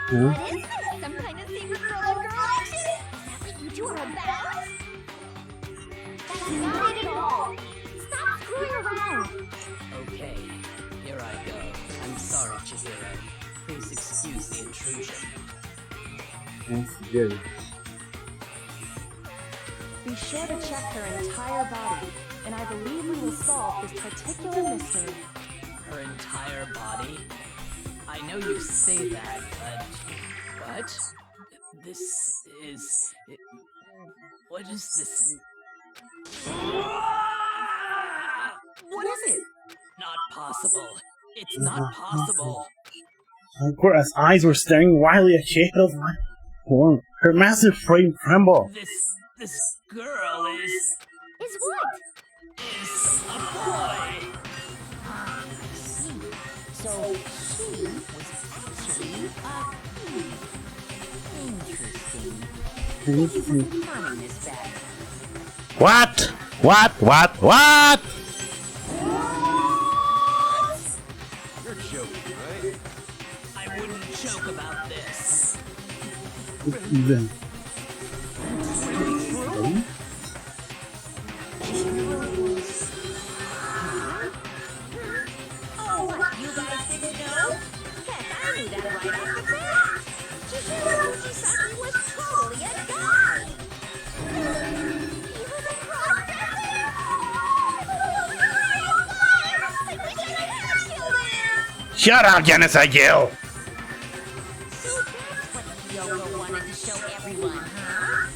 Sakura. What is this? Some kind of secret girl-on-girl action? Is that what you two are about? That's not it at all. Stop screwing around. Okay, here I go. I'm sorry, Chihiro. Please excuse the intrusion. that's good. Be sure to check her entire body, and I believe we will solve this particular mystery. Her entire body? I know you say that, but... What? This is... What is this? What is it? Not possible. It's not possible. Cora's eyes were staring wildly at Shado's eye. Her massive frame trembled. This girl is Is what? a boy. I see. So she was actually a he. Interesting. Thank you for confirming this fact. What? You're joking, right? I wouldn't joke about this. Oh, what? You guys didn't know? Heck, I knew that right off the bat. Chihiro Fujisaki was totally a guy. He was a cross-dresser. I wish I had killed him. Shut up, Genocide Jill! So that's what Kyoko wanted to show everyone, huh?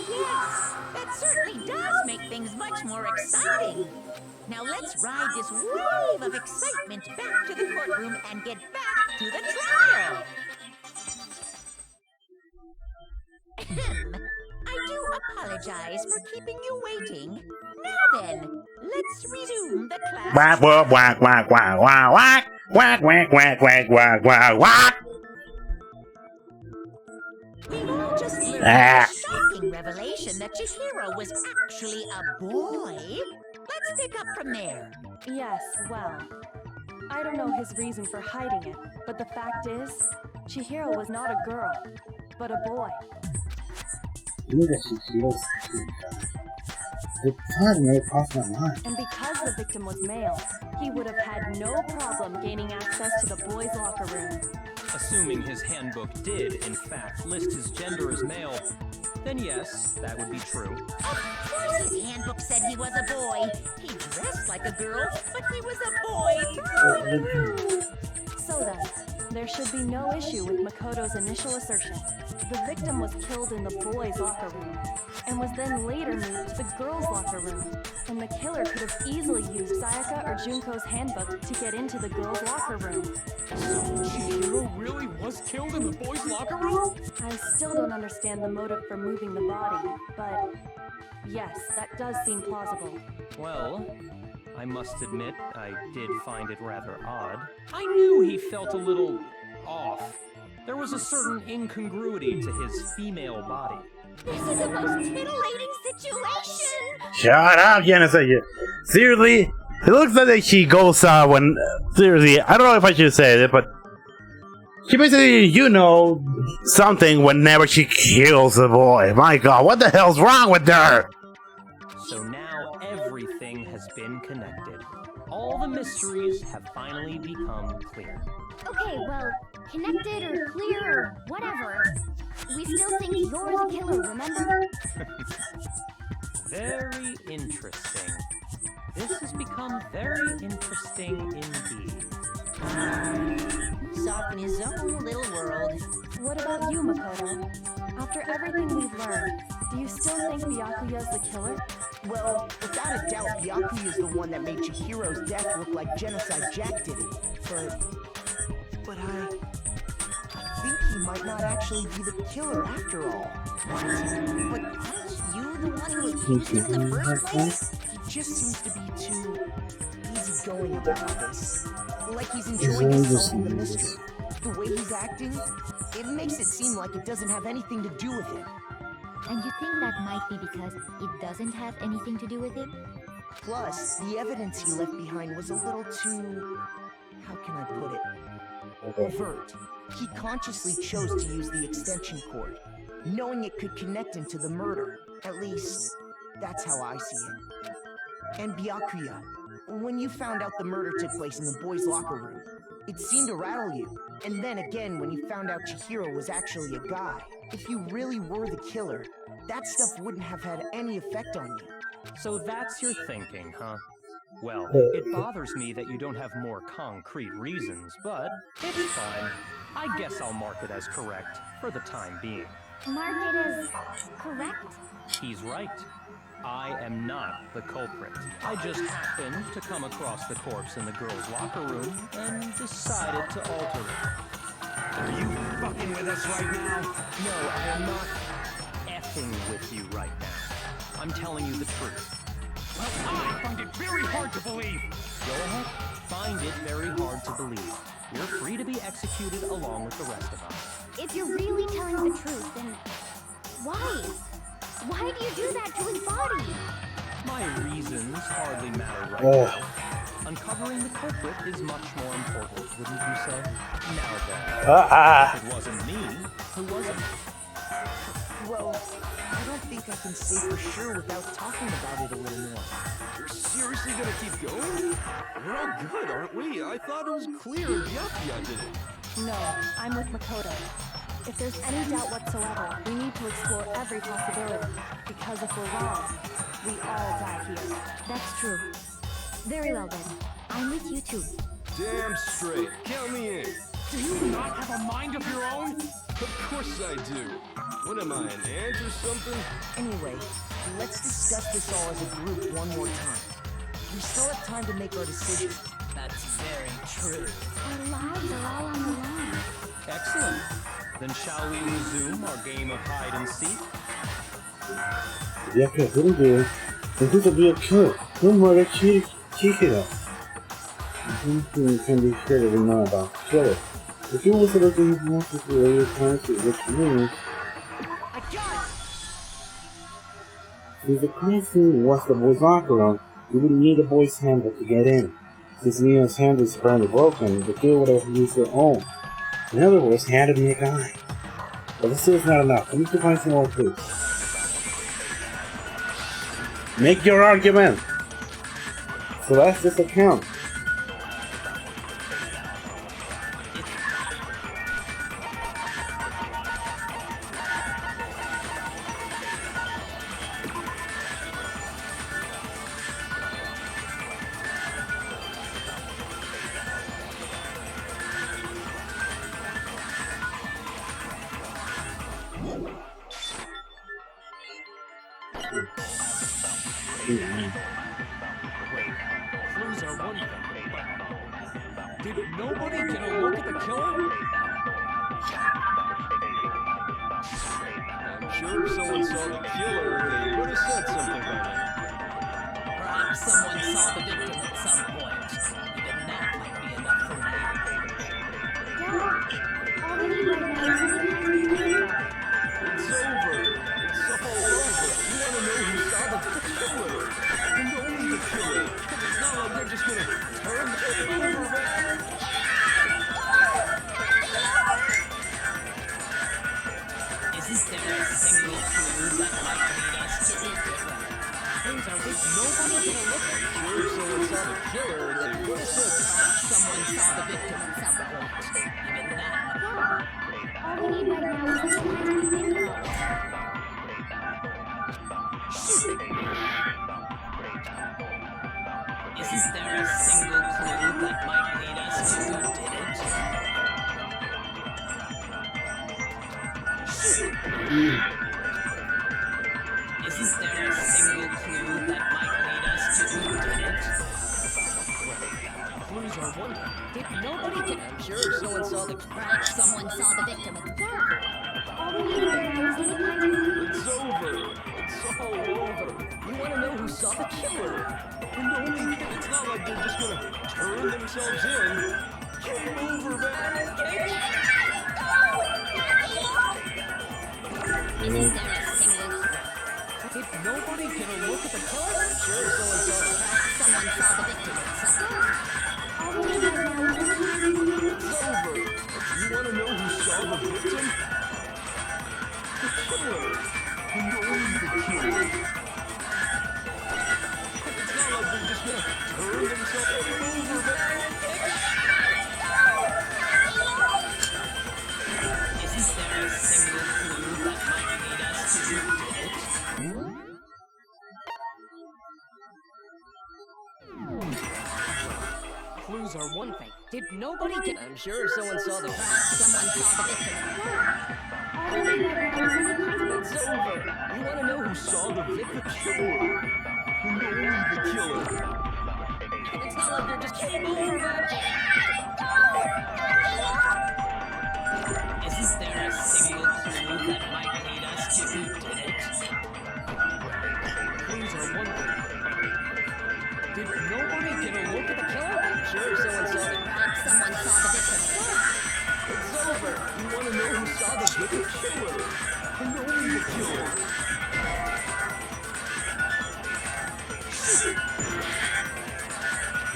Yes, that certainly does make things much more exciting. Now let's ride this wave of excitement back to the courtroom and get back to the trial. I do apologize for keeping you waiting. Now then, let's resume the class. Whack, whack, whack, whack, whack, whack, whack, whack, whack, whack, whack, whack, whack. We've all just learned the shocking revelation that Chihiro was actually a boy. Let's pick up from there. Yes, well, I don't know his reason for hiding it, but the fact is, Chihiro was not a girl, but a boy. And because the victim was male, he would have had no problem gaining access to the boys' locker room. Assuming his handbook did, in fact, list his gender as male, then yes, that would be true. Of course his handbook said he was a boy. He dressed like a girl, but he was a boy through and through. So then, there should be no issue with Makoto's initial assertion. The victim was killed in the boys' locker room, and was then later moved to the girls' locker room. And the killer could have easily used Sayaka or Junko's handbook to get into the girls' locker room. Chihiro really was killed in the boys' locker room? I still don't understand the motive for moving the body, but yes, that does seem plausible. Well, I must admit, I did find it rather odd. I knew he felt a little off. There was a certain incongruity to his female body. This is the most titillating situation. Shut up, Genocide Jill. Seriously, it looks like she goes when. Seriously, I don't know if I should say it, but she basically, something whenever she kills a boy. My God, what the hell's wrong with her? So now everything has been connected. All the mysteries have finally become clear. Okay, well, connected or clear or whatever. We still think you're the killer, remember? Very interesting. This has become very interesting indeed. He's off in his own little world. What about you, Makoto? After everything we've learned, do you still think Byakuya's the killer? Well, without a doubt, Byakuya is the one that made Chihiro's death look like Genocide Jack did it. But I think he might not actually be the killer after all. What? But aren't you the one who accused him in the first place? He just seems to be too easygoing about this. Like he's enjoying solving the mystery. The way he's acting, it makes it seem like it doesn't have anything to do with him. And you think that might be because it doesn't have anything to do with him? Plus, the evidence he left behind was a little too... how can I put it? Overt. He consciously chose to use the extension cord, knowing it could connect him to the murder. At least, that's how I see it. And Byakuya, when you found out the murder took place in the boys' locker room, it seemed to rattle you. And then again, when you found out Chihiro was actually a guy. If you really were the killer, that stuff wouldn't have had any effect on you. So that's your thinking, huh? Well, it bothers me that you don't have more concrete reasons, but it's fine. I guess I'll mark it as correct for the time being. mark it as correct? He's right. I am not the culprit. I just happened to come across the corpse in the girls' locker room and decided to alter it. Are you fucking with us right now? No, I am not effing with you right now. I'm telling you the truth. Well, I find it very hard to believe. Go ahead. Find it very hard to believe. You're free to be executed along with the rest of us. If you're really telling the truth, then why? Why do you do that to his body? My reasons hardly matter right Oh. now. Uncovering the culprit is much more important, wouldn't you say? Now then, if it wasn't me, who was it? Well, I don't think I can say for sure without talking about it a little more. You're seriously gonna keep going? We're all good, aren't we? I thought it was clear Yapia did it. No, I'm with Makoto. If there's any doubt whatsoever, we need to explore every possibility. Because if we're wrong, we all die here. That's true. Very well then. I'm with you too. Damn straight. Count me in. Do you not have a mind of your own? Of course I do. What am I, an ant or something? Anyway, let's discuss this all as a group one more time. We still have time to make our decision. That's very true. Our lives are all on the line. Excellent. Then shall we resume our game of hide and seek? Yeah, okay, what do? If he's a real killer, who murdered Chihiro? I think we can be sure that we know about the killer. If he was looking at monsters for earlier times to which means if the classroom was the boys' locker room, we would need a boys' handbook to get in. Since Neo's hand is apparently broken, the kid would have used their own. In other words, it had to be a guy. But this is not enough. We need to find some more clues. Make your argument! So that's just a count. Clues are one thing, but did nobody get a look at the killer? I'm sure if someone saw the killer, they would have said something about it. Perhaps someone saw the victim at some point. Even that might be enough for now. Yeah, all we need right now is a little time. It's over. It's all over. You want to know who saw the killer? And only the killer. It's not like they're just gonna turn the over back. Isn't there a single clue that might lead us to the killer? Things are with nobody gonna look at. Sure, if someone saw the killer, they would have said Someone saw the victim at some point. Even that. Yeah, all we need right now is a little time to think about it. Isn't there a single clue that might lead us to who did it? Isn't there a single clue that might lead us to who did it? clues are one thing. Did nobody get? I'm sure if someone saw the perhaps someone saw the victim. Yeah, all we need right now is a little time to think. It's over. It's all over. You want to know who saw the killer? And only it's not like they're just gonna turn themselves in. Game over, man. Isn't there a single clue? Did nobody get a look at the killer? Sure, someone saw the Someone saw the victim at some point. All we need right now is a little time to think. It's over. You want to know who saw the victim? The killer. And only the killer. It's not like they're just gonna turn themselves over, man. Isn't there a single clue that might lead us to who did it? Clues are one thing. Did nobody get? I'm sure if someone saw the someone saw the victim. Yeah, It's over. You want to know who saw the victim? Killer. And only the killer. It's not like there just came over that. Isn't there a single clue that might lead us to who did it? Clues are one thing, but did nobody get a look at the killer? Sure, someone saw the. Someone saw the victim. It's over. You want to know who saw the victim? Killer. And only the killer.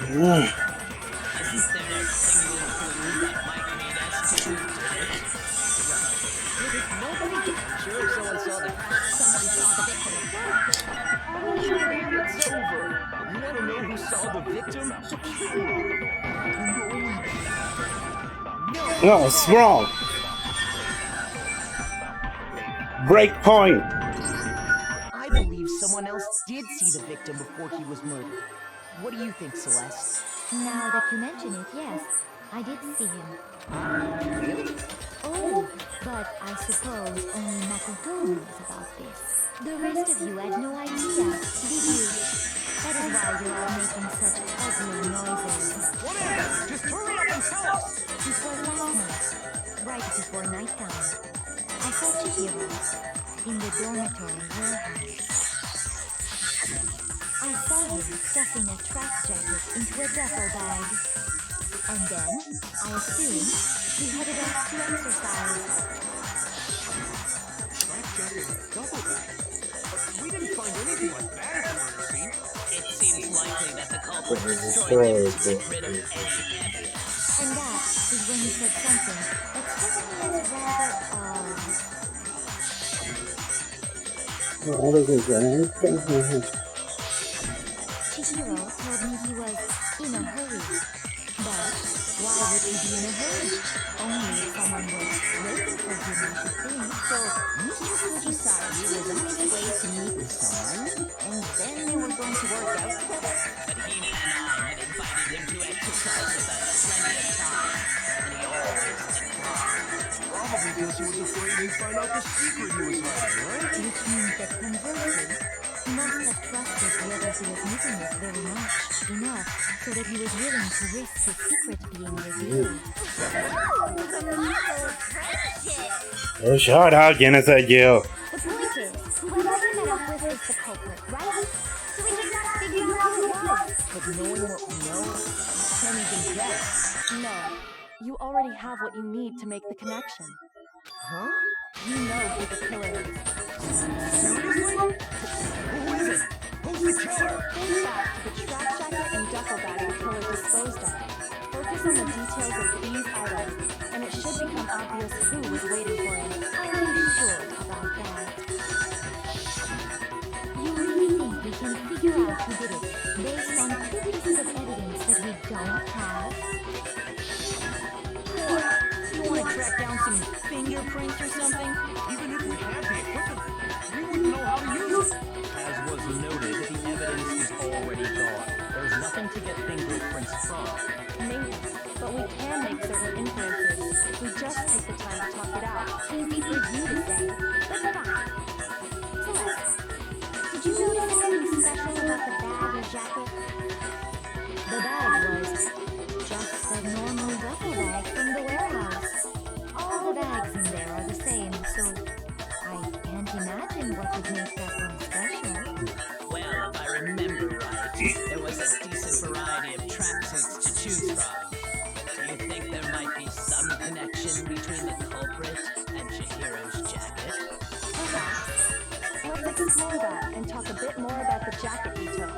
Mm. Isn't there a single clue that might lead us to who did it? Did nobody get. Sure, someone saw the. Someone saw the victim. It's over. You want to know who saw the victim? The killer. And only the. No, it's wrong. Break point. I believe someone else did see the victim before he was murdered. What do you think, Celeste? Now that you mention it, yes, I did see him. Really? Oh, but I suppose only Makoto knows about this. The rest of you had no idea, did you? That is why you're all making such ugly noises. What is it? Just hurry up and tell us! It was last night, right before nighttime. I saw Chihiro in the dormitory warehouse. I saw him stuffing a track jacket into a duffel bag. And then, I assumed, he headed off to exercise. Track jacket and a duffel bag. But we didn't find anything like that at the murder scene. It seems likely that the culprit destroyed him to get rid of any evidence. And that is when he said something that struck me as rather Chihiro told me he was in a hurry. But why would he be in a hurry? Only if someone was waiting for him, I should think. So, Mr. Fujisaki was on his way to meet with someone, and then they were going to work out together. But Hina and I had invited him to exercise with us plenty of times, and he always declined. Probably because he was afraid he'd find out the secret he was hiding, right? Which means that conversely, he must have trusted whoever he was meeting with very much, enough, so that he was willing to risk his secret being revealed. Oh, shut up, Genesis, you. The point is, whoever he met up with is the culprit, right? So we just gotta figure out who it was. But knowing what we know, we can't even guess. No, you already have what you need to make the connection. Huh? You know who the killer is. Seriously? Who is it? Who's the killer? Think back to the track jacket and duffel bag the killer disposed of. Focus on the details of these items, and it should become obvious who was waiting for him. Are you sure about that? You really think we can figure out who did it based on two pieces of evidence that we don't have? You want to track down some fingerprints or something? Even if we had the equipment, we wouldn't know how to use it. As was noted, the evidence is already gone. There's nothing to get fingerprints from. Maybe, but we can make certain inferences if we just take the time to talk it out. Easy for you to say, but fine. Celeste, did you notice anything special about the bag or jacket? The bag was just a normal duffel bag from the warehouse. All the bags in there are the same, so I can't imagine what would make that one special. Well, if I remember right, there was a decent variety of tracksuits to choose from. Do you think there might be some connection between the culprit and Chihiro's jacket? Perhaps. Let's explore that and talk a bit more about the jacket he took.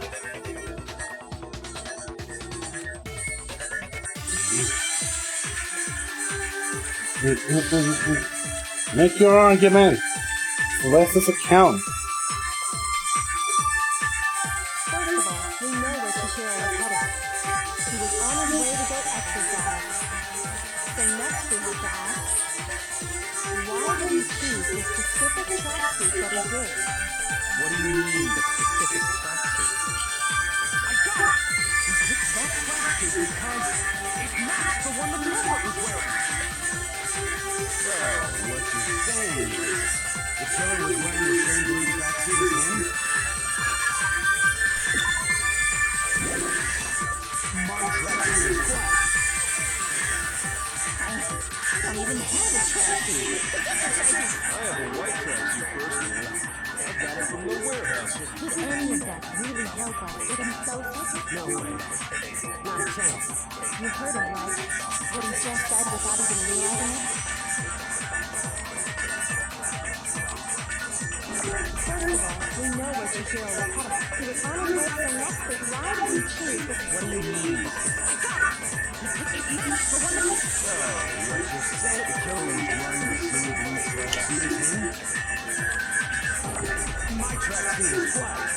Make your argument. Celeste's account. First of all, we know where Chihiro was headed. He was on his way to go exercise. So next we have to ask, why did he choose the specific tracksuit that he did? What do you mean, the specific tracksuit? I got it! He picked that tracksuit because it matched the one the culprit was wearing. So, what's you're saying is the killer was wearing the same blue tracksuit as him? My tracksuit is black. I don't even have a tracksuit. I have a white tracksuit personally. I got it from the warehouse. Could any of that really help us get him closer? No way. Not a chance. You heard him right. What he just said without even realizing it? First of all, we know where Chihiro was headed. He was on his way to the next big ride and he choose this. What do you mean? What you said? The killer was wearing the same blue tracksuit as him? My tracksuit is black.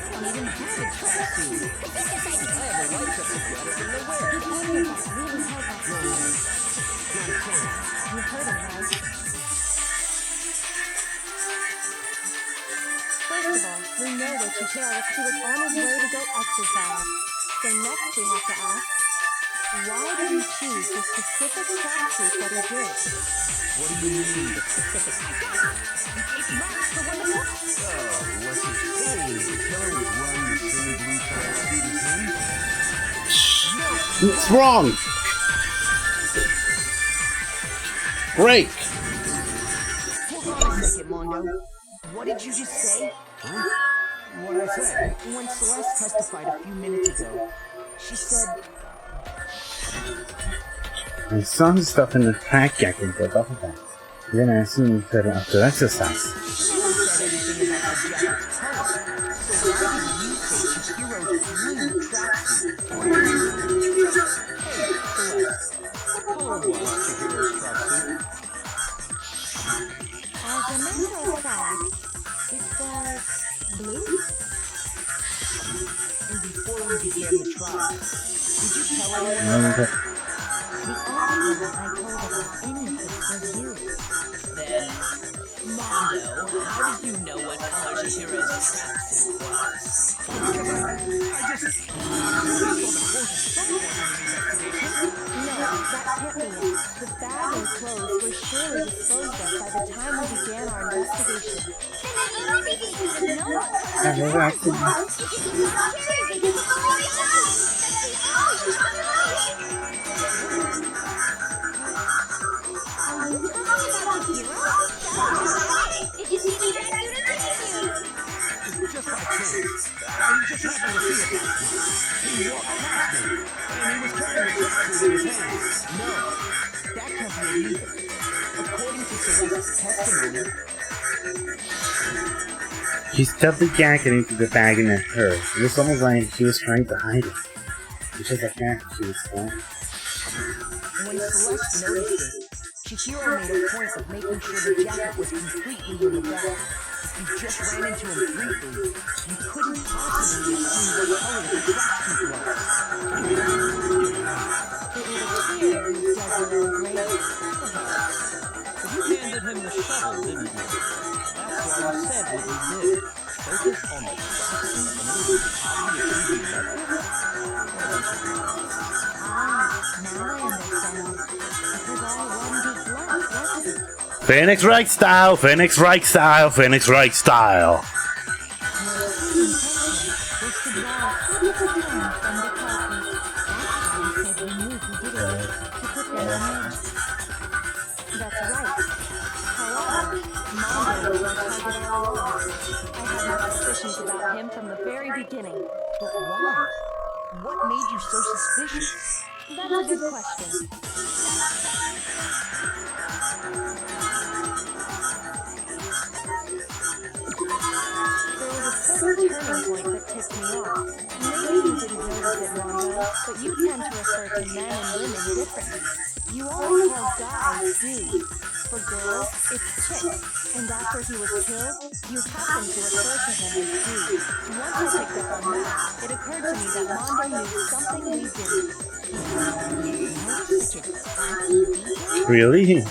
I don't even have a tracksuit. I have a white tracksuit. Got it from the warehouse. Could any of that really help us? No way. Not a chance. You heard him right. First of all, we know where Chihiro was. He was on his way to go exercise. So next we have to ask, why did he choose the specific tracksuit that he did? What do you mean? What you're saying is the killer was wearing the same blue tracksuit as him? It's wrong. Break. Hold on a second, Mondo. What did you just say? Huh? What did I say? When Celeste testified a few minutes ago, she said, I saw his stuff in the pack jacket for double that. Then I assumed he said after exercise. she never said anything about the jacket's color. So why did you say Chihiro's blue tracksuit? Hey, Celeste. What color was Chihiro's tracksuit? As a matter of fact, it was blue. And before we began the trial, did you tell anyone? The only one I told about any of this was you. Then, Mondo, how did you know what color Chihiro's tracksuit was? No, that can't be it. The bag and clothes were surely disposed of by the time we began our investigation. I've never actually. Just by chance. I just happened to see it. He walked past me, and he was carrying the tracksuit in his hands. No, that can't be it either. According to Celeste's testimony, She stuffed the jacket into the bag and it hurt. It was almost like she was trying to hide it. It's just like that, she was fine. when Celeste noticed it, Chihiro made a point of making sure the jacket was completely in the bag. You just ran into him briefly. You couldn't possibly have seen what color the tracksuit was. It would appear you dug your own grave. You handed him the shovel, didn't you? That's why you said what you did. Focus on the tracksuit and it will obviously be better. Now I understand. It was all one big lump, wasn't it? Phoenix Reich style, Phoenix Reich style, Phoenix Reich style. About him from the very beginning. But why? What made you so suspicious? That's a good question. There was a certain turning point that tipped me off. Maybe you didn't notice it, Mondo, but you tend to refer to men and women differently. You always call guys dudes. For girls, it's chicks. And after he was killed, you happened to refer to him as dude. Once I picked up on that, it occurred to me that Mondo knew something we didn't. Really?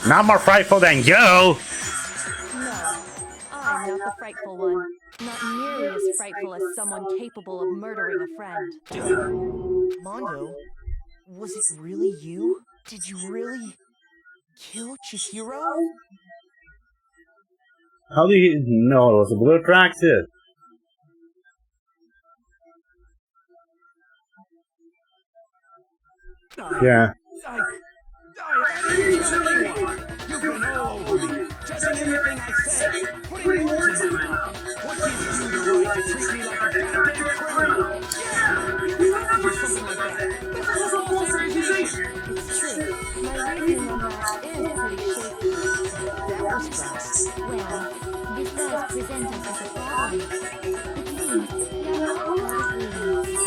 Not more frightful than you! No, I'm not the frightful one. Not nearly as frightful as someone capable of murdering a friend. Mondo, Was it really you? Did you really kill Chihiro? How do you know it was a blue tracksuit? Yeah. I didn't kill anyone. You've been all over me, judging everything I say, putting words in my mouth. What gives you the right to treat me like a goddamn criminal? Yeah, you have to do something like that. This is a false accusation. It's true. My reasoning on that is pretty shaky. That was fast. Well, this does present us with a problem. It seems we are all out of leads.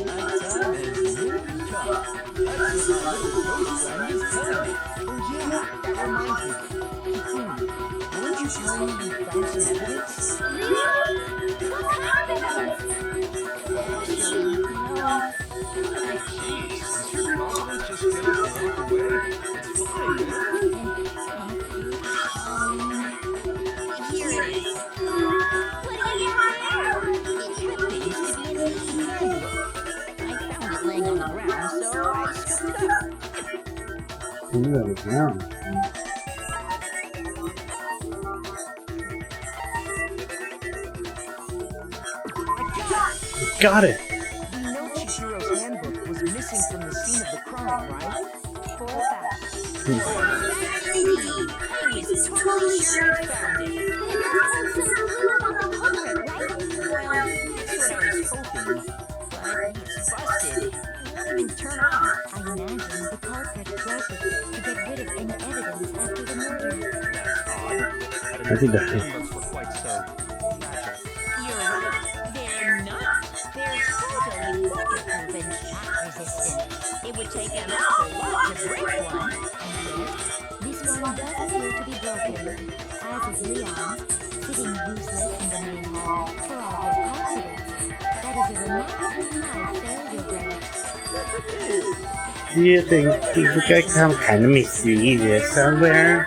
My time is nearly come. That's what my little ghost friend is telling me. Oh yeah, that reminds me. Weren't you telling me you found some evidence? Really? What kind of evidence? Actually, no. Jeez, is your confidence just getting thrown away? It's fine, man. Here it is. What do you got there? It happens to be an E handbook. I found it laying on the ground, so I scooped it up. Got it. We know Chihiro's handbook was missing from the scene of the crime, right? For a fact. Indeed, I was totally sure I found it. It does hold some clue about the culprit, right? Well, that's what I was hoping. But it's busted. It won't even turn on. I imagine the culprit broke it to get rid of any evidence after the murder. That's odd. I think that- handbooks were quite so fragile. You're right. They're not. They're totally waterproof and shock resistant. It would take an awful lot to break one. This one does appear to be broken, as is Leon's, sitting useless in the main hall for all their confidence. That is a remarkably high failure rate. Do you think people get some kind of mysterious somewhere?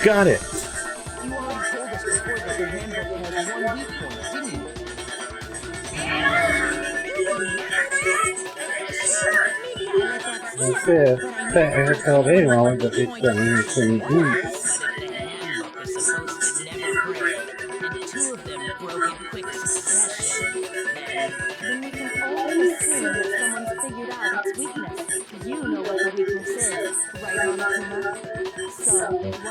Got it. You already told us before that the handbook has one weak point, didn't you? That's it. I told anyone that it's done anything good. The handbook is supposed to never break, and two of them broke in quick succession. Then we can only assume that someone's figured out its weakness. You know what the weakness is, right, Monokuma? So,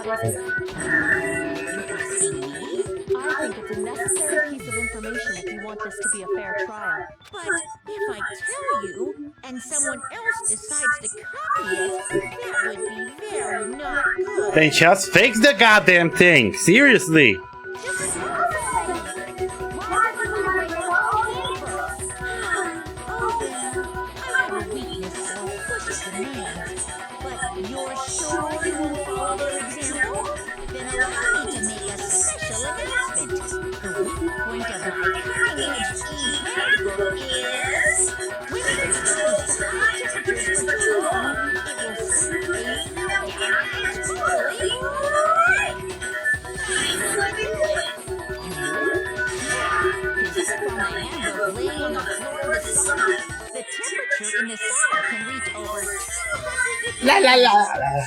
what is it? You're asking me? I think it's a necessary piece of information if you want this to be a fair trial. But if I tell you, and someone else decides to copy it, that would be very not good. Then just fix the goddamn thing. Seriously. Just tell us already. Why would we break all handbooks? Oh, well, I have a weakness for pushy demands. But you're sure you won't follow their example? Then allow me to make a special announcement. The weak point of my cutting-edge e-handbook is... when it exposed to high temperatures for too long, it will simply melt down and totally break. Laying on the floor of the sauna. The temperature in the sauna can reach over 200 degrees. La la la.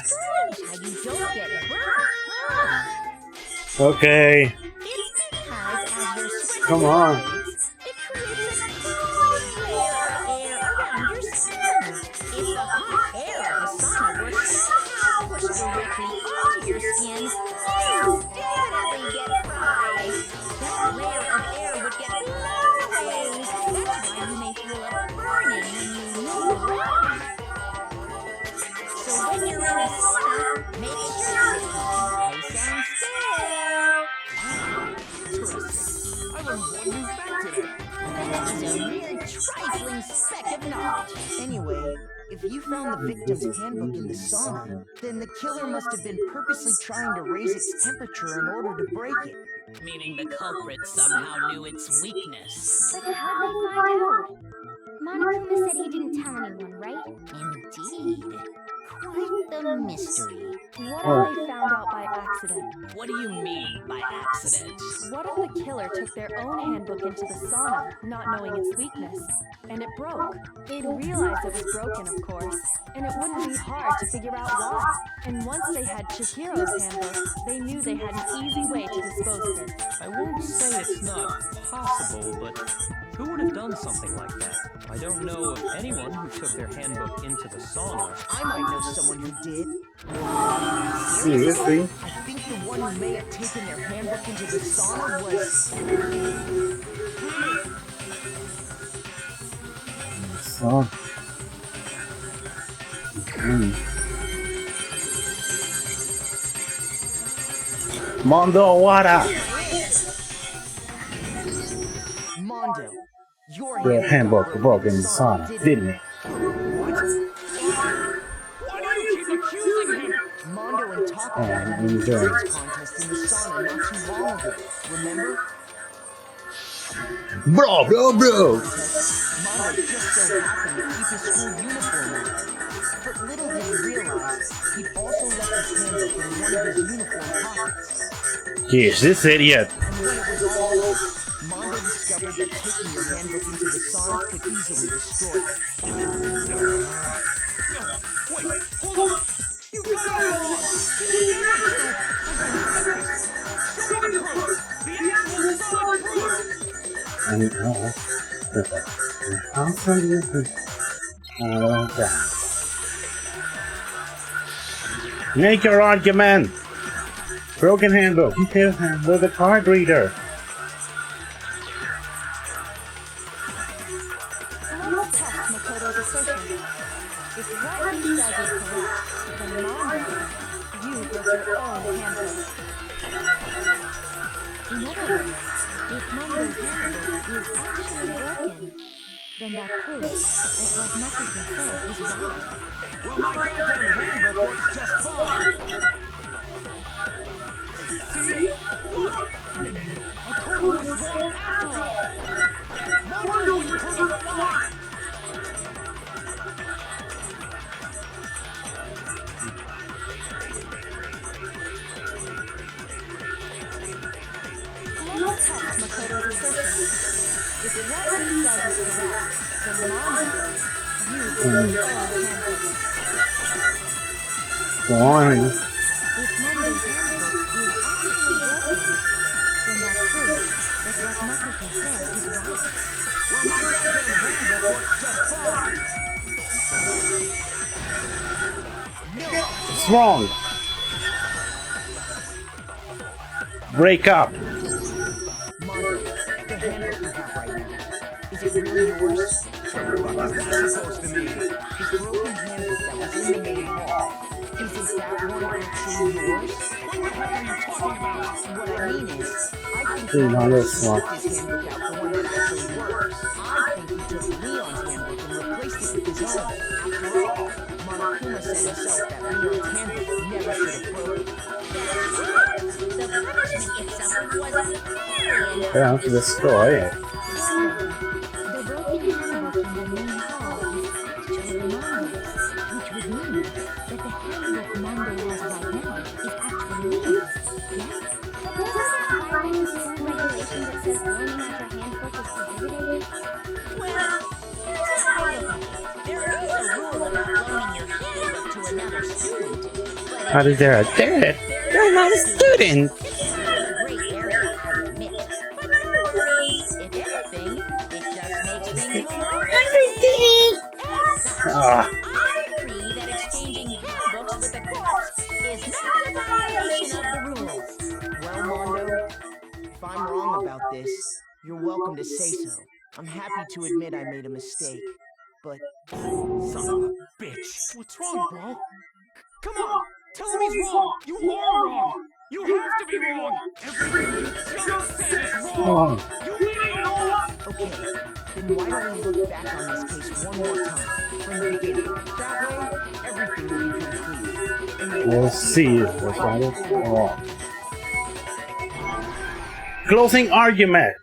Strange how you don't get burned, huh? Okay. It's because as your sweat Come on. evaporates, it creates a cooling layer of air around your skin. If the hot air of the sauna were somehow pushed directly onto your skin, you'd definitely get fried. That layer of air would get blown away. That's why you may feel a burning when you move around. So when you're in a sauna, make sure to keep nice and still. Interesting. I learned one new fact today. That is a mere trifling speck of knowledge. Anyway, if you found the victim's handbook in the sauna, then the killer must have been purposely trying to raise its temperature in order to break it. Meaning the culprit somehow knew its weakness. But how'd they find out? Monokuma said he didn't tell anyone, right? Indeed. Quite the mystery. What if they found out by accident? What do you mean by accident? What if the killer took their own handbook into the sauna, not knowing its weakness, and it broke? They'd realize it was broken, of course, and it wouldn't be hard to figure out why. And once they had Chihiro's handbook, they knew they had an easy way to dispose of it. I won't say it's not possible, but who would have done something like that? I don't know of anyone who took their handbook into the sauna. I might know someone who did. Seriously? I think the one who may have taken their handbook into the sauna was... So. Mondo, what up? Mondo. Your handbook broke in the sauna, didn't it? Why do you keep accusing him? Mondo and Taka And had a enjoy. contest in the sauna not too long ago. Remember? Bro! Mondo just so happened to keep his school uniform on. But little did he realize, he'd also left his handbook in one of his uniform pockets. Here's this idiot. And when it was all over, Mondo discovered that taking your handbook into the sauna could easily destroy it. Wait, hold on! You got it all wrong! Show me the proof! The actual solid proof! Make your argument. Broken handbook. You can handle the card reader. Let's test Makoto's assertion. If what he says is correct, then Mondo, you broke your own handbook. In other words, if Mondo's handbook is actually broken, then that proves that what Makoto said is right. Well, my goddamn handbook works just fine! See? Look! I told you it was wrong after all! Mondo, you prove it why! Let's test Makoto's assertion. If what he says is correct, then Mondo, you broke your own handbook. Boring. If Mondo's handbook is actually broken, then that proves that what Makoto said is right. Well, my goddamn handbook works just fine! What's wrong? Break up. Mondo, the handbook you have right now, is it really yours? What is that supposed to mean? The broken handbook that was in the main hall, isn't that one actually yours? What the heck are you talking about? What I mean is, I think Dude, Mondo this one. swapped his handbook out for one that actually works. I think he took Leon's handbook and replaced it with his own. After all, Monokuma said himself that Leon's handbook never should have broken. The punishment itself wasn't fair enough. Down to destroy it. The broken handbook in the main hall is actually Mondo's, which would mean that the handbook Mondo has right now is actually his. Yes? But doesn't violating certain regulation that says loaning out your handbook is prohibited? Well, here's how I look at it. There is a rule about loaning your handbook to another student. But How did they do it? They're not a student. it's kind of a gray area, I admit. But don't worry. If anything, it just makes things more interesting. As such, Ah. I agree that exchanging handbooks with the corpse is not a violation of the rules. Well, Mondo, if I'm wrong about this, you're welcome to say so. I'm happy to admit I made a mistake, but... Son of a bitch! What's wrong, bro? Come on! Tell him he's wrong! You are wrong! You have to be wrong! Everything you just said is wrong! You idiot! Okay, then why don't we look back on this case one more time, from the beginning? That way, everything will be complete. And We'll see what's wrong. Closing argument.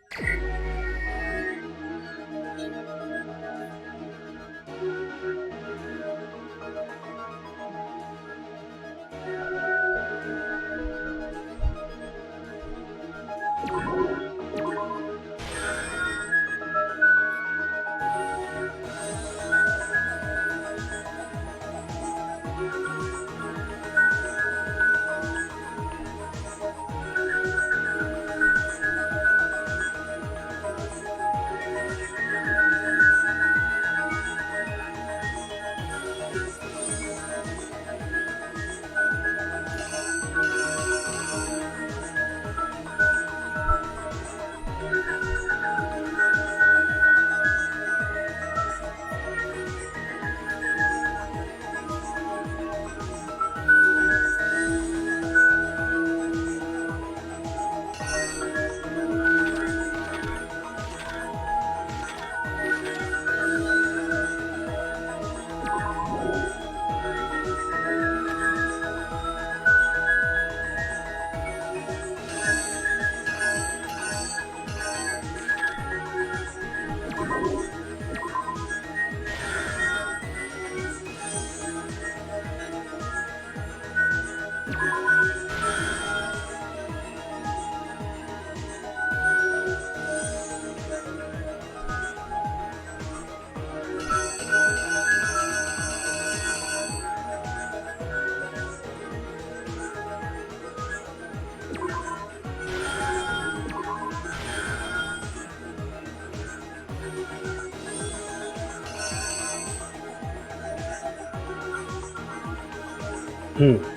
Come on.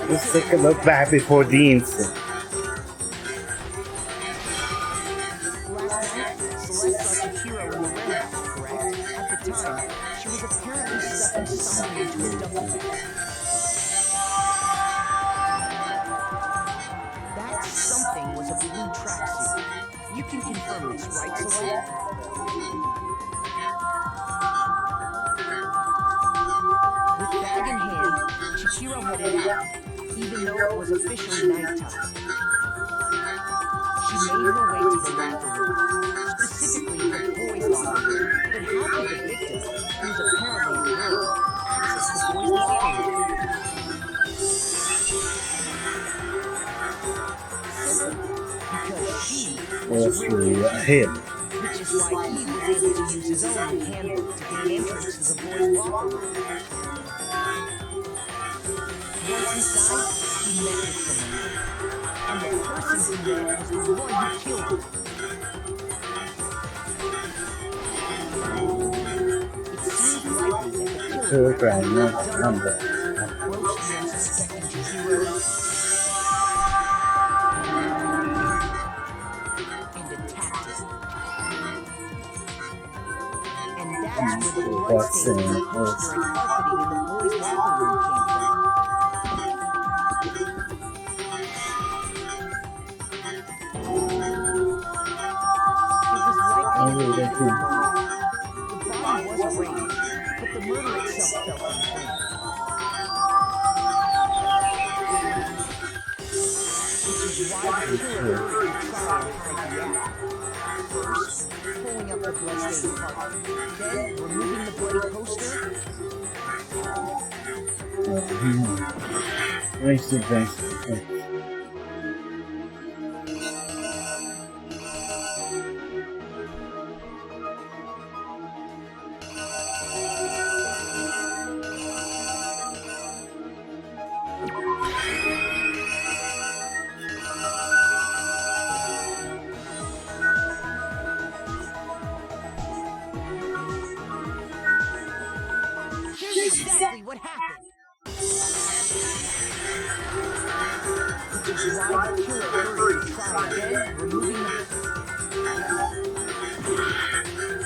Let's take a look back before the incident. Last night, Celeste saw Chihiro in the warehouse, correct? At the time, she was apparently stuffing something into a duffel bag. That something was a blue tracksuit. You can confirm this, right, Celeste? With bag in hand, Chihiro headed out, even though it was officially nighttime. She made her way to the locker room, specifically the boys' locker room. But how could the victim, who was apparently a girl, access the boys' locker room? Simply because she was really him. which is why he was able to use his own handbook to gain entrance to the boys' locker room. Once inside, he met with someone, and the person he met was the one who killed him. It seems likely that the killer approached the unsuspecting Chihiro and attacked him. And that's where the bloodstains during carpeting in the boys' locker room came from. The body was arranged, but the murder itself felt unclean. Which is why the killer agreed to try and hide the act. First, pulling up the bloodstained carpet, then removing the bloody poster. Wasted.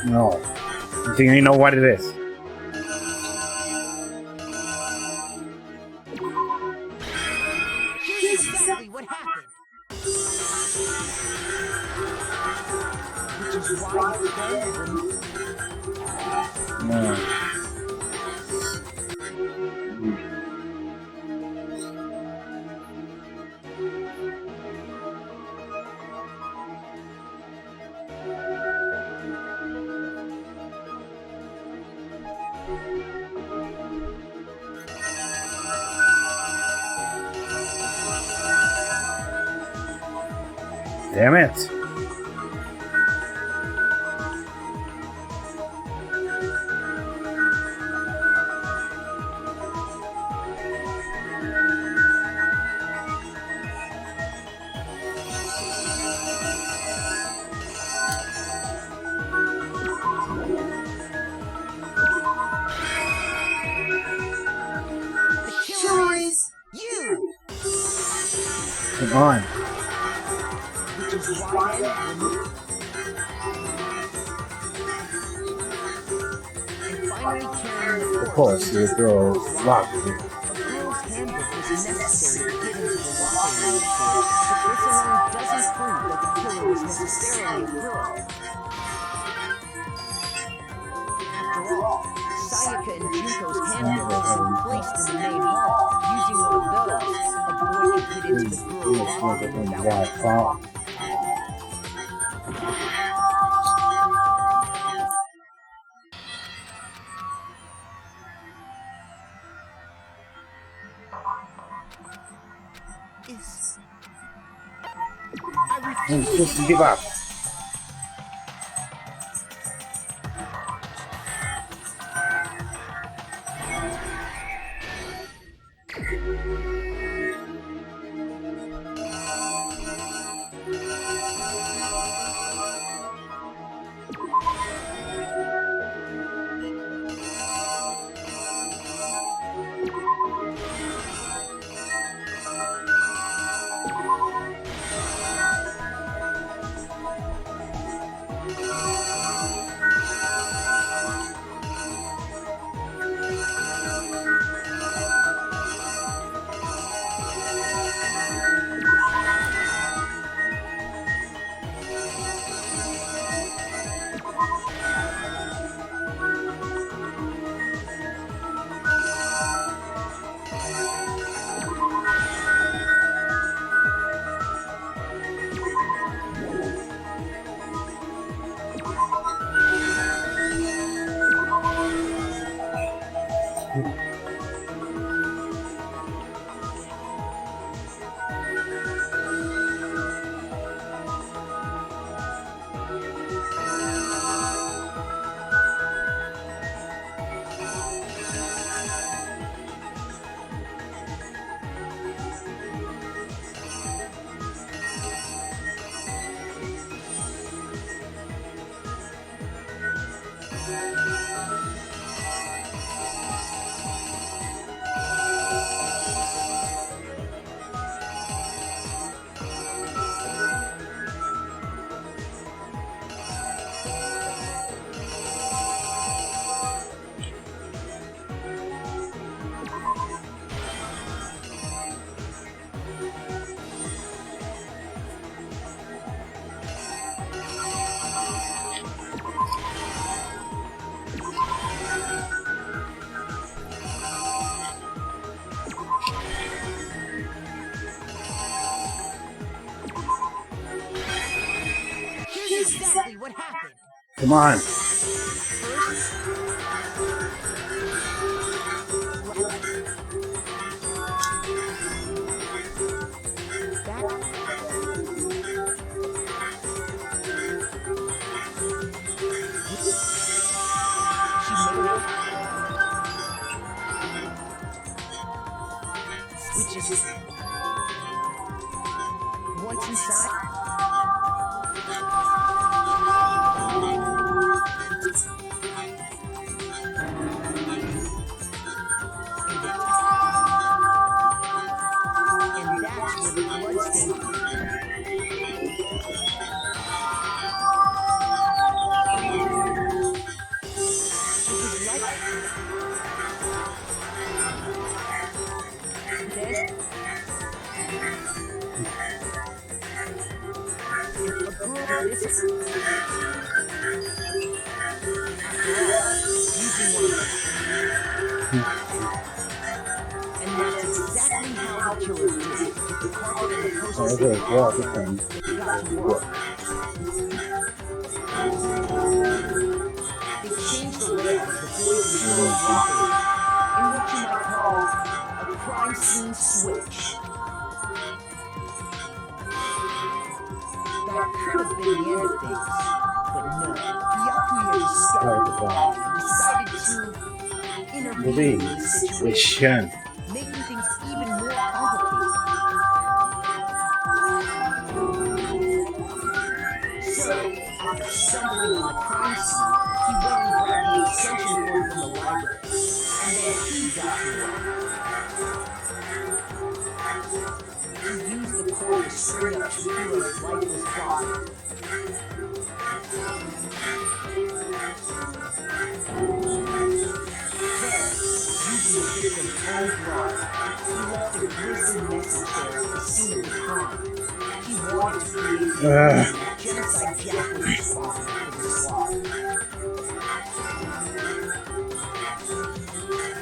No. Do you know what it is? Here's exactly what happened. Which is why it's been removed. No. Damn it. The killer is you. Come on. Which is why then removed. And finally carrying the Of course, the girl locked me. A girl's handbook was necessary to get into the locker room, of course, but this alone doesn't prove that the killer was necessarily a girl. After all, Sayaka and Junko's handbooks had been placed in the main hall. Using one of those, a boy could get into the girl's locker room without Wow. is. Just give up. Here's exactly what happened. Come on. Switches. Once inside. And that's where the bloodstain. with discipline. After all, using one of and that's exactly how the killers did it. With the carpet and the posters Okay, they well, had, they got to work. They changed the layout of the boys and girls locker room in what you might call a crime scene switch. That could have been the end of things, but no. Yakuya discovered the body and decided to intervene in the situation, making things even more complicated. So, after stumbling on the crime scene, he went and grabbed the extension cord from the library, and then he got to work. He used the cord to string up Chihiro's lifeless body. Then, using the victim's own blood, he left a grisly message there at the scene of the crime. He wanted to create a genocide Jack was responsible for the slaughter.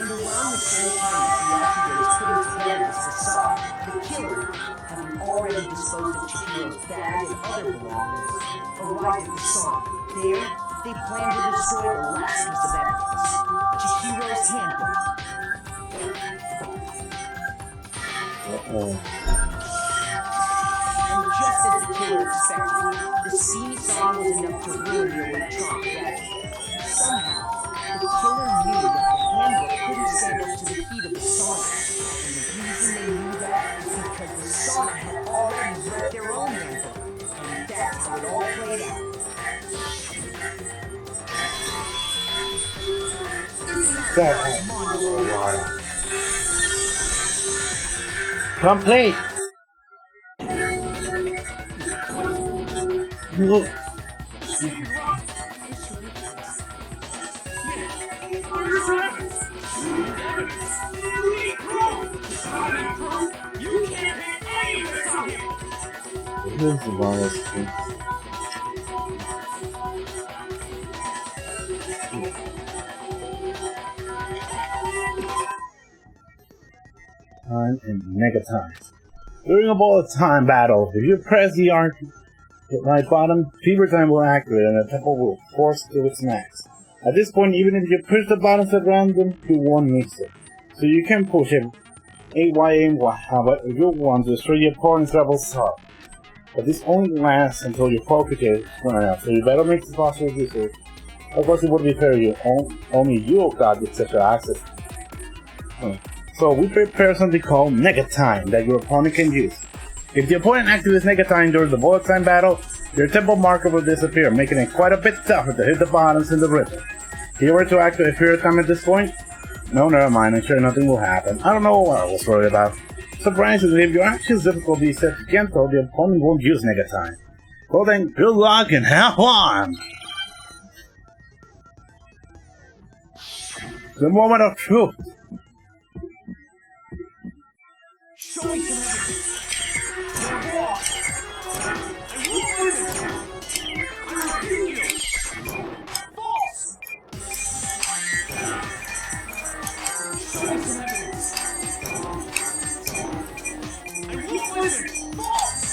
And around the same time that the Yakuza was putting together this facade, the killer, having already disposed of Chihiro's bag and other belongings, arrived at the sauna. There, they planned to destroy the last piece of evidence, Chihiro's handbook. And just as the killer expected, the steamy sauna was enough to ruin the electronic gadget. Somehow, the killer knew that the handbook couldn't stand up to the heat of the sauna. And the reason they knew that is because the sauna had already wrecked their own handbook. And that's how it all played out. That complete. Look. Here's the bonus. Time and mega time. During a bullet time battle, if you press the right button, fever time will activate and the tempo will force to its max. At this point, even if you push the buttons at random, you won't miss it. So you can push it however you want to destroy your opponent's rebel's heart. But this only lasts until your focus is run out, so you better make this possible use of it. Of course, it would be fair you only you got this special access. So we prepare something called Nega Time that your opponent can use. If the opponent activates Nega Time during the bullet time battle, your tempo marker will disappear, making it quite a bit tougher to hit the buttons in the rhythm. If you were to activate Fear Time at this point, no, never mind, I'm sure nothing will happen. I don't know what I was worried about. Surprisingly, if your action's difficulty is set to Gento, the opponent won't use Nega Time. Well then, good luck and have fun! The moment of truth! Show me some evidence. You're wrong. I won't listen. I refuse you. False. Show me some evidence. I won't listen. False.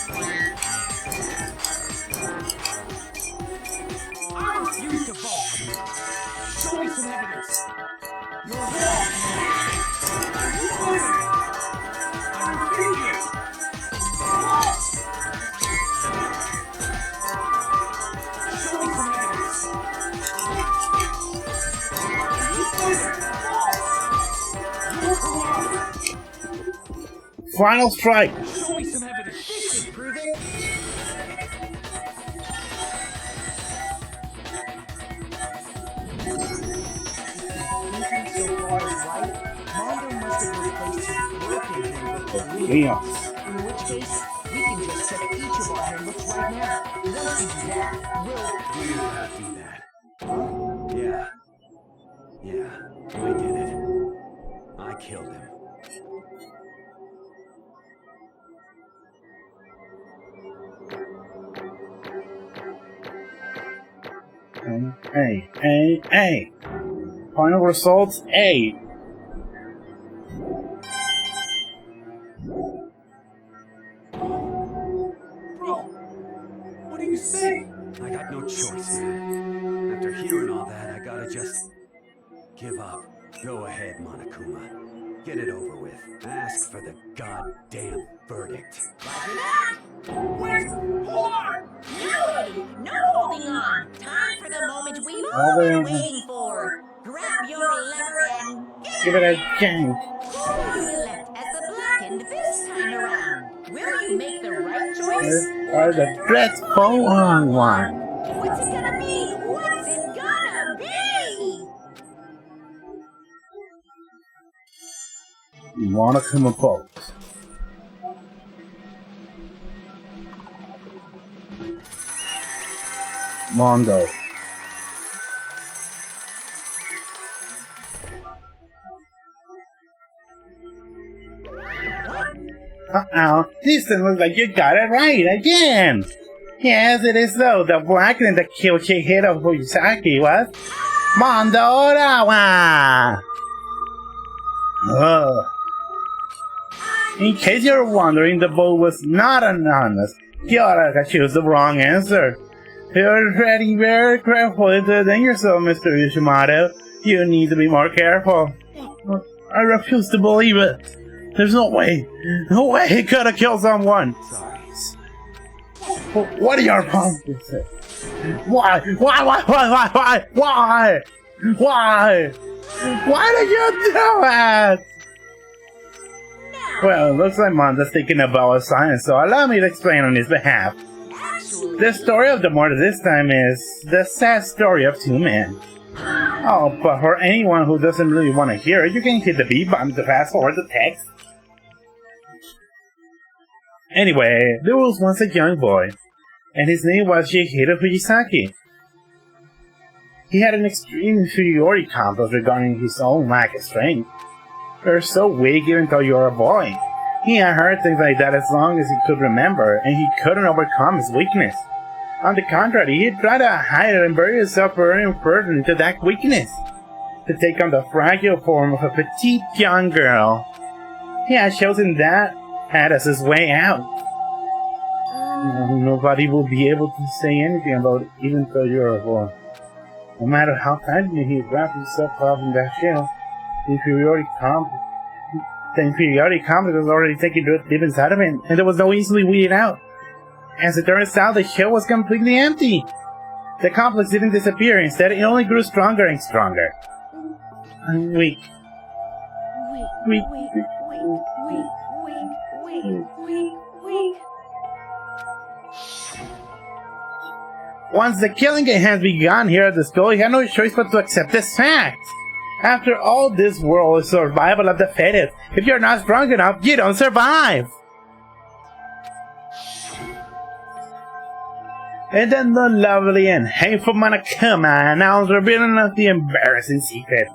I refuse to vote. Show me some evidence. You're wrong. I won't listen. Final strike! Show me some evidence. This should prove it. Thinking so far is right, Mondo must have replaced his broken handbook with Leon. in which case, we can just check each of our handbooks right now. Once we do that, we'll... Do not do that. Yeah. Yeah, I did it. I killed him. A. Final results, A. Bro, what do you say? I got no choice, man. After hearing all that, I gotta just give up. Go ahead, Monokuma. Get it over with. Ask for the goddamn verdict. Wait! Hold on! No holding on. Time for the moment we've all been waiting for. Grab your lever and Give it a chance. who will you elect as the blackened this time around? Will you make the right choice? Or the dreadful wrong one. What's it gonna be? What's it gonna be? Monokuma vote. Mondo. Uh-oh, this one looks like you got it right again! Yes, it is though. The blackening that killed Chihiro Fujisaki was Mondo Orawa! Ugh. In case you're wondering, the vote was not anonymous. Kyoraga chose the wrong answer. You're treading very carefully to yourself, Mr. Yoshimoto. You need to be more careful. I refuse to believe it. There's no way he could have killed someone. Sorry. What are your promises? Why did you do it? Well, it looks like Monda's thinking about a science, so allow me to explain on his behalf. The story of the murder this time is the sad story of two men. Oh, but for anyone who doesn't really want to hear it, you can hit the B button to fast forward the text. Anyway, there was once a young boy, and his name was Chihiro Fujisaki. He had an extreme inferiority complex regarding his own lack of strength. You're so weak even though you're a boy. He had heard things like that as long as he could remember, and he couldn't overcome his weakness. On the contrary, he tried to hide it and bury himself further into that weakness, to take on the fragile form of a petite young girl. He had chosen that as his way out. Nobody will be able to say anything about it, even though you're a boy. No matter how tightly he wrapped himself up in that shell, the inferiority complex was already taking root deep inside of him, and there was no easily weeded out. As it turns out, the shell was completely empty. The complex didn't disappear, instead it only grew stronger and stronger. I'm weak. Weak. Once the killing has begun here at the school, he had no choice but to accept this fact. After all, this world is survival of the fittest. If you're not strong enough, you don't survive. And then the lovely and hateful Monokuma announced revealing us the embarrassing secret,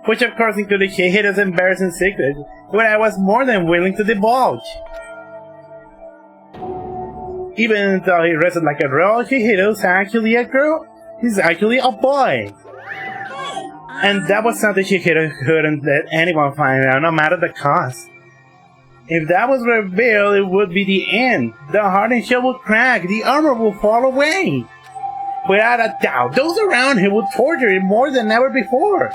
which of course included Chihiro's embarrassing secret, which I was more than willing to divulge. Even though he wrestled like a girl, Chihiro's actually a girl. He's actually a boy. And that was something Chihiro couldn't let anyone find out, no matter the cost. If that was revealed, it would be the end. The hardened shell would crack, the armor would fall away. Without a doubt, those around him would torture him more than ever before.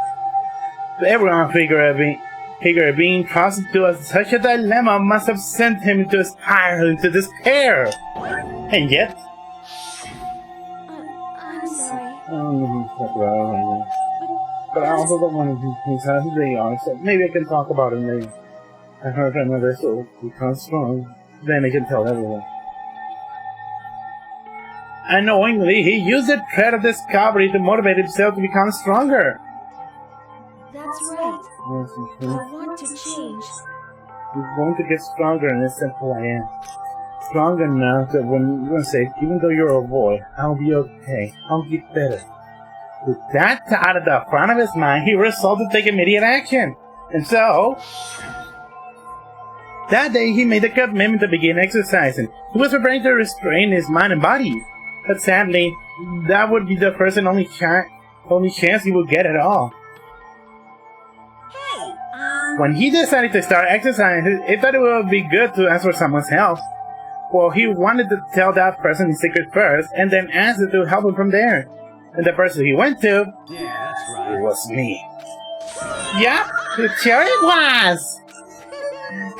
Everyone figured being thrust into such a dilemma must have sent him into a spiral, into despair. And yet... I'm sorry. But I also don't want to be completely honest, so maybe I can talk about it later. I heard another so become strong, then I can tell everyone. Unknowingly, he used the threat of discovery to motivate himself to become stronger. That's right. Yes, I want to change. He's going to get stronger in this simple I am. Strong enough that when you're going to say, even though you're a boy, I'll be okay. I'll get better. With that thought at the front of his mind, he resolved to take immediate action. And so... that day, he made a commitment to begin exercising. He was preparing to restrain his mind and body. But sadly, that would be the first and only chance he would get at all. Hey, When he decided to start exercising, he thought it would be good to ask for someone's help. Well, he wanted to tell that person his secret first, and then ask it to help him from there. And the person he went to, Yeah, that's it right. was me. Yeah, it sure it was!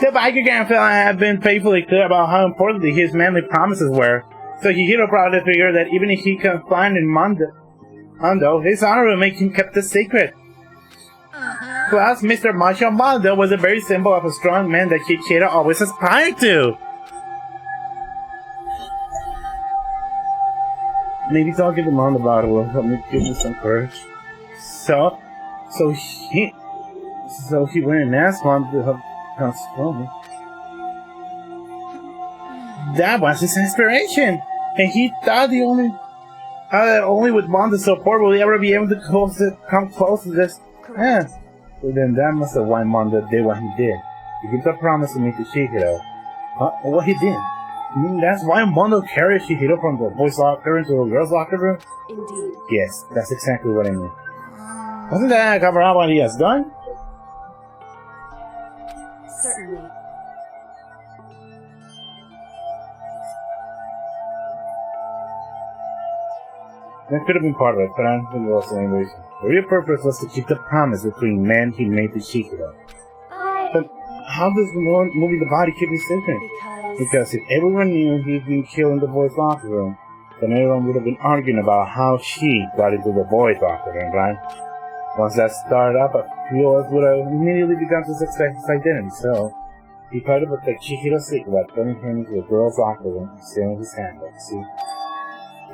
The biker gang fella had been painfully clear about how important his manly promises were, so Chihiro probably figured that even if he confined in Mondo, his honor would make him keep the secret. Plus, Mr. Macho Mondo was a very symbol of a strong man that Chihiro always aspired to. Maybe talking to Mom about it will help me give me some courage. So he went and asked Mom to help console me. That was his inspiration, and he thought that only with Mondo's support will he ever be able to come close to this. Yeah. So then that must have why Mondo did what he did. He gave the promise to meet the Chihiro. What he did. You mean that's why Mondo carried Chihiro from the boys' locker into the girls' locker room? Indeed. Yes, that's exactly what I mean. Wasn't that cover up what he has done? Certainly. That could have been part of it, but I don't think it was the main reason. The real purpose was to keep the promise between men he made to Chihiro. But how does the movie The Body keep it secret? Because if everyone knew he'd been killed in the boys' locker room, then everyone would have been arguing about how she got into the boys' locker room, right? Once that started up, a few of us would have immediately begun to suspect his identity, so he tried to protect Chihiro's secret by putting him into the girls' locker room and stealing his handbook, see?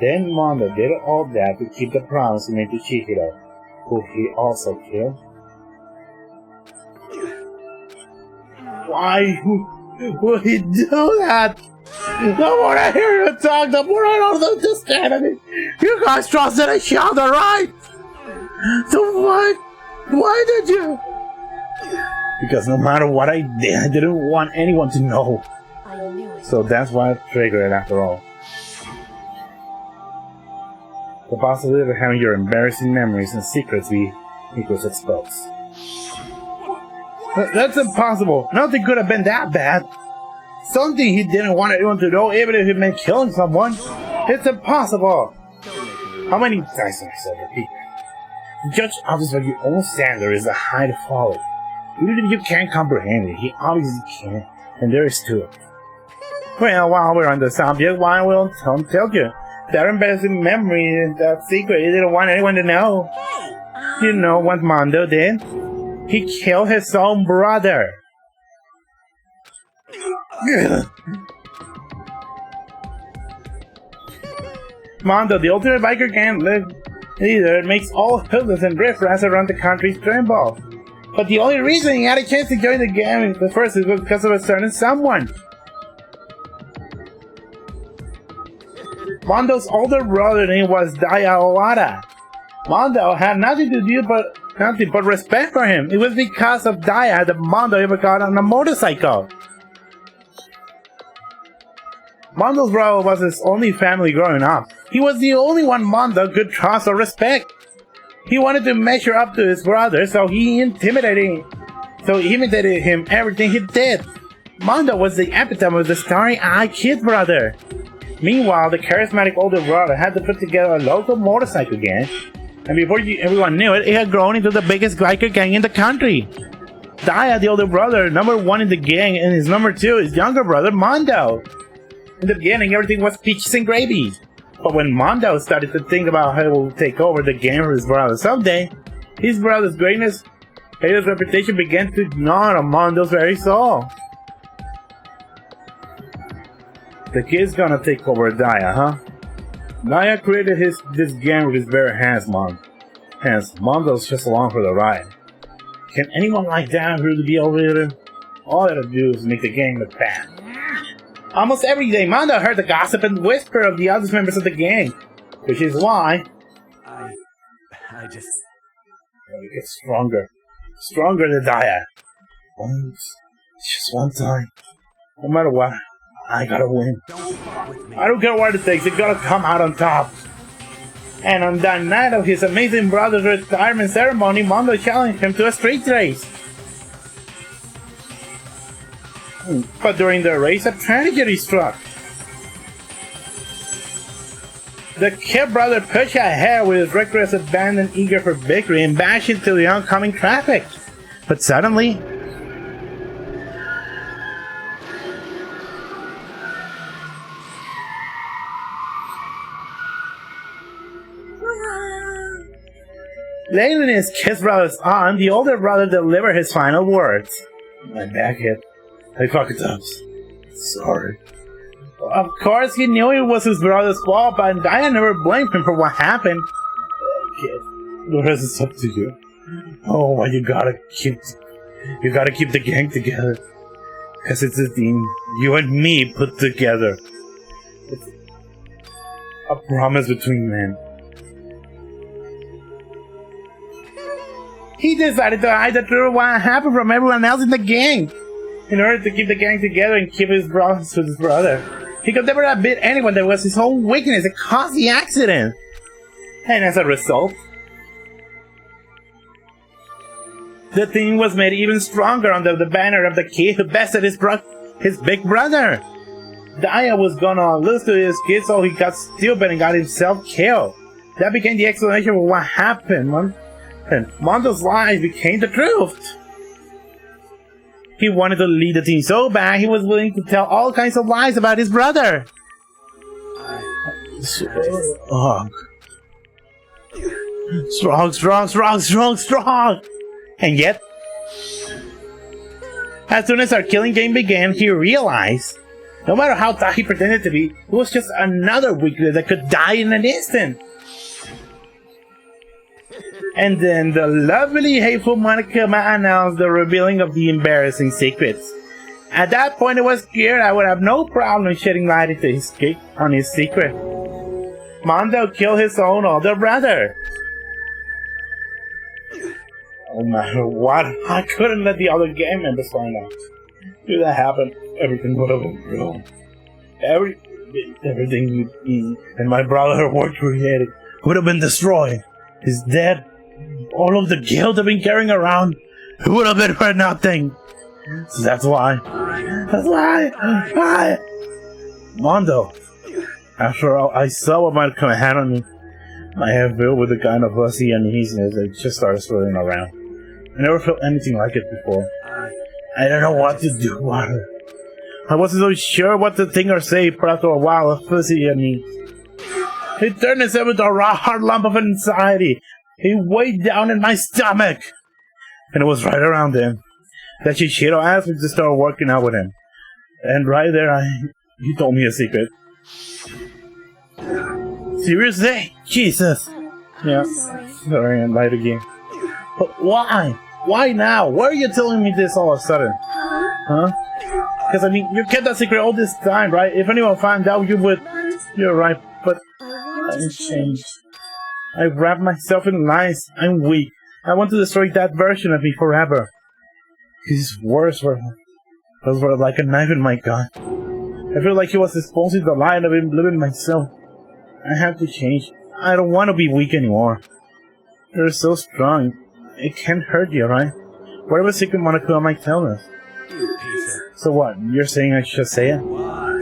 Then Mondo did all that to keep the promise he made to Chihiro, who he also killed. Why would he do that? The more I hear you talk, the more I don't understand it. You guys trusted each other, right? So why did you? Because no matter what I did, I didn't want anyone to know. I knew it. So that's why I triggered it after all. The possibility of having your embarrassing memories and secrets be equals exposed. That's impossible. Nothing could have been that bad. Something he didn't want anyone to know, even if it meant killing someone. It's impossible. How many times have I said repeat? Judge Aldo's your own standard is a high to follow. Even if you can't comprehend it, he obviously can, and there is to it. Well, while we're on the subject, why will Tom tell you? That embarrassing memory is that secret he didn't want anyone to know. You know what Mondo did? He killed his own brother. Mondo, the ultimate biker gang leader, makes all hoodlums and riffraffs around the country tremble. But the only reason he had a chance to join the gang at first was because of a certain someone. Mondo's older brother name was Daya Owada. Mondo had nothing but respect for him. It was because of Daya that Mondo ever got on a motorcycle. Mondo's brother was his only family growing up. He was the only one Mondo could trust or respect. He wanted to measure up to his brother, so he imitated him everything he did. Mondo was the epitome of the starry-eyed kid brother. Meanwhile, the charismatic older brother had to put together a local motorcycle gang, and before everyone knew it, it had grown into the biggest biker gang in the country. Daya, the older brother, number one in the gang, and his number two is younger brother, Mondo. In the beginning, everything was peaches and gravy. But when Mondo started to think about how he will take over the game for his brother someday, his brother's greatness and his reputation began to gnaw on Mondo's very soul. The kid's gonna take over Daya, huh? Daya created this gang with his bare hands, Hence, Mondo's just along for the ride. Can anyone like that really be a leader? All they have to do is make the gang look bad. Almost every day, Mondo heard the gossip and whisper of the other members of the gang, which is why I just... he gets stronger. Stronger than Daya. Just one time. No matter what, I gotta win. Don't fuck with me. I don't care what it takes, it gotta come out on top. And on that night of his amazing brother's retirement ceremony, Mondo challenged him to a street race. But during the race, a tragedy struck. The kid brother pushed ahead with his reckless abandon, eager for victory, and bashed into the oncoming traffic. But suddenly, laying in his kid brother's arm, the older brother delivered his final words. My back hit. I fucked up. Sorry. Of course, he knew it was his brother's fault, but Diane never blamed him for what happened. Kid, the rest is up to you. Oh, you gotta keep the gang together. Cause it's a team you and me put together. It's a promise between men. He decided to hide the truth of what happened from everyone else in the gang. In order to keep the gang together and keep his brothers with his brother. He could never admit anyone that was his own weakness that caused the accident. And as a result, the team was made even stronger under the banner of the kid who bested his big brother. Daya was gonna lose to his kid, so he got stupid and got himself killed. That became the explanation for what happened, and Mondo's lies became the truth. He wanted to lead the team so bad, he was willing to tell all kinds of lies about his brother. Strong. And yet, as soon as our killing game began, he realized, no matter how tough he pretended to be, it was just another weakness that could die in an instant. And then the lovely, hateful Monica announced the revealing of the embarrassing secrets. At that point, it was clear I would have no problem shedding light into his secret. Mondo killed his own older brother. No matter what, I couldn't let the other gang members find out. If that happened, everything would have been ruined. Everything me and my brother were created would have been destroyed. He's dead. All of the guilt I've been carrying around would have been for nothing. So that's why. Mondo. After all, I saw what might come ahead on me. My head filled with the kind of fuzzy uneasiness that just started swirling around. I never felt anything like it before. I don't know what to do about it. I wasn't so sure what to think or say, but after a while, a fuzzy unease. It turned itself into a raw, hard lump of anxiety. It weighed down in my stomach. And it was right around then that Shishiro asked me to start working out with him. And right there, he told me a secret. Seriously? Jesus. Yeah. Sorry, I lied again. But why? Why now? Why are you telling me this all of a sudden? Huh? Because, I mean, you kept that secret all this time, right? If anyone found out, you would... You're right, but... I'm changed. I wrapped myself in lies. I'm weak. I want to destroy that version of me forever. His words were like a knife in my gut. I feel like he was exposing the lie and I've been living myself. I have to change. I don't want to be weak anymore. You're so strong. It can't hurt you, right? Whatever secret Monokuma might tell us. So what? You're saying I should say it?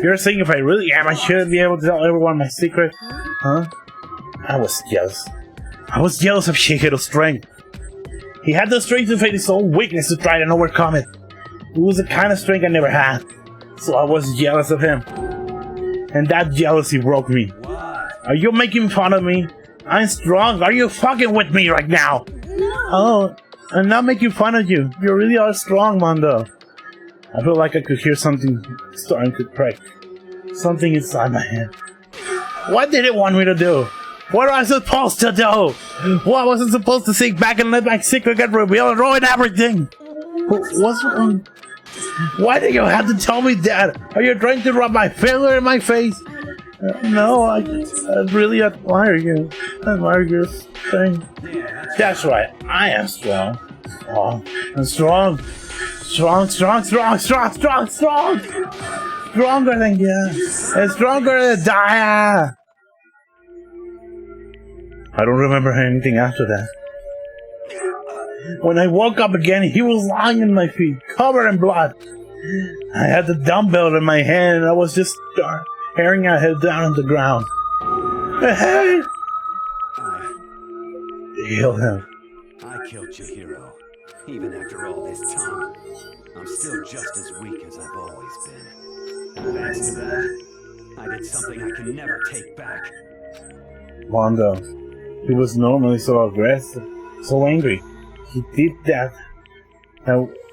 You're saying if I really am, I shouldn't be able to tell everyone my secret? Huh? I was jealous. I was jealous of Shigeru's strength. He had the strength to face his own weakness to try and overcome it. It was the kind of strength I never had. So I was jealous of him. And that jealousy broke me. Are you making fun of me? I'm strong. Are you fucking with me right now? No. Oh, I'm not making fun of you. You really are strong, Mondo. I feel like I could hear something starting to crack. Something inside my head. What did it want me to do? What am I supposed to do? What was I supposed to sit back and let my secret get revealed and ruin everything? What's wrong? Why do you have to tell me that? Are you trying to rub my finger in my face? No, I really admire you. I admire your strength. That's right, I am strong. I'm strong. Stronger than you. And stronger than Daya. I don't remember anything after that. When I woke up again, he was lying in my feet, covered in blood. I had the dumbbell in my hand and I was just staring at him down on the ground. Hey! Kill him. I killed Chihiro. Even after all this time, I'm still just as weak as I've always been. And thanks to that, I did something I can never take back. Mondo. He was normally so aggressive, so angry. He did that.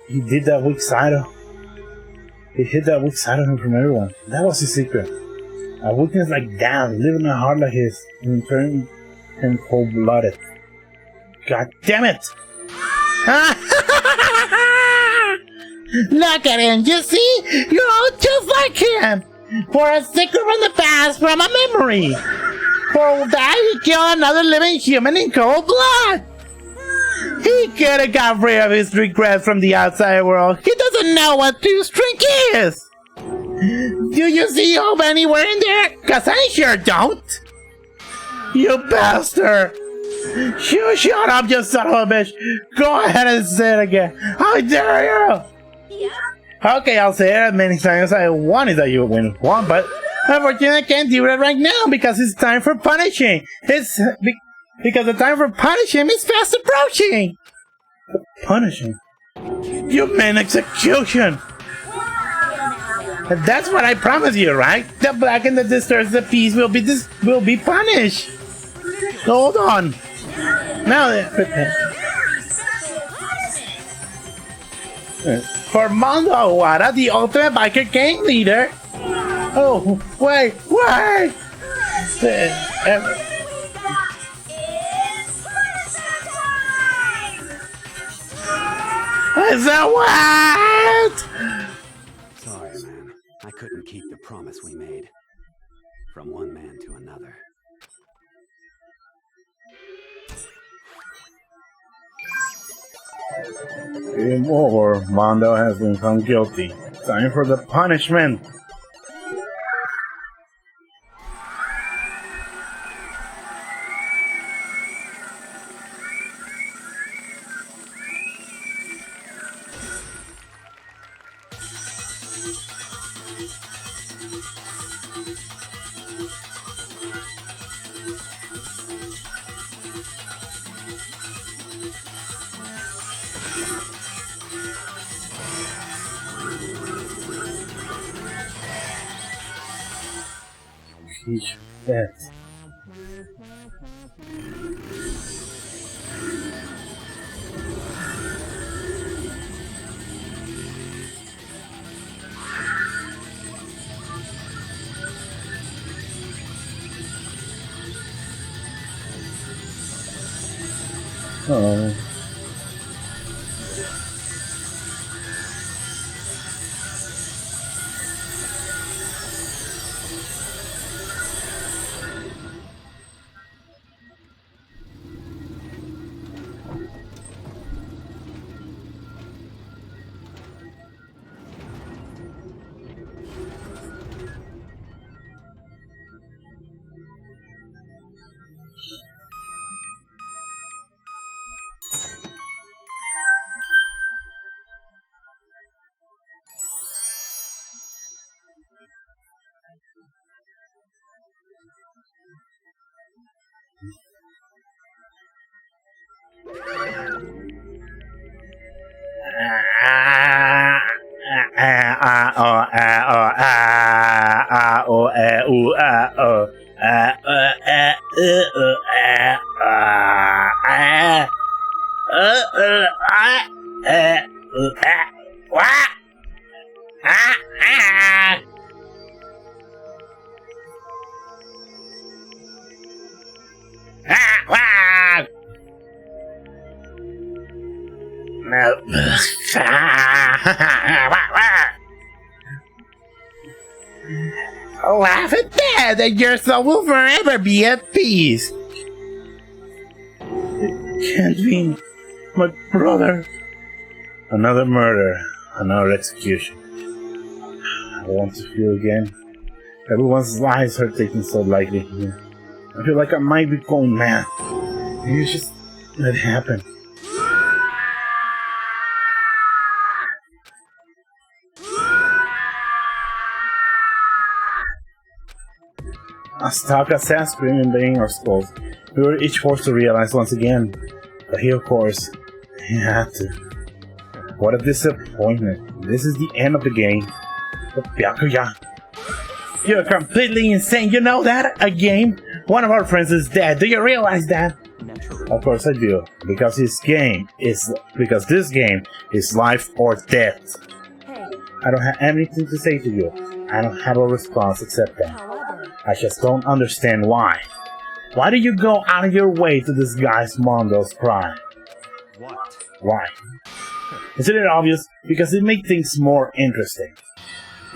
He did that weak side of. He hid that weak side of him from everyone. That was his secret. A weakness like that, living a heart like his, and turning him cold-blooded. God damn it! Look at him, you see? You're all just like him! For a secret from the past, from a memory! For that, he killed another living human in cold blood! He could have got rid of his regrets from the outside world. He doesn't know what this drink is! Do you see hope anywhere in there? Cause I sure don't! You bastard! You shut up, you son of a bitch! Go ahead and say it again! How dare you! Yeah. Okay, I'll say it as many times as I want that you win one, but unfortunately I can't do it right now because it's time for punishing! Because the time for punishing is fast approaching! Punishing? You mean execution! That's what I promise you, right? The black and the disturbs the peace will be punished. Hold on. Now, for Mondo Awara, the ultimate biker gang leader. Oh, wait. Is that what? Sorry, man. I couldn't keep the promise we made. From one man to another. Game over. Mondo has been found guilty. Time for the punishment. Huge bet. Oh. Laugh at that, and your soul will forever be at peace. It can't be my brother. Another murder, another execution. I want to feel again. Everyone's lives are taken so lightly here. I feel like I might be going mad. You just let it happen. As Taka sat screaming and banging our skulls, we were each forced to realize once again. But he, of course, he had to. What a disappointment. This is the end of the game. But Byakuya, you're completely insane, you know that? A game? One of our friends is dead, do you realize that? Naturally. Of course I do, because this game is life or death. Hey, I don't have anything to say to you. I don't have a response except that. however, I just don't understand why. Why do you go out of your way to disguise Mondo's pride? What? Why? Isn't it obvious? Because it made things more interesting.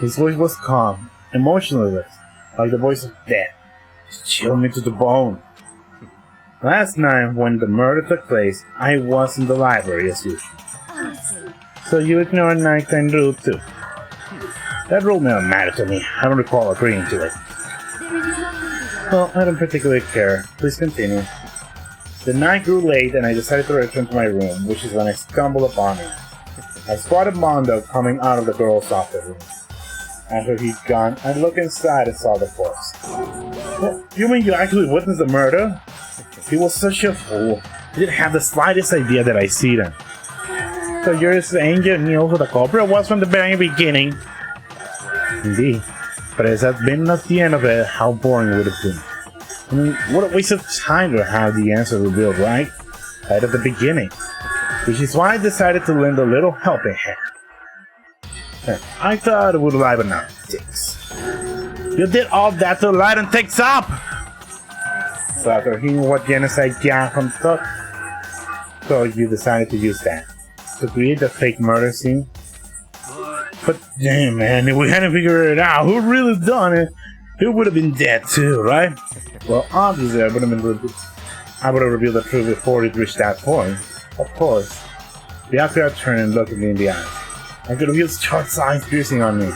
His voice was calm, emotionless, like the voice of death. It chilled me to the bone. Last night, when the murder took place, I was in the library as usual. honestly, So you ignored nighttime rule too. That rule never mattered to me. I don't recall agreeing to it. there is nothing to Well, I don't particularly care. Please continue. The night grew late and I decided to return to my room, which is when I stumbled upon him. I spotted Mondo coming out of the girl's office room. After he'd gone, I looked inside and saw the corpse. What? You mean you actually witnessed the murder? He was such a fool. He didn't have the slightest idea that I see them. So you're saying you knew who the culprit was from the very beginning? Indeed. But as I've been at the end of it, how boring would it have been? I mean, what a waste of time to have the answer revealed right at the beginning. Which is why I decided to lend a little helping hand. I thought it would liven up things. You did all that to lighten things up! So after hearing what Genocide Gyakon thought, so you decided to use that to create the fake murder scene? But damn man, if we hadn't figured it out, who really done it, it would have been dead too, right? Well, obviously I would have revealed the truth before it reached that point. Of course. The actor turned and looked at me in the eyes. I could have used sharp signs piercing on me.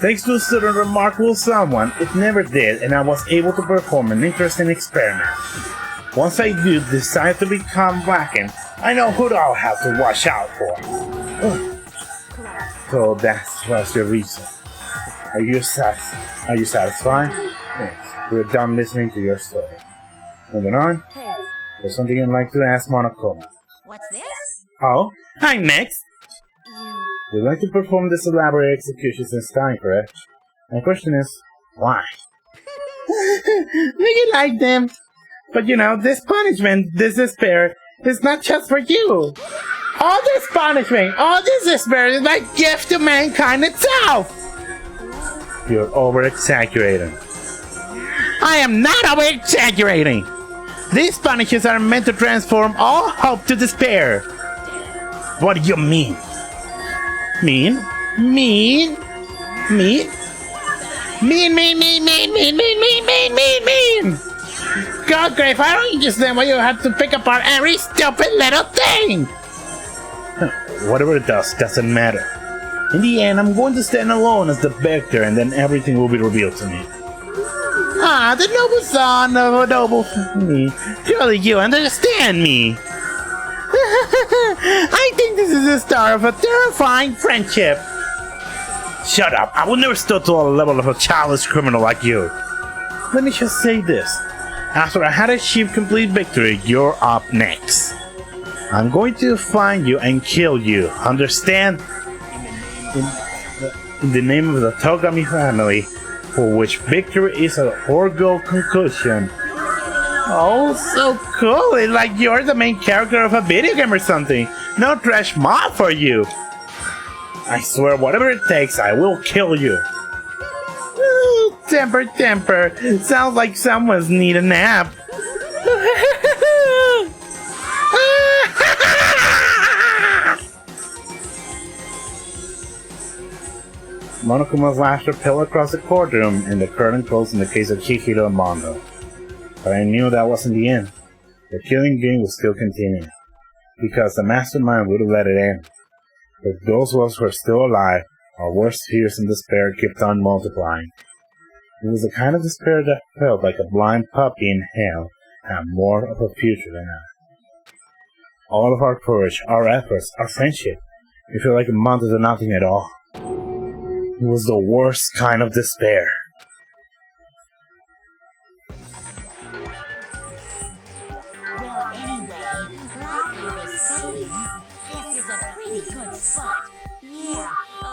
Thanks to a certain remarkable someone, it never did, and I was able to perform an interesting experiment. Once I do decide to become blackened, I know who I'll have to watch out for. So that was your reason. Are you satisfied? Yes. We're done listening to your story. Moving on. Hey, There's something I'd like to ask Monokuma. What's this? Oh, I'm next. We'd like to perform this elaborate execution since time, correct? My question is, why? Make it like them. But you know, this punishment, this despair, is not just for you. All this punishment, all this despair is my gift to mankind itself. You're over-exaggerating. I am not over-exaggerating. These punishes are meant to transform all hope to despair. What do you mean? Mean? God, Grave, I don't understand why you have to pick apart every stupid little thing! Whatever it doesn't matter. In the end, I'm going to stand alone as the victor, and then everything will be revealed to me. Ah, the noble son of a noble family. Surely you understand me. I think this is the start of a terrifying friendship. Shut up. I will never stoop to the level of a childish criminal like you. Let me just say this. After I had achieved complete victory, you're up next. I'm going to find you and kill you. Understand? In the name of the Togami family, for which victory is a foregone conclusion. Oh, so cool. It's like you're the main character of a video game or something. No trash mod for you. I swear, whatever it takes, I will kill you. Ooh, temper. Sounds like someone's need a nap. Monokuma's laughter peeled across the courtroom, and the curtain closed in the case of Chihiro and Mondo. But I knew that wasn't the end. The killing game would still continue, because the mastermind would have let it end. If those of us were still alive, our worst fears and despair kept on multiplying. It was the kind of despair that felt like a blind puppy in hell, have more of a future than I. All of our courage, our efforts, our friendship, we feel like amounted to nothing at all. It was the worst kind of despair. Well, anyway, like I was saying, this is a pretty good spot. Yeah, a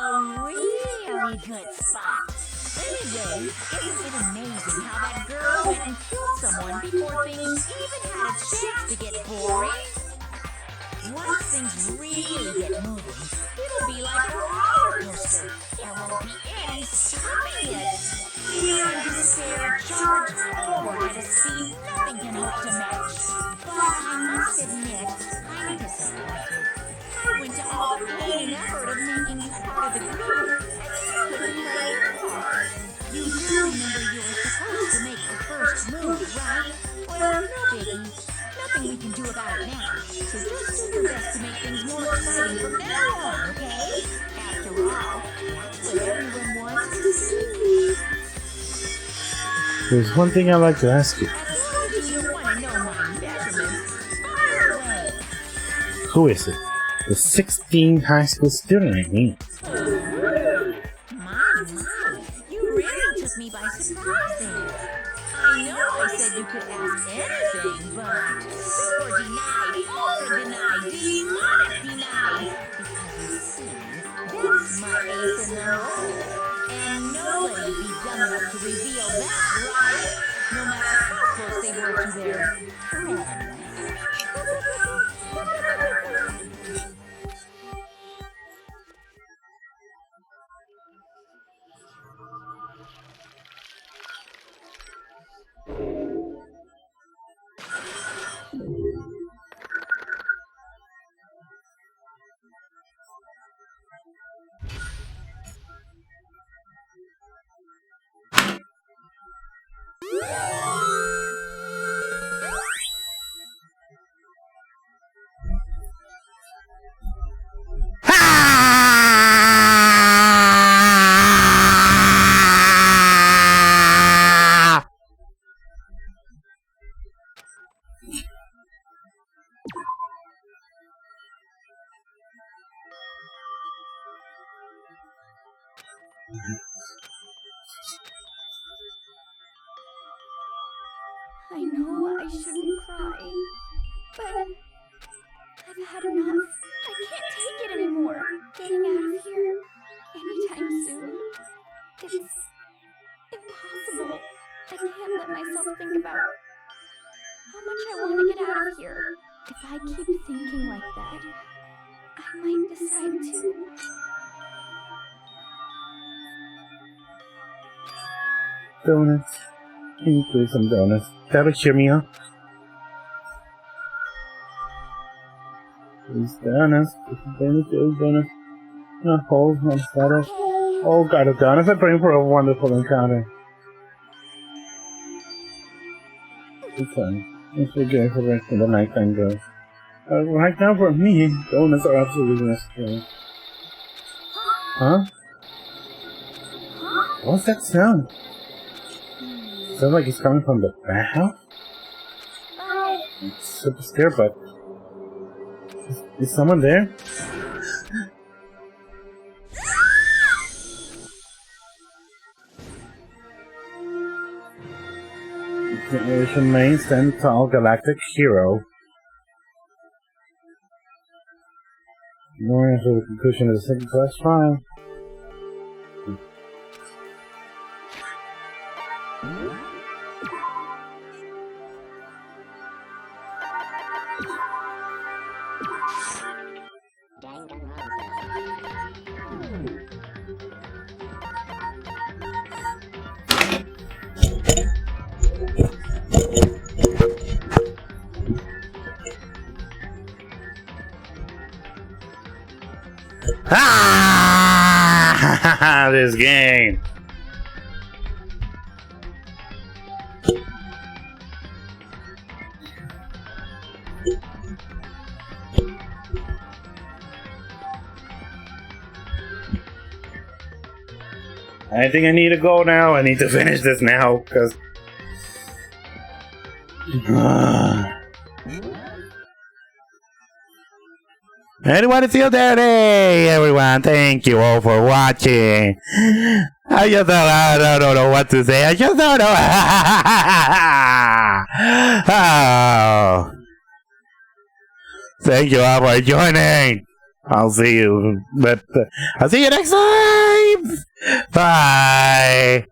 really good spot. Anyway, isn't it amazing how that girl went and killed someone before things even had a chance to get boring? Once things really get moving, it'll be like a roller coaster. There won't be any stopping it. Fear and despair charge forward at a speed nothing can hope to match. But I must admit, I'm disappointed. I went to all the pain and effort of making you part of the group, and you couldn't play your part. You do remember you were supposed to make the first move, right? Well, no biggie. Nothing we can do about it now. So just do your best to make things more exciting from now on, okay? After all, that's what everyone wants to see. There's one thing I'd like to ask you. As long as you don't want to know my measurements, fire away. Who is it? The 16th high school student, I mean. My, you really took me by surprise there. I know I said you could ask anything, but super denied, ultra denied, demonic denied. Because you see, that's my ace in the hole. And nobody be dumb enough to reveal that, right? No matter how close they were to their friends. I know I shouldn't cry, but I've had enough. I can't take it anymore. Getting out of here anytime soon. It's impossible. I can't let myself think about how much I want to get out of here. If I keep thinking like that, I might decide to. Donuts. Can you please some donuts? That'll cheer me up. Please donuts. Donuts. Not whole, not started. Oh god of donuts, I pray for a wonderful encounter. Okay. Let's begin for the rest of the nighttime, girls. Right now for me, donuts are absolutely necessary. Huh? What's that sound? Sounds like it's coming from the bathhouse? It's super scared, but... Is someone there? Generation main stand tall galactic hero. More after the conclusion of the second class trial. Ah! This game. I think I need to go now. I need to finish this now, because Anyone is still there? Hey, everyone, thank you all for watching. I don't know what to say. I just don't know. Oh. Thank you all for joining. I'll see you next time. Bye.